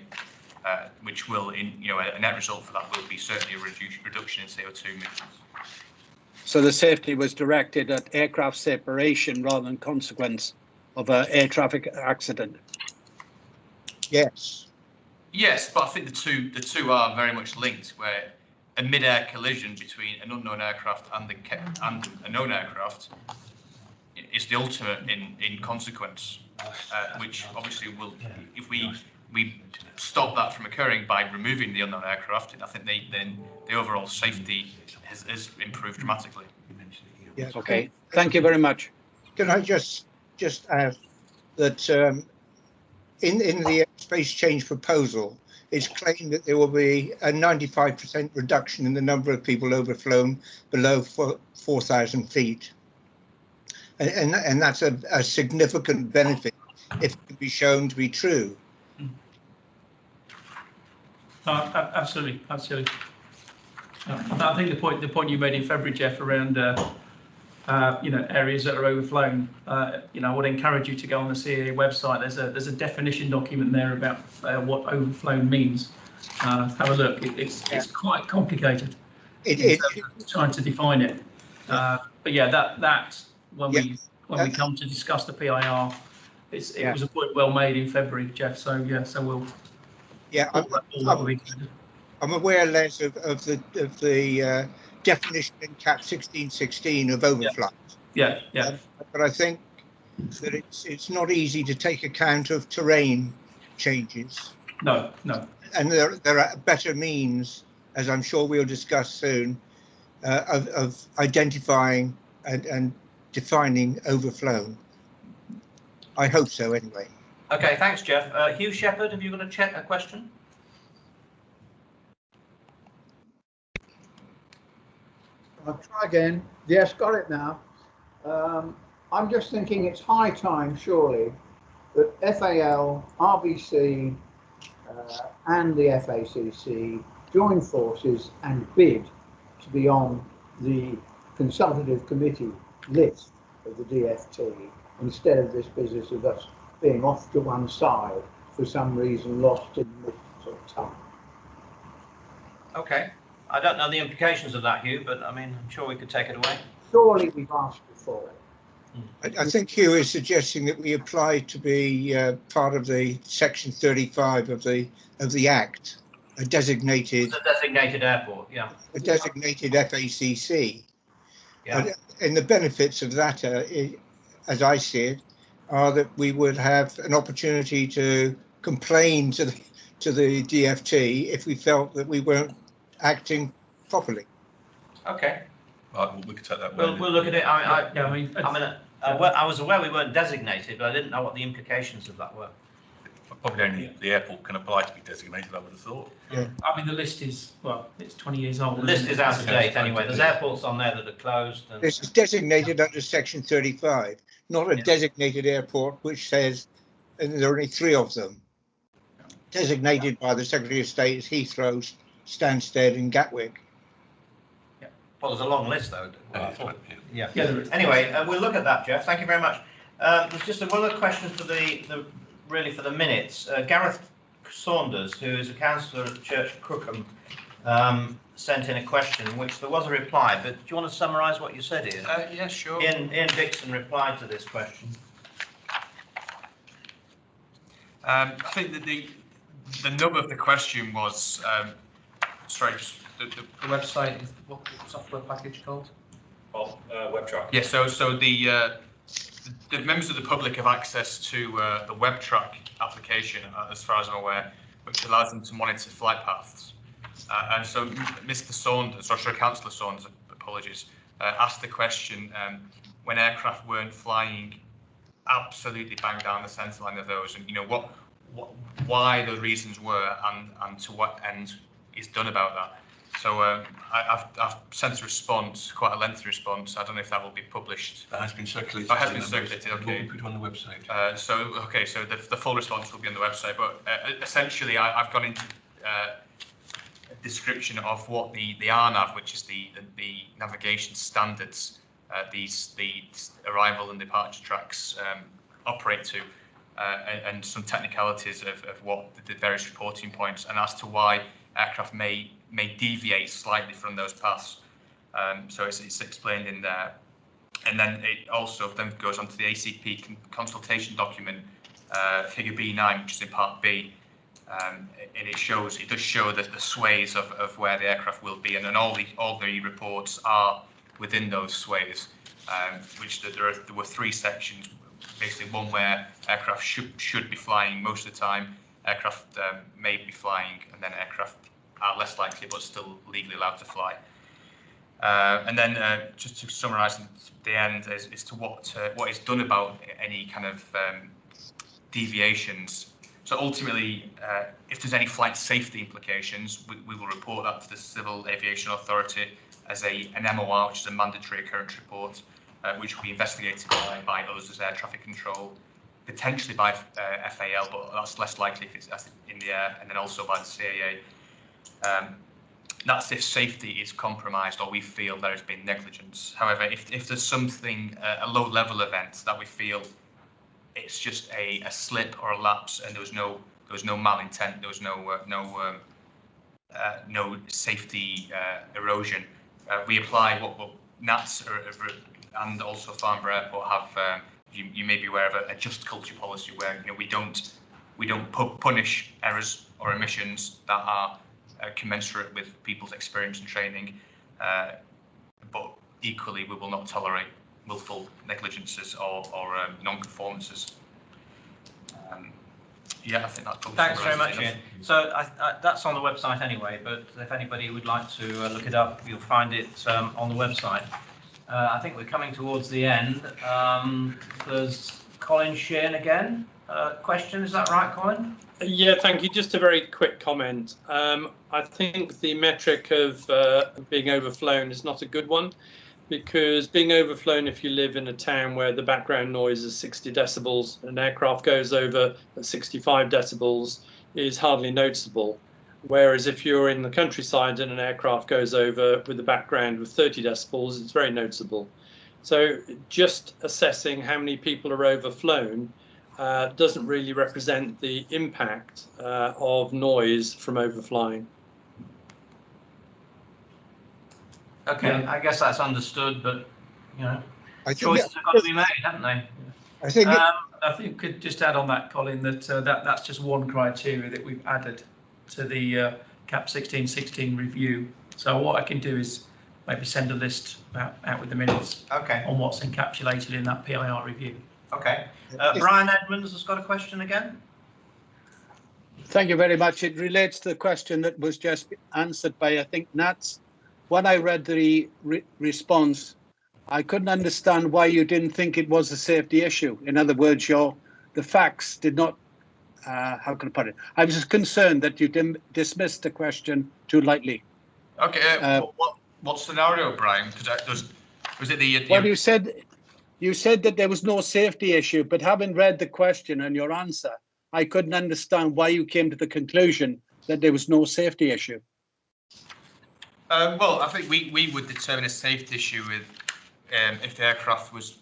which will, a net result for that will be certainly a reduction in CO2 emissions. So the safety was directed at aircraft separation rather than consequence of an air traffic accident? Yes. Yes, but I think the two are very much linked, where a mid-air collision between an unknown aircraft and a known aircraft is the ultimate in consequence, which obviously will, if we stop that from occurring by removing the unknown aircraft, I think then the overall safety has improved dramatically. Yeah. Okay, thank you very much. Can I just add that in the space change proposal, it's claimed that there will be a 95% reduction in the number of people overflown below 4,000 feet. And that's a significant benefit if it can be shown to be true. Absolutely. I think the point you made in February, Jeff, around areas that are overflown. I would encourage you to go on the CAA website. There's a definition document there about what overflown means. Have a look. It's quite complicated. Trying to define it. But yeah, that when we come to discuss the PIR, it was a point well made in February, Jeff. So yeah, so we'll. Yeah, I'm aware, Les, of the definition in Cap 1616 of overflight. Yeah. But I think that it's not easy to take account of terrain changes. No. And there are better means, as I'm sure we'll discuss soon, of identifying and defining overflown. I hope so, anyway. Okay, thanks, Jeff. Hugh Shepherd, have you got a question? I'll try again. Yes, got it now. I'm just thinking it's high time, surely, that FAL, RBC, and the FACC join forces and bid to be on the consultative committee list of the DFT instead of this business of us being off to one side for some reason lost in the midst of time. Okay. I don't know the implications of that, Hugh, but I mean, I'm sure we could take it away. Surely we've asked before. I think Hugh is suggesting that we apply to be part of the Section 35 of the Act, a designated airport, yeah. A designated FACC. Yeah. And the benefits of that, as I see it, are that we would have an opportunity to complain to the DFT if we felt that we weren't acting properly. Okay. Right, we could take that. We'll look at it. I was aware we weren't designated, but I didn't know what the implications of that were. Probably only the airport can apply to be designated, I would have thought. Yeah. I mean, the list is, well, it's 20 years old. The list is out of date anyway. There's airports on there that are closed. And This is designated under Section 35, not a designated airport which says, and there are only 3 of them, designated by the Secretary of State as Heathrow, Stansted and Gatwick. Well, there's a long list, though. Yeah, there is. Anyway, we'll look at that, Jeff. Thank you very much. There's just one other question for the minutes. Gareth Saunders, who is a councillor at Church Crookham, sent in a question, which there was a reply. But do you want to summarise what you said, Ian? Yeah, sure. Ian Dixon replied to this question. I think that the nub of the question was, the website is what software package called? Well, WebTrack. Yeah, so the members of the public have access to the WebTrack application, as far as I'm aware, which allows them to monitor flight paths. And so Mr. Saunders, or sorry, Councillor Saunders, apologies, asked the question when aircraft weren't flying absolutely bang down the centre line of those, and why the reasons were, and to what end is done about that. So I've sent a response, quite a lengthy response. I don't know if that will be published. That has been circulated. That has been circulated. Okay. We'll put it on the website. So the full response will be on the website. But essentially, I've gone into a description of what the RNAV, which is the navigation standards, the arrival and departure tracks operate to, and some technicalities of what the various reporting points, and as to why aircraft may deviate slightly from those paths. So it's explained in there. And then it also then goes on to the ACP consultation document, figure B9, which is in part B, and it does show that the sways of where the aircraft will be, and then all the reports are within those sways, which there were 3 sections. Basically, one where aircraft should be flying most of the time, aircraft may be flying, and then aircraft are less likely but still legally allowed to fly. And then just to summarise at the end as to what is done about any kind of deviations. So ultimately, if there's any flight safety implications, we will report that to the Civil Aviation Authority as an MOR, which is a mandatory occurrence report, which will be investigated by us as air traffic control, potentially by FAL, but that's less likely if it's in the air, and then also by the CAA. That's if safety is compromised or we feel there has been negligence. However, if there's something, a low-level event that we feel it's just a slip or a lapse, and there was no malintent, there was no safety erosion, we apply what NATS and also Farnborough Airport have. You may be aware of a just culture policy where we don't punish errors or omissions that are commensurate with people's experience and training, but equally we will not tolerate willful negligences or non-conformances. Yeah, I think that covers. Thanks very much, Ian. So that's on the website anyway, but if anybody would like to look it up, you'll find it on the website. I think we're coming towards the end. There's Colin Sheehan again. Question, is that right, Colin? Yeah, thank you. Just a very quick comment. I think the metric of being overflown is not a good one, because being overflown, if you live in a town where the background noise is 60 decibels, an aircraft goes over at 65 decibels, is hardly noticeable. Whereas if you're in the countryside and an aircraft goes over with a background with 30 decibels, it's very noticeable. So just assessing how many people are overflown doesn't really represent the impact of noise from overflying. Okay, yeah. I guess that's understood, but choices have got to be made, haven't they? I think could just add on that, Colin, that that's just one criteria that we've added to the CAP 1616 review. So what I can do is maybe send a list out with the minutes on what's encapsulated in that PIR review. Okay. Brian Edmonds has got a question again. Thank you very much. It relates to the question that was just answered by, I think, Nats. When I read the response, I couldn't understand why you didn't think it was a safety issue. In other words, the facts did not, how can I put it? I was just concerned that you dismissed the question too lightly. Okay, what scenario, Brian? Because was it the... Well, you said that there was no safety issue, but having read the question and your answer, I couldn't understand why you came to the conclusion that there was no safety issue. Well, I think we would determine a safety issue with if the aircraft was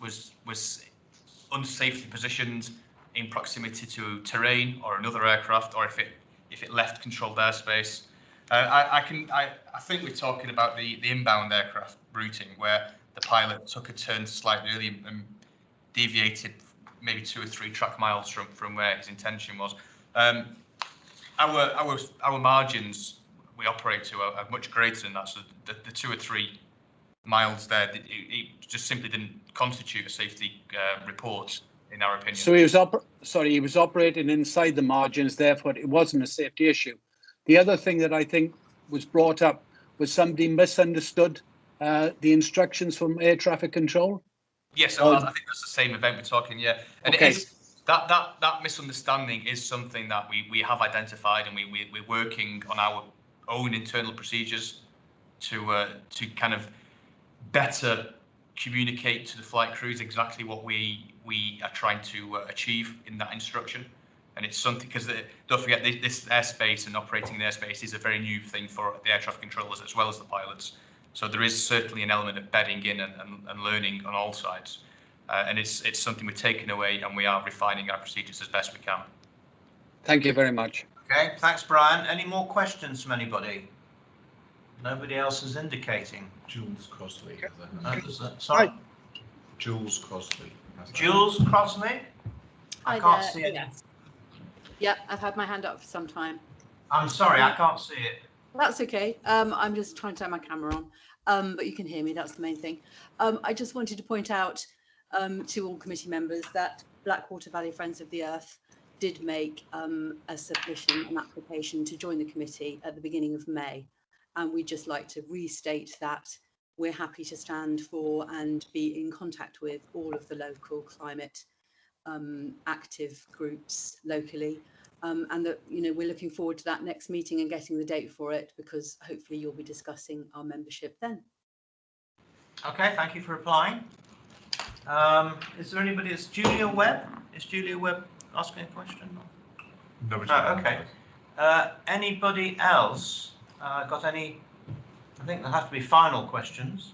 unsafely positioned in proximity to terrain or another aircraft, or if it left controlled airspace. I think we're talking about the inbound aircraft routing where the pilot took a turn slightly early and deviated maybe 2 or 3 track miles from where his intention was. Our margins we operate to are much greater than that. So the 2 or 3 miles there, it just simply didn't constitute a safety report, in our opinion. So he was operating inside the margins, therefore it wasn't a safety issue. The other thing that I think was brought up was somebody misunderstood the instructions from air traffic control. Yes, I think that's the same event we're talking. Yeah, and okay. It is that misunderstanding is something that we have identified, and we're working on our own internal procedures to kind of better communicate to the flight crews exactly what we are trying to achieve in that instruction. And it's something, because don't forget, this airspace and operating the airspace is a very new thing for the air traffic controllers as well as the pilots. So there is certainly an element of bedding in and learning on all sides. And it's something we're taking away, and we are refining our procedures as best we can. Thank you very much. Okay, thanks, Brian. Any more questions from anybody? Nobody else is indicating. Jules Crosley. Sorry? Jules Crosley. Jules Crosley? I can't see any. Yeah, I've had my hand up for some time. I'm sorry, I can't see it. That's okay. I'm just trying to turn my camera on, but you can hear me. That's the main thing. I just wanted to point out to all committee members that Blackwater Valley Friends of the Earth did make a submission, an application to join the committee at the beginning of May. And we'd just like to restate that we're happy to stand for and be in contact with all of the local climate active groups locally. And that, you know, we're looking forward to that next meeting and getting the date for it, because hopefully you'll be discussing our membership then. Okay, thank you for replying. Is there anybody? Is Julia Webb? Is Julia Webb asking a question? No. Okay. Anybody else got any? I think there have to be final questions.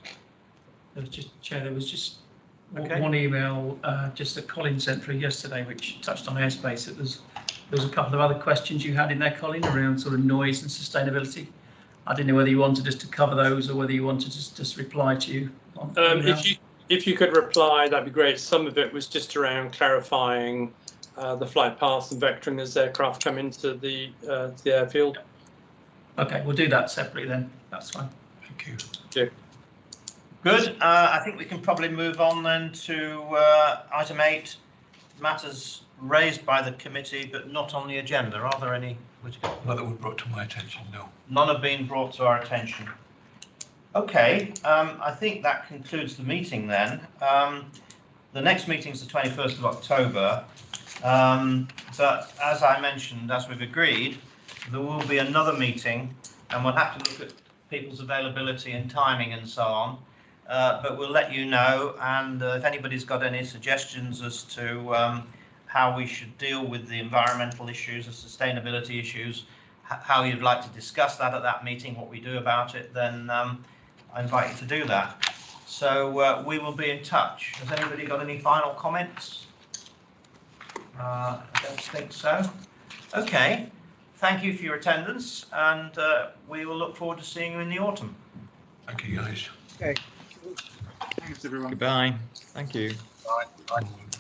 There was just, Chair, there was just Okay. one email just that Colin sent through yesterday, which touched on airspace. There was a couple of other questions you had in there, Colin, around sort of noise and sustainability. I didn't know whether you wanted us to cover those or whether you wanted us to just reply to you. If you could reply, that'd be great. Some of it was just around clarifying the flight paths and vectoring as aircraft come into the airfield. Okay, we'll do that separately then. That's fine. Thank you. Okay. Good. I think we can probably move on then to item 8, matters raised by the committee but not on the agenda. Are there any? None that were brought to my attention, no. None have been brought to our attention. Okay, I think that concludes the meeting then. The next meeting is the 21st of October, but as I mentioned, as we've agreed, there will be another meeting and we'll have to look at people's availability and timing and so on. But we'll let you know, and if anybody's got any suggestions as to how we should deal with the environmental issues, the sustainability issues, how you'd like to discuss that at that meeting, what we do about it, then I invite you to do that. So we will be in touch. Has anybody got any final comments? I don't think so. Okay, thank you for your attendance, and we will look forward to seeing you in the autumn. Thank you, guys. Okay. Thanks, everyone. Goodbye. Thank you. Bye. Bye.